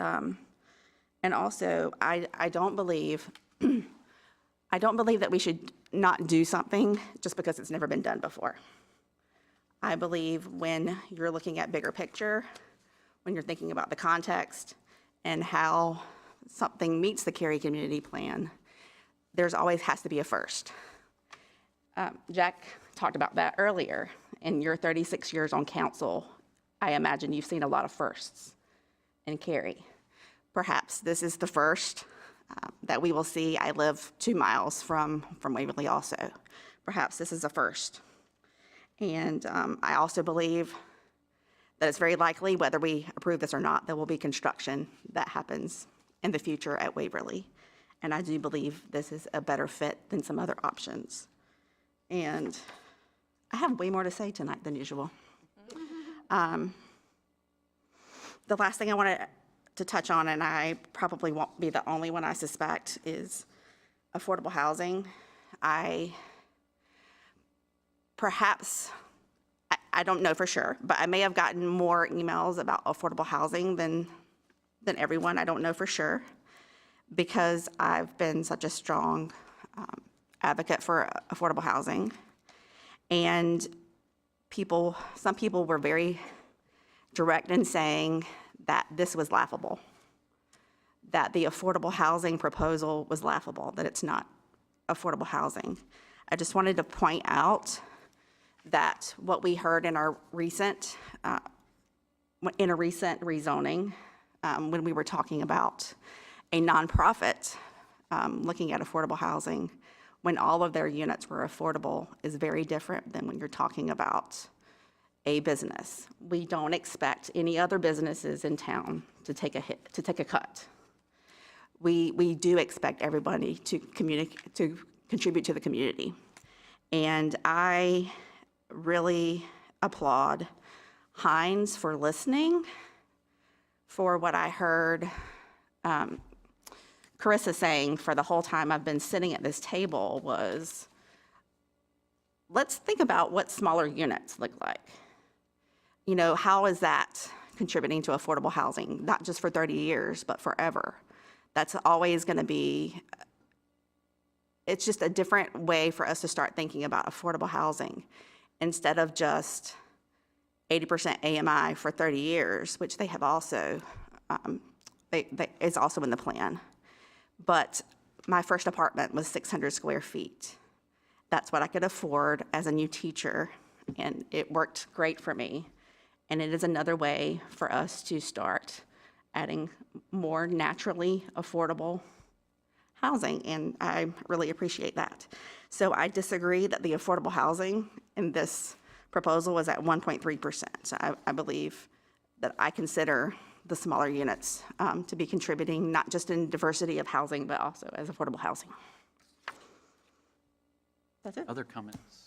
also I don't believe that we should not do something just because it's never been done before. I believe when you're looking at bigger picture, when you're thinking about the context and how something meets the Cary Community Plan, there's always has to be a first. Jack talked about that earlier. In your 36 years on council, I imagine you've seen a lot of firsts in Cary. Perhaps this is the first that we will see. I live 2 miles from Waverly also. Perhaps this is a first. And I also believe that it's very likely, whether we approve this or not, there will be construction that happens in the future at Waverly. And I do believe this is a better fit than some other options. And I have way more to say tonight than usual. The last thing I wanted to touch on, and I probably won't be the only one I suspect, is affordable housing. I don't know for sure, but I may have gotten more emails about affordable housing than everyone. I don't know for sure, because I've been such a strong advocate for affordable housing. And some people were very direct in saying that this was laughable, that the affordable housing proposal was laughable, that it's not affordable housing. I just wanted to point out that what we heard in our recent rezoning, when we were talking about a nonprofit looking at affordable housing, when all of their units were affordable, is very different than when you're talking about a business. We don't expect any other businesses in town to take a hit, to take a cut. We do expect everybody to contribute to the community. And I really applaud Hines for listening. For what I heard Carissa saying for the whole time I've been sitting at this table was, let's think about what smaller units look like. You know, how is that contributing to affordable housing, not just for 30 years, but forever? That's always going to be, it's just a different way for us to start thinking about affordable housing instead of just 80% AMI for 30 years, which they have also, it's also in the plan. But my first apartment was 600 square feet. That's what I could afford as a new teacher, and it worked great for me. And it is another way for us to start adding more naturally affordable housing, and I really appreciate that. So I disagree that the affordable housing in this proposal was at 1.3%. So I believe that I consider the smaller units to be contributing, not just in diversity of housing, but also as affordable housing. That's it. Other comments?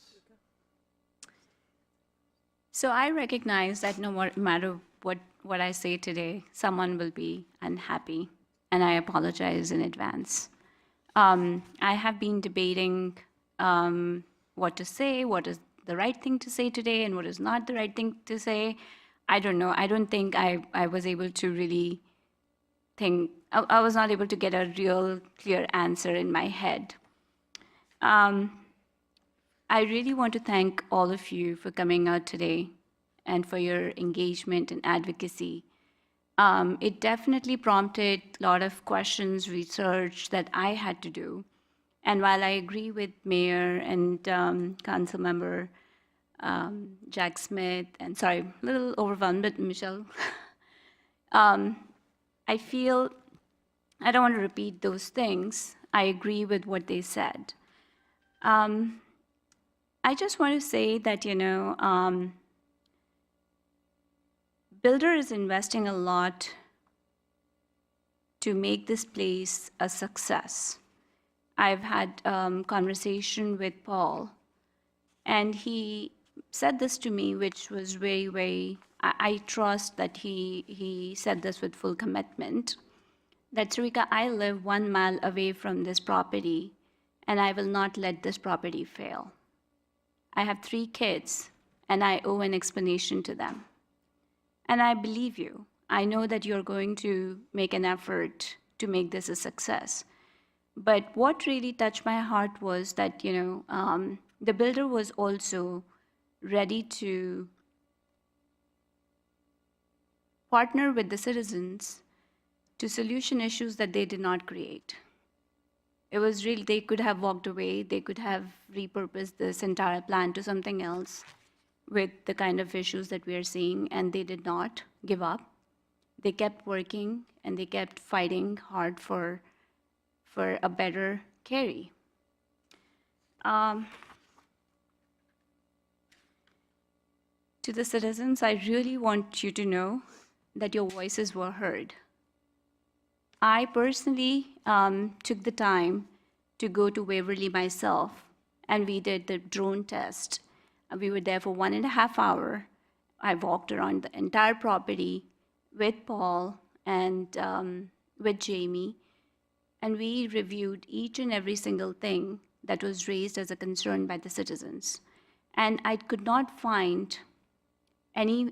So I recognize that no matter what I say today, someone will be unhappy, and I apologize in advance. I have been debating what to say, what is the right thing to say today, and what is not the right thing to say. I don't know. I don't think I was able to really think, I was not able to get a real clear answer in my head. I really want to thank all of you for coming out today and for your engagement and advocacy. It definitely prompted a lot of questions, research that I had to do. And while I agree with Mayor and Council Member Jack Smith, and sorry, a little overwhelmed, but Michelle, I feel, I don't want to repeat those things. I agree with what they said. I just want to say that, you know, Builder is investing a lot to make this place a success. I've had conversation with Paul, and he said this to me, which was very, very, I trust that he said this with full commitment, that Sarika, I live 1 mile away from this property, and I will not let this property fail. I have 3 kids, and I owe an explanation to them. And I believe you. I know that you're going to make an effort to make this a success. But what really touched my heart was that, you know, the builder was also ready to partner with the citizens to solution issues that they did not create. It was really, they could have walked away, they could have repurposed this entire plan to something else. with the kind of issues that we are seeing, and they did not give up. They kept working and they kept fighting hard for a better Cary. To the citizens, I really want you to know that your voices were heard. I personally took the time to go to Waverly myself, and we did the drone test. We were there for 1.5 hours. I walked around the entire property with Paul and with Jamie, and we reviewed each and every single thing that was raised as a concern by the citizens. And I could not find any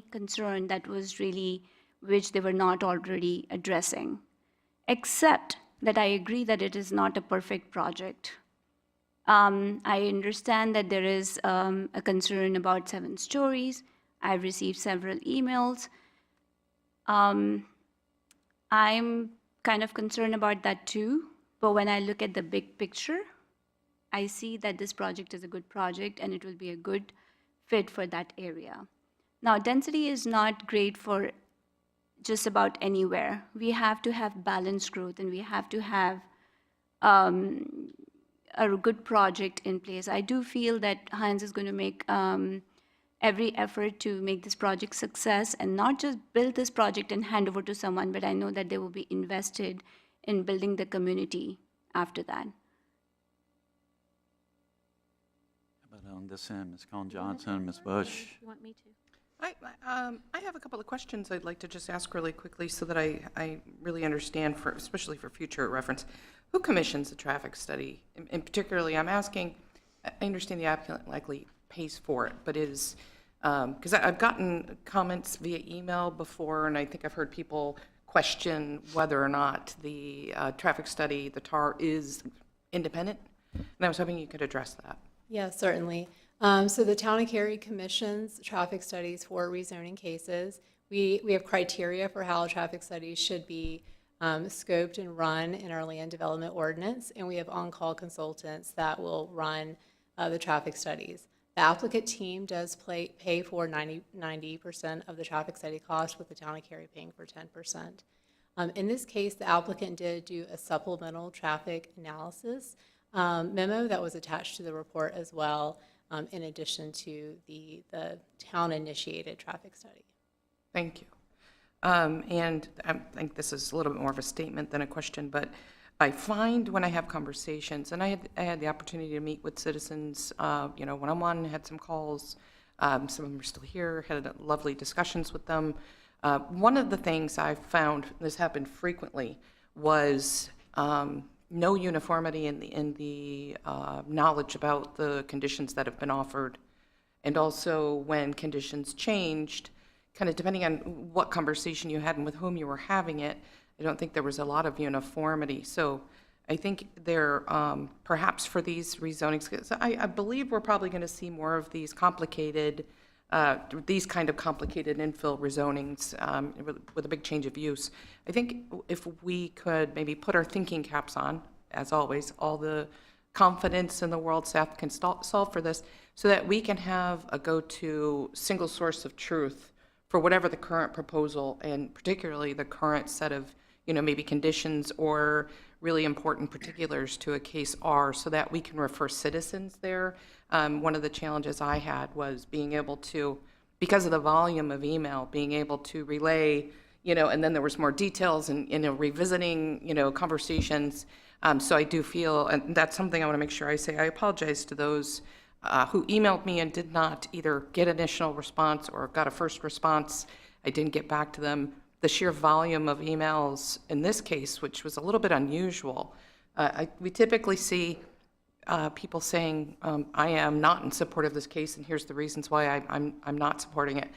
concern that was really, which they were not already addressing, except that I agree that it is not a perfect project. I understand that there is a concern about 7 stories. I've received several emails. I'm kind of concerned about that too, but when I look at the big picture, I see that this project is a good project and it will be a good fit for that area. Now, density is not great for just about anywhere. We have to have balanced growth, and we have to have a good project in place. I do feel that Heinz is going to make every effort to make this project success, and not just build this project and hand over to someone, but I know that they will be invested in building the community after that. But on this end, Ms. Collin Johnson, Ms. Bush. You want me to? I have a couple of questions I'd like to just ask really quickly so that I really understand, especially for future reference. Who commissions the traffic study? And particularly, I'm asking, I understand the applicant likely pays for it, but is, because I've gotten comments via email before, and I think I've heard people question whether or not the traffic study, the TAR, is independent. And I was hoping you could address that. Yeah, certainly. So the Town of Cary commissions traffic studies for rezoning cases. We have criteria for how traffic studies should be scoped and run in our land development ordinance, and we have on-call consultants that will run the traffic studies. The applicant team does pay for 90% of the traffic study cost, with the Town of Cary paying for 10%. In this case, the applicant did do a supplemental traffic analysis memo that was attached to the report as well, in addition to the town-initiated traffic study. Thank you. And I think this is a little bit more of a statement than a question, but I find when I have conversations, and I had the opportunity to meet with citizens, one-on-one, had some calls, some of them are still here, had lovely discussions with them. One of the things I found, this happened frequently, was no uniformity in the knowledge about the conditions that have been offered, and also when conditions changed, kind of depending on what conversation you had and with whom you were having it, I don't think there was a lot of uniformity. So I think there, perhaps for these rezonings, I believe we're probably going to see more of these complicated, these kind of complicated infill rezonings with a big change of use. I think if we could maybe put our thinking caps on, as always, all the confidence in the world staff can solve for this, so that we can have a go-to single source of truth for whatever the current proposal, and particularly the current set of, maybe conditions or really important particulars to a case are, so that we can refer citizens there. One of the challenges I had was being able to, because of the volume of email, being able to relay, and then there was more details and, revisiting, conversations. So I do feel, and that's something I want to make sure I say, I apologize to those who emailed me and did not either get an initial response or got a first response. I didn't get back to them. The sheer volume of emails in this case, which was a little bit unusual, we typically see people saying, I am not in support of this case, and here's the reasons why I'm not supporting it.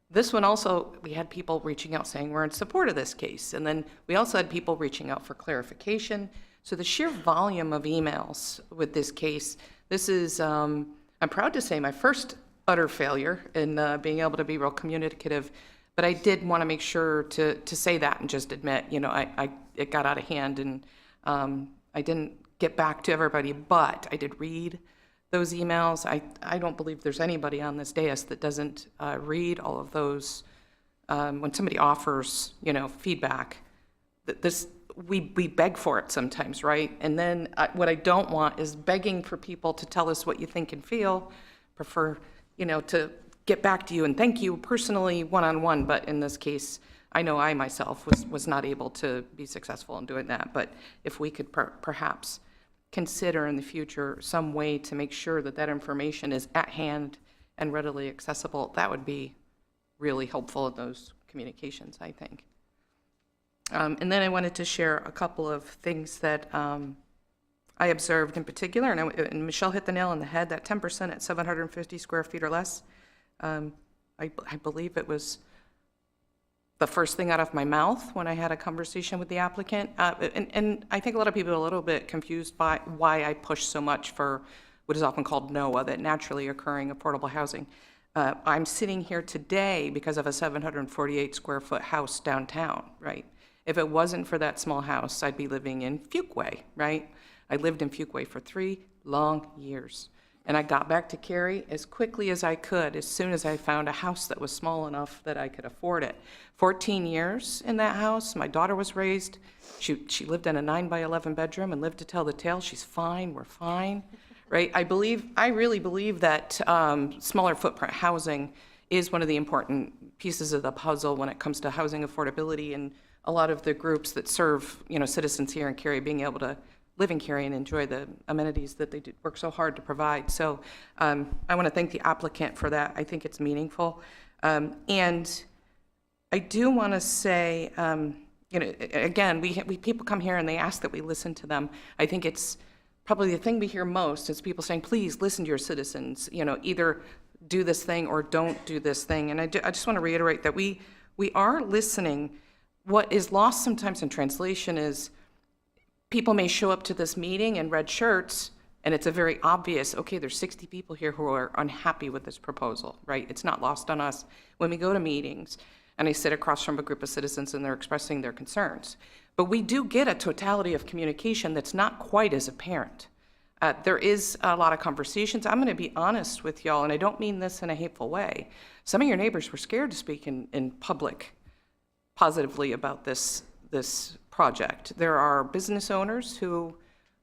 This one also, we had people reaching out saying we're in support of this case, and then we also had people reaching out for clarification. So the sheer volume of emails with this case, this is, I'm proud to say, my first utter failure in being able to be real communicative, but I did want to make sure to say that and just admit, it got out of hand, and I didn't get back to everybody, but I did read those emails. I don't believe there's anybody on this dais that doesn't read all of those. When somebody offers, feedback, we beg for it sometimes, right? And then what I don't want is begging for people to tell us what you think and feel. Prefer, to get back to you and thank you personally one-on-one, but in this case, I know I myself was not able to be successful in doing that, but if we could perhaps consider in the future some way to make sure that that information is at hand and readily accessible, that would be really helpful in those communications, I think. And then I wanted to share a couple of things that I observed in particular, and Michelle hit the nail on the head, that 10% at 750 square feet or less. I believe it was the first thing out of my mouth when I had a conversation with the applicant. And I think a lot of people are a little bit confused by why I push so much for what is often called NOAA, that naturally occurring affordable housing. I'm sitting here today because of a 748 square foot house downtown, right? If it wasn't for that small house, I'd be living in Fuquay, right? I lived in Fuquay for 3 long years. And I got back to Cary as quickly as I could, as soon as I found a house that was small enough that I could afford it. 14 years in that house. My daughter was raised. She lived in a 9-by-11 bedroom and lived to tell the tale. She's fine. We're fine, right? I really believe that smaller footprint housing is one of the important pieces of the puzzle when it comes to housing affordability, and a lot of the groups that serve, citizens here in Cary being able to live in Cary and enjoy the amenities that they work so hard to provide. So I want to thank the applicant for that. I think it's meaningful. And I do want to say, again, we people come here and they ask that we listen to them. I think it's probably the thing we hear most is people saying, please listen to your citizens, either do this thing or don't do this thing. And I just want to reiterate that we are listening. What is lost sometimes in translation is people may show up to this meeting in red shirts, and it's a very obvious, okay, there's 60 people here who are unhappy with this proposal, right? It's not lost on us. When we go to meetings, and I sit across from a group of citizens and they're expressing their concerns, but we do get a totality of communication that's not quite as apparent. There is a lot of conversations. I'm going to be honest with y'all, and I don't mean this in a hateful way. Some of your neighbors were scared to speak in public positively about this project. There are business owners who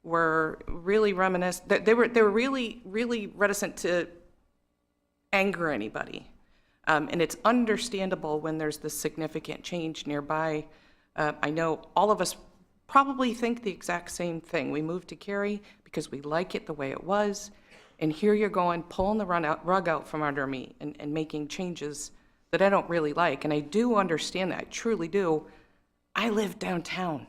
were really reminiscent. They were really, really reticent to anger anybody. And it's understandable when there's this significant change nearby. I know all of us probably think the exact same thing. We moved to Cary because we like it the way it was. And here you're going, pulling the rug out from under me and making changes that I don't really like. And I do understand that, I truly do. I live downtown.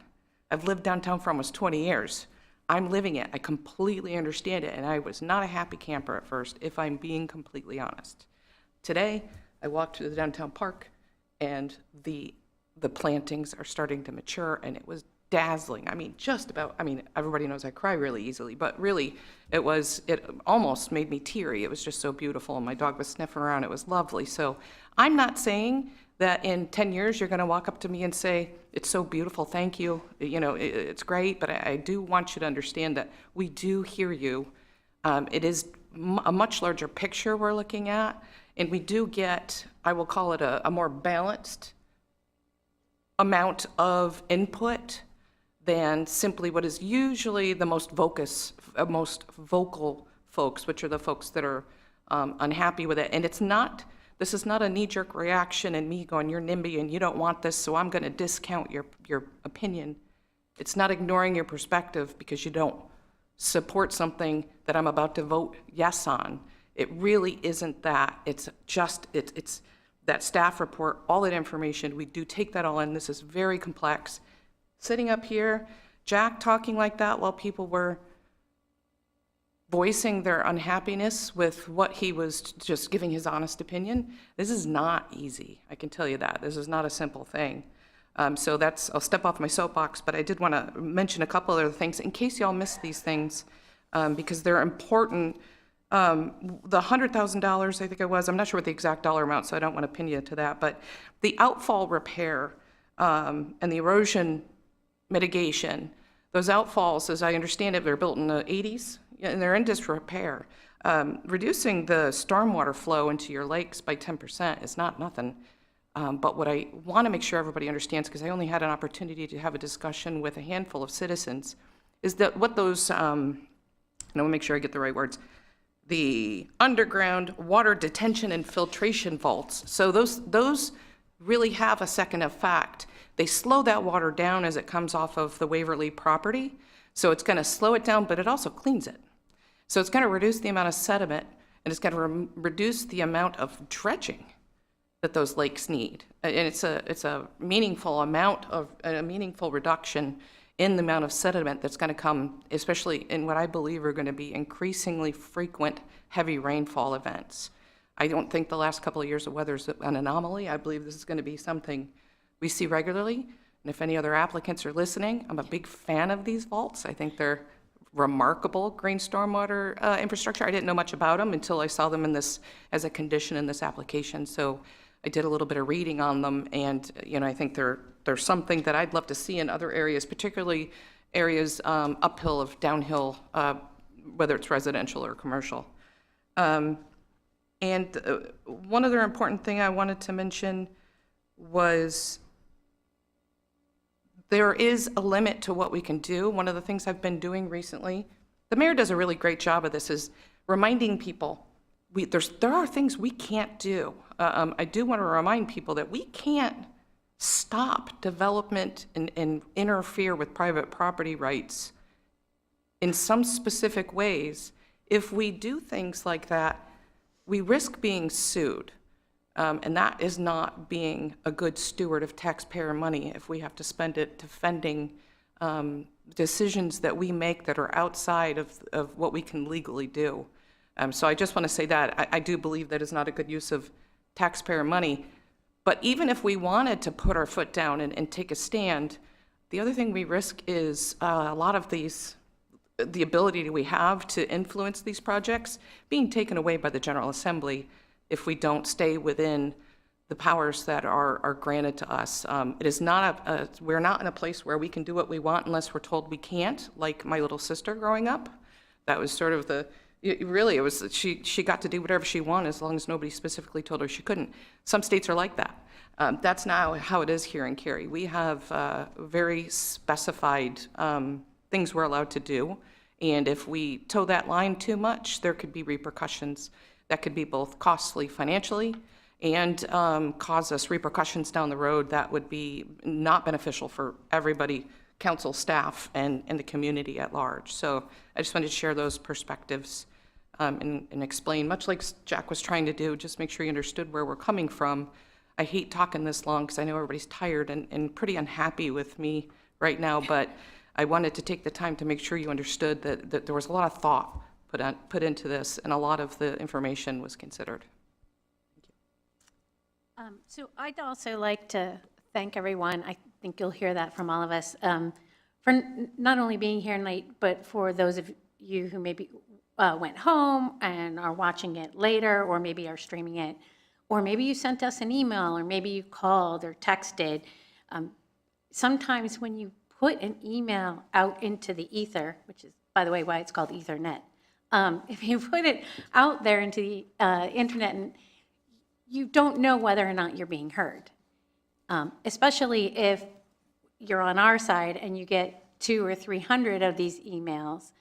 I've lived downtown for almost 20 years. I'm living it. I completely understand it. And I was not a happy camper at first, if I'm being completely honest. Today, I walked to the downtown park and the plantings are starting to mature, and it was dazzling. Everybody knows I cry really easily, but really it almost made me teary. It was just so beautiful, and my dog was sniffing around. It was lovely. So I'm not saying that in 10 years you're going to walk up to me and say, it's so beautiful, thank you, it's great, but I do want you to understand that we do hear you. It is a much larger picture we're looking at, and we do get, I will call it a more balanced amount of input than simply what is usually the most vocal folks, which are the folks that are unhappy with it. And this is not a knee-jerk reaction and me going, you're NIMBY and you don't want this, so I'm going to discount your opinion. It's not ignoring your perspective because you don't support something that I'm about to vote yes on. It really isn't that. It's that staff report, all that information. We do take that all in. This is very complex. Sitting up here, Jack talking like that while people were voicing their unhappiness with what he was just giving his honest opinion. This is not easy. I can tell you that. This is not a simple thing. So I'll step off my soapbox, but I did want to mention a couple other things in case y'all missed these things because they're important. The $100,000, I think it was, I'm not sure what the exact dollar amount, so I don't want to pin you to that, but the outfall repair and the erosion mitigation, those outfalls, as I understand it, they're built in the 80s, and they're in disrepair. Reducing the stormwater flow into your lakes by 10% is not nothing. But what I want to make sure everybody understands, because I only had an opportunity to have a discussion with a handful of citizens, is that what those, and I want to make sure I get the right words, the underground water detention and filtration vaults. So those really have a second effect. They slow that water down as it comes off of the Waverly property. So it's going to slow it down, but it also cleans it. So it's going to reduce the amount of sediment, and it's going to reduce the amount of dredging that those lakes need. And it's a meaningful amount of, a meaningful reduction in the amount of sediment that's going to come, especially in what I believe are going to be increasingly frequent heavy rainfall events. I don't think the last couple of years of weather is an anomaly. I believe this is going to be something we see regularly. And if any other applicants are listening, I'm a big fan of these vaults. I think they're remarkable green stormwater infrastructure. I didn't know much about them until I saw them in this as a condition in this application. So I did a little bit of reading on them, and I think they're something that I'd love to see in other areas, particularly areas uphill of downhill, whether it's residential or commercial. And one other important thing I wanted to mention was there is a limit to what we can do. One of the things I've been doing recently, the mayor does a really great job of this, is reminding people there are things we can't do. I do want to remind people that we can't stop development and interfere with private property rights in some specific ways. If we do things like that, we risk being sued. And that is not being a good steward of taxpayer money if we have to spend it defending decisions that we make that are outside of what we can legally do. So I just want to say that I do believe that is not a good use of taxpayer money. But even if we wanted to put our foot down and take a stand, the other thing we risk is a lot of the ability we have to influence these projects being taken away by the General Assembly if we don't stay within the powers that are granted to us. It is not we're not in a place where we can do what we want unless we're told we can't, like my little sister growing up. That was sort of she got to do whatever she wanted as long as nobody specifically told her she couldn't. Some states are like that. That's not how it is here in Cary. We have very specified things we're allowed to do, and if we toe that line too much, there could be repercussions that could be both costly financially and cause us repercussions down the road that would be not beneficial for everybody, council staff, and the community at large. So I just wanted to share those perspectives and explain, much like Jack was trying to do, just make sure you understood where we're coming from. I hate talking this long because I know everybody's tired and pretty unhappy with me right now, but I wanted to take the time to make sure you understood that there was a lot of thought put into this, and a lot of the information was considered. So I'd also like to thank everyone. I think you'll hear that from all of us, for not only being here tonight, but for those of you who maybe went home and are watching it later, or maybe are streaming it, or maybe you sent us an email, or maybe you called or texted. Sometimes when you put an email out into the ether, which is, by the way, why it's called Ethernet, if you put it out there into the internet, and you don't know whether or not you're being heard, especially if you're on our side and you get 200 or 300 of these emails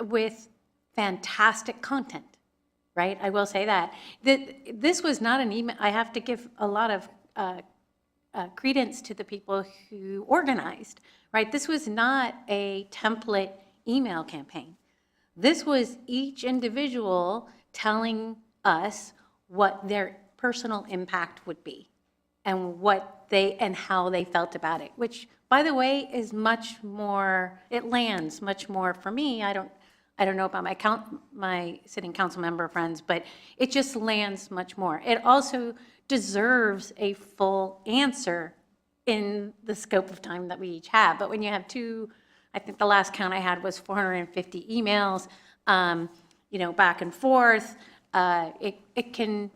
with fantastic content, right? I will say that. This was not an email. I have to give a lot of credence to the people who organized, right? This was not a template email campaign. This was each individual telling us what their personal impact would be and how they felt about it, which, by the way, is much more, it lands much more for me. I don't know about my sitting council member friends, but it just lands much more. It also deserves a full answer in the scope of time that we each have. But when you have I think the last count I had was 450 emails, back and forth, it can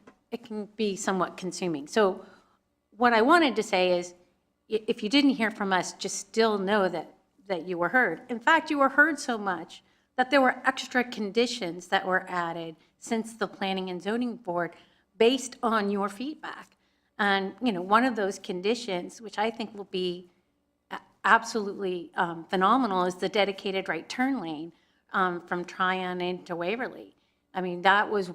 be somewhat consuming. So what I wanted to say is, if you didn't hear from us, just still know that you were heard. In fact, you were heard so much that there were extra conditions that were added since the Planning and Zoning Board based on your feedback. And, one of those conditions, which I think will be absolutely phenomenal, is the dedicated right turn lane from Tryon into Waverly. I mean, that was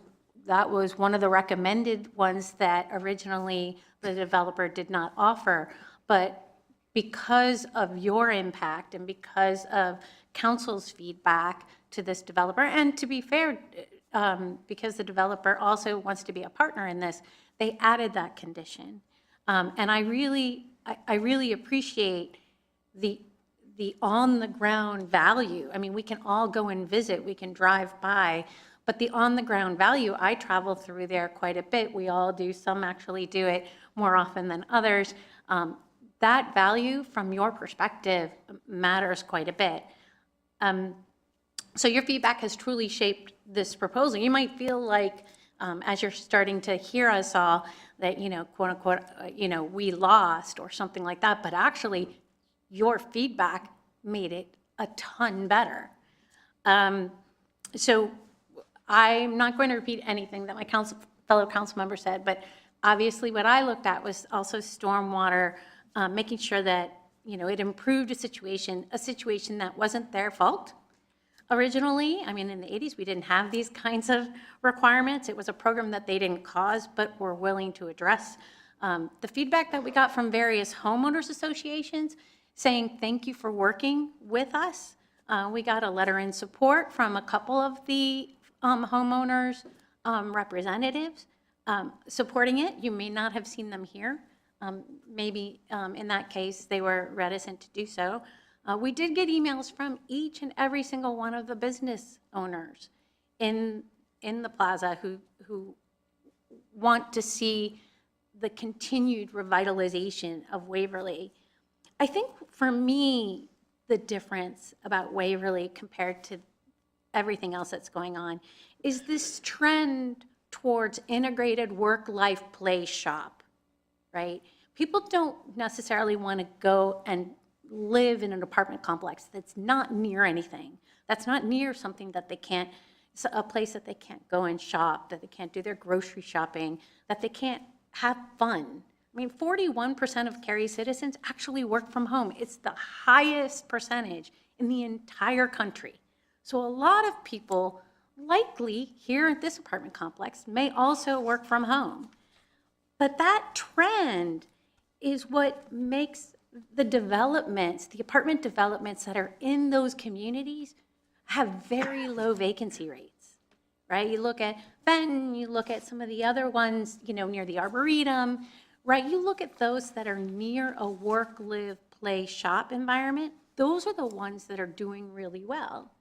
one of the recommended ones that originally the developer did not offer. But because of your impact and because of council's feedback to this developer, and to be fair, because the developer also wants to be a partner in this, they added that condition. And I really appreciate the on-the-ground value. I mean, we can all go and visit, we can drive by, but the on-the-ground value, I travel through there quite a bit. We all do. Some actually do it more often than others. That value, from your perspective, matters quite a bit. So your feedback has truly shaped this proposal. You might feel like, as you're starting to hear us all, that, quote unquote, we lost or something like that, but actually your feedback made it a ton better. So I'm not going to repeat anything that my fellow council member said, but obviously what I looked at was also stormwater, making sure that, it improved a situation that wasn't their fault. Originally, I mean, in the 80s, we didn't have these kinds of requirements. It was a program that they didn't cause, but were willing to address. The feedback that we got from various homeowners associations saying thank you for working with us. We got a letter in support from a couple of the homeowners representatives supporting it. You may not have seen them here. Maybe in that case, they were reticent to do so. We did get emails from each and every single one of the business owners in the plaza who want to see the continued revitalization of Waverly. I think for me, the difference about Waverly compared to everything else that's going on is this trend towards integrated work-life play shop, right? People don't necessarily want to go and live in an apartment complex that's not near anything, that's not near something that they can't, a place that they can't go and shop, that they can't do their grocery shopping, that they can't have fun. I mean, 41% of Cary citizens actually work from home. It's the highest percentage in the entire country. So a lot of people likely here at this apartment complex may also work from home. But that trend is what makes the developments, the apartment developments that are in those communities have very low vacancy rates, right? You look at Benton, you look at some of the other ones, near the Arboretum, right? You look at those that are near a work, live, play, shop environment, those are the ones that are doing really well.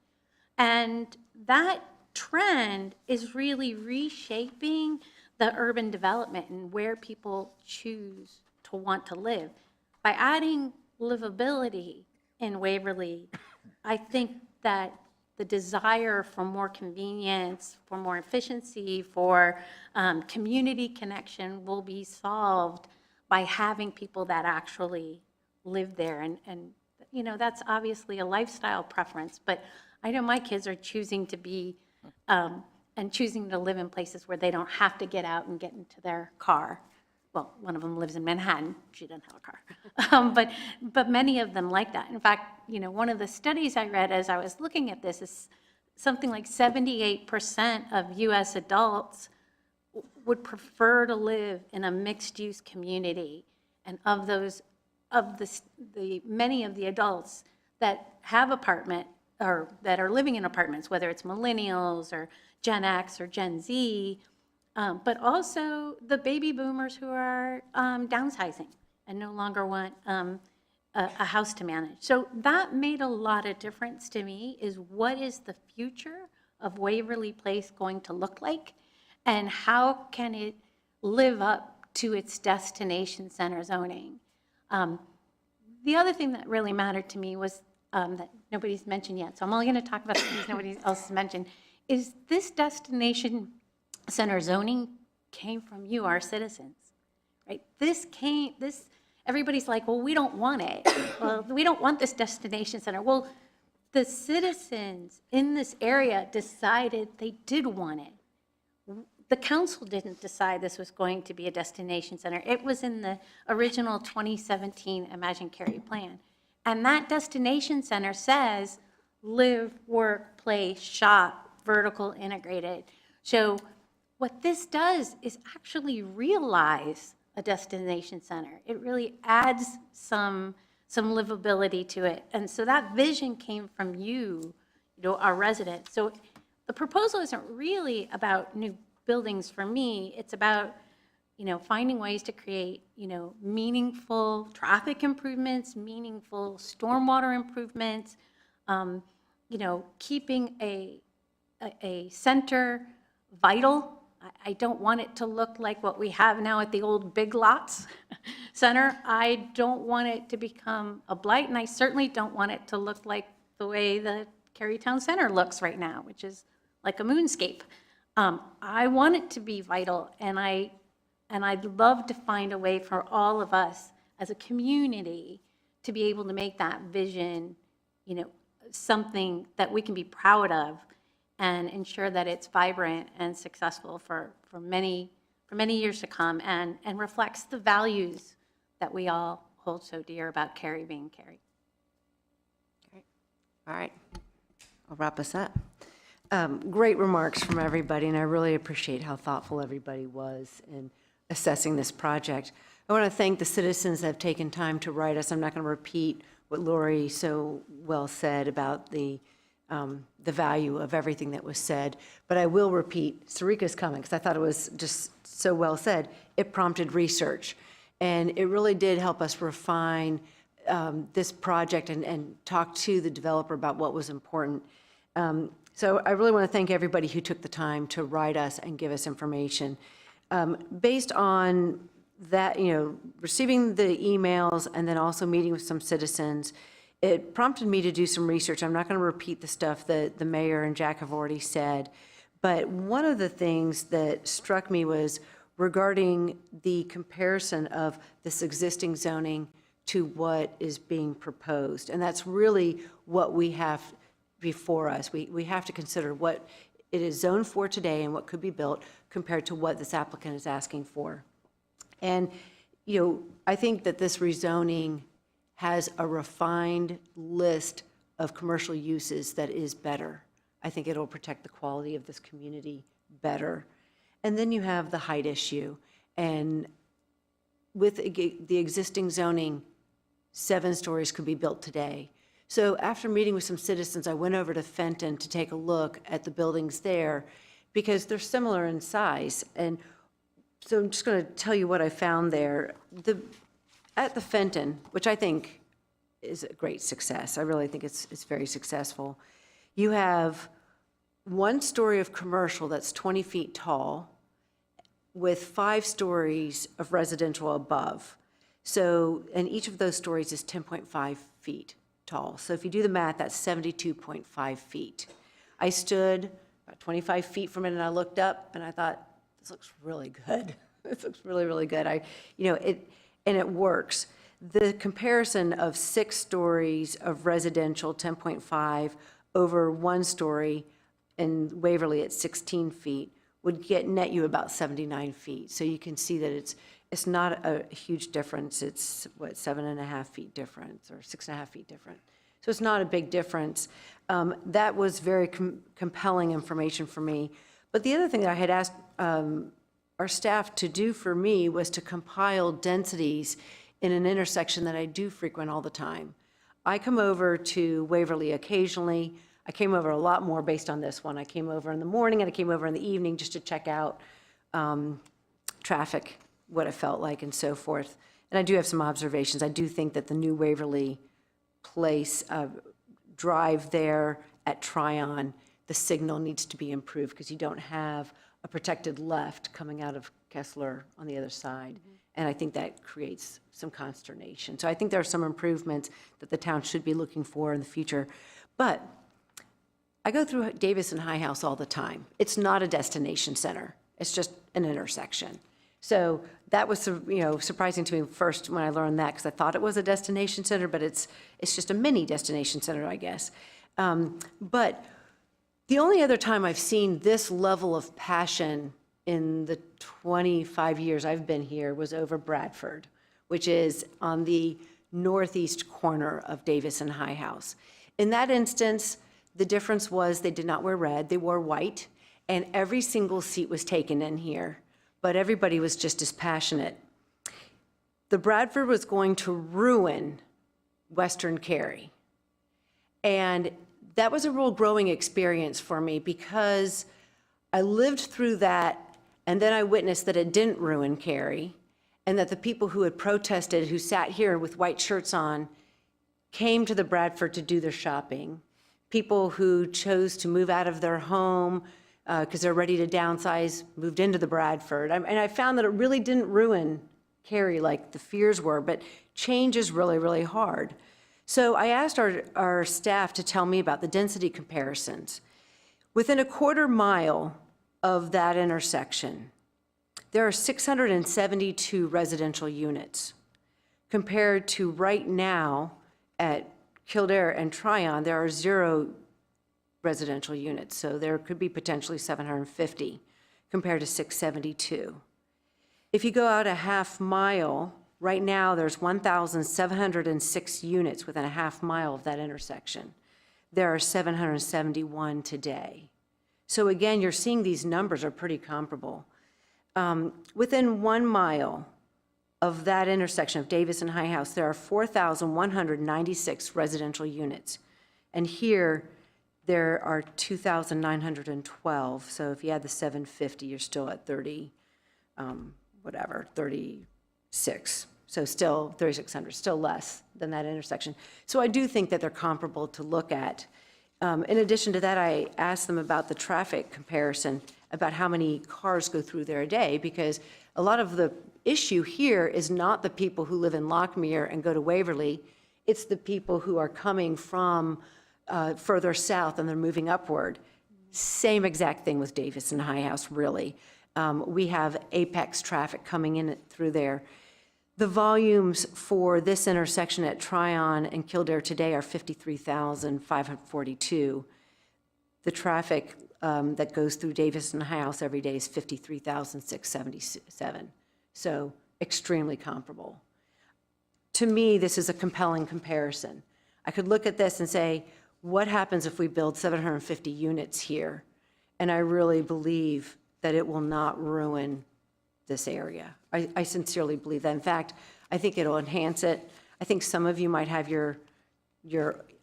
And that trend is really reshaping the urban development and where people choose to want to live. By adding livability in Waverly, I think that the desire for more convenience, for more efficiency, for community connection will be solved by having people that actually live there. And that's obviously a lifestyle preference, but I know my kids are choosing to be and choosing to live in places where they don't have to get out and get into their car. Well, one of them lives in Manhattan. She doesn't have a car. But many of them like that. In fact, one of the studies I read as I was looking at this is something like 78% of U.S. adults would prefer to live in a mixed-use community. And of those, many of the adults that have apartment or that are living in apartments, whether it's millennials or Gen X or Gen Z, but also the baby boomers who are downsizing and no longer want a house to manage. So that made a lot of difference to me, is what is the future of Waverly Place going to look like, and how can it live up to its destination center zoning? The other thing that really mattered to me was that nobody's mentioned yet, so I'm only going to talk about things nobody else has mentioned, is this destination center zoning came from you, our citizens, right? Everybody's like, well, we don't want it. Well, we don't want this destination center. Well, the citizens in this area decided they did want it. The council didn't decide this was going to be a destination center. It was in the original 2017 Imagine Cary plan. And that destination center says live, work, play, shop, vertical integrated. So what this does is actually realize a destination center. It really adds some livability to it. And so that vision came from you, our residents. So the proposal isn't really about new buildings for me. It's about, finding ways to create, meaningful traffic improvements, meaningful stormwater improvements, keeping a center vital. I don't want it to look like what we have now at the old Big Lots Center. I don't want it to become a blight, and I certainly don't want it to look like the way the Cary Town Center looks right now, which is like a moonscape. I want it to be vital, and I'd love to find a way for all of us as a community to be able to make that vision, something that we can be proud of and ensure that it's vibrant and successful for many years to come, and reflects the values that we all hold so dear about Cary being Cary. All right, I'll wrap us up. Great remarks from everybody, and I really appreciate how thoughtful everybody was in assessing this project. I want to thank the citizens that have taken time to write us. I'm not going to repeat what Lori so well said about the value of everything that was said, but I will repeat Sarika's comment, because I thought it was just so well said. It prompted research, and it really did help us refine this project and talk to the developer about what was important. So I really want to thank everybody who took the time to write us and give us information. Based on that, receiving the emails and then also meeting with some citizens, it prompted me to do some research. I'm not going to repeat the stuff that the mayor and Jack have already said, but one of the things that struck me was regarding the comparison of this existing zoning to what is being proposed. And that's really what we have before us. We have to consider what it is zoned for today and what could be built compared to what this applicant is asking for. And, I think that this rezoning has a refined list of commercial uses that is better. I think it'll protect the quality of this community better. And then you have the height issue. And with the existing zoning, 7 stories could be built today. So after meeting with some citizens, I went over to Fenton to take a look at the buildings there because they're similar in size. And so I'm just going to tell you what I found there. At the Fenton, which I think is a great success, I really think it's very successful, you have 1 story of commercial that's 20 feet tall with 5 stories of residential above. So, and each of those stories is 10.5 feet tall. So if you do the math, that's 72.5 feet. I stood about 25 feet from it and I looked up and I thought, this looks really good. This looks really, really good. And it works. The comparison of 6 stories of residential, 10.5, over 1 story in Waverly at 16 feet would net you about 79 feet. So you can see that it's not a huge difference. It's, 7.5 feet difference or 6.5 feet different. So it's not a big difference. That was very compelling information for me. But the other thing that I had asked our staff to do for me was to compile densities in an intersection that I do frequent all the time. I come over to Waverly occasionally. I came over a lot more based on this one. I came over in the morning and I came over in the evening just to check out traffic, what it felt like and so forth. And I do have some observations. I do think that the new Waverly Place drive there at Tryon, the signal needs to be improved because you don't have a protected left coming out of Kessler on the other side. And I think that creates some consternation. So I think there are some improvements that the town should be looking for in the future. But I go through Davis and High House all the time. It's not a destination center. It's just an intersection. So that was, surprising to me first when I learned that, because I thought it was a destination center, but it's just a mini destination center, I guess. But the only other time I've seen this level of passion in the 25 years I've been here was over Bradford, which is on the northeast corner of Davis and High House. In that instance, the difference was they did not wear red, they wore white, and every single seat was taken in here, but everybody was just as passionate. The Bradford was going to ruin Western Cary. And that was a real growing experience for me because I lived through that, and then I witnessed that it didn't ruin Cary, and that the people who had protested, who sat here with white shirts on, came to the Bradford to do their shopping. People who chose to move out of their home because they're ready to downsize, moved into the Bradford. And I found that it really didn't ruin Cary like the fears were, but change is really, really hard. So I asked our staff to tell me about the density comparisons. Within a quarter mile of that intersection, there are 672 residential units. Compared to right now at Kildare and Tryon, there are 0 residential units. So there could be potentially 750 compared to 672. If you go out a half mile, right now there's 1,706 units within a half mile of that intersection. There are 771 today. So again, you're seeing these numbers are pretty comparable. Within 1 mile of that intersection of Davis and High House, there are 4,196 residential units. And here, there are 2,912. So if you add the 750, you're still at 36. So still 3,600, still less than that intersection. So I do think that they're comparable to look at. In addition to that, I asked them about the traffic comparison, about how many cars go through there a day, because a lot of the issue here is not the people who live in Lockmere and go to Waverly, it's the people who are coming from further south and they're moving upward. Same exact thing with Davis and High House, really. We have apex traffic coming in through there. The volumes for this intersection at Tryon and Kildare today are 53,542. The traffic that goes through Davis and High House every day is 53,677. So extremely comparable. To me, this is a compelling comparison. I could look at this and say, what happens if we build 750 units here? And I really believe that it will not ruin this area. I sincerely believe that. In fact, I think it'll enhance it. I think some of you might have your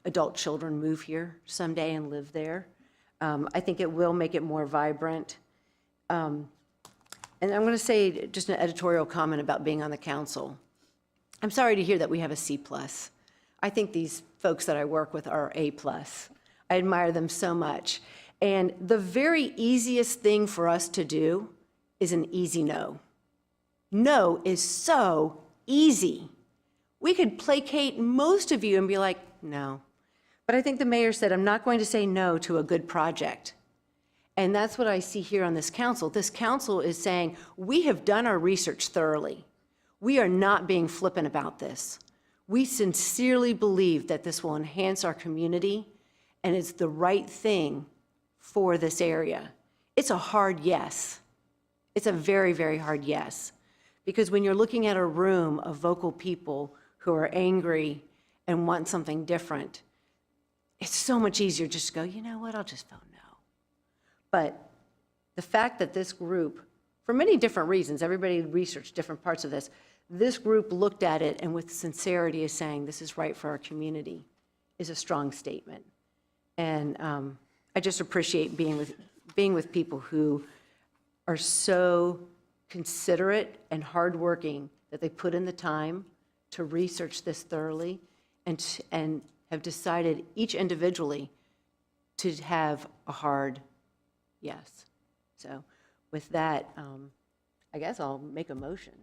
adult children move here someday and live there. I think it will make it more vibrant. And I'm going to say just an editorial comment about being on the council. I'm sorry to hear that we have a C+. I think these folks that I work with are A+. I admire them so much. And the very easiest thing for us to do is an easy no. No is so easy. We could placate most of you and be like, no. But I think the mayor said, I'm not going to say no to a good project. And that's what I see here on this council. This council is saying, we have done our research thoroughly. We are not being flippant about this. We sincerely believe that this will enhance our community and it's the right thing for this area. It's a hard yes. It's a very, very hard yes. Because when you're looking at a room of vocal people who are angry and want something different, it's so much easier just to go, you know what, I'll just vote no. But the fact that this group, for many different reasons, everybody researched different parts of this, this group looked at it and with sincerity is saying this is right for our community is a strong statement. And I just appreciate being with people who are so considerate and hardworking that they put in the time to research this thoroughly and have decided each individually to have a hard yes. So with that, I guess I'll make a motion.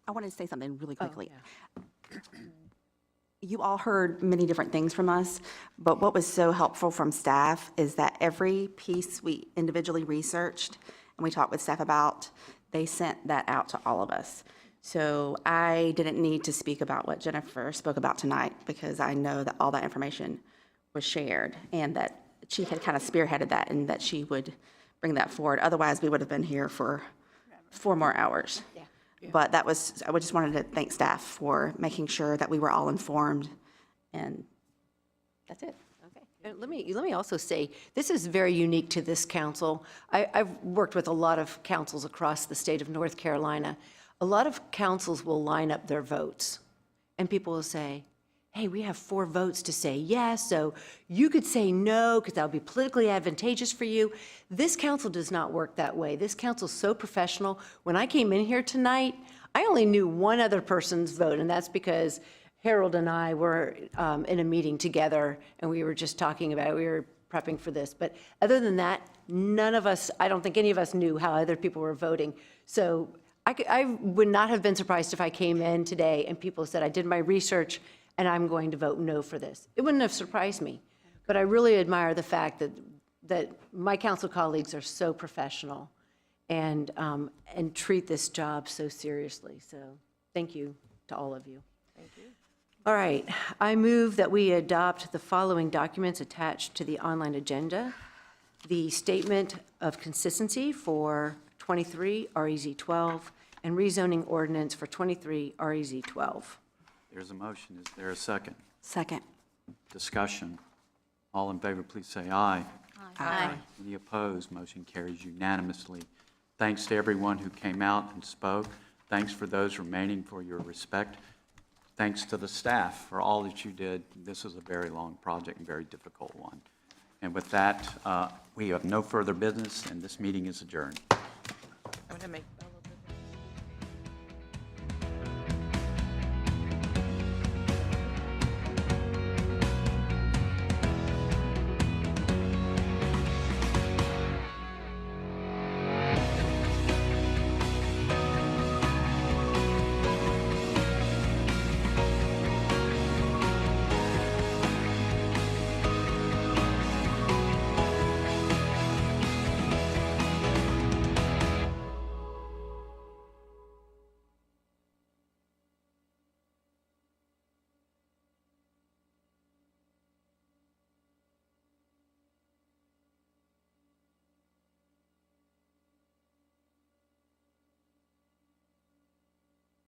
I wanted to say something really quickly. Oh, yeah. You all heard many different things from us, but what was so helpful from staff is that every piece we individually researched and we talked with staff about, they sent that out to all of us. So I didn't need to speak about what Jennifer spoke about tonight because I know that all that information was shared, and that she had kind of spearheaded that, and that she would bring that forward. Otherwise, we would have been here for 4 more hours. But I just wanted to thank staff for making sure that we were all informed, and that's it. Okay. And let me also say, this is very unique to this council. I've worked with a lot of councils across the state of North Carolina. A lot of councils will line up their votes, and people will say, hey, we have 4 votes to say yes, so you could say no, because that would be politically advantageous for you. This council does not work that way. This council's so professional. When I came in here tonight, I only knew one other person's vote, and that's because Harold and I were in a meeting together, and we were just talking about it. We were prepping for this. But other than that, none of us, I don't think any of us knew how other people were voting. So I would not have been surprised if I came in today and people said, I did my research, and I'm going to vote no for this. It wouldn't have surprised me. But I really admire the fact that my council colleagues are so professional and treat this job so seriously. So thank you to all of you. Thank you. All right, I move that we adopt the following documents attached to the online agenda. The statement of consistency for 23 REZ 12 and rezoning ordinance for 23 REZ 12. There's a motion. Is there a second? Second. Discussion. All in favor, please say aye. Aye. Any opposed? Motion carries unanimously. Thanks to everyone who came out and spoke. Thanks for those remaining for your respect. Thanks to the staff for all that you did. This is a very long project and very difficult one. And with that, we have no further business, and this meeting is adjourned. I'm going to make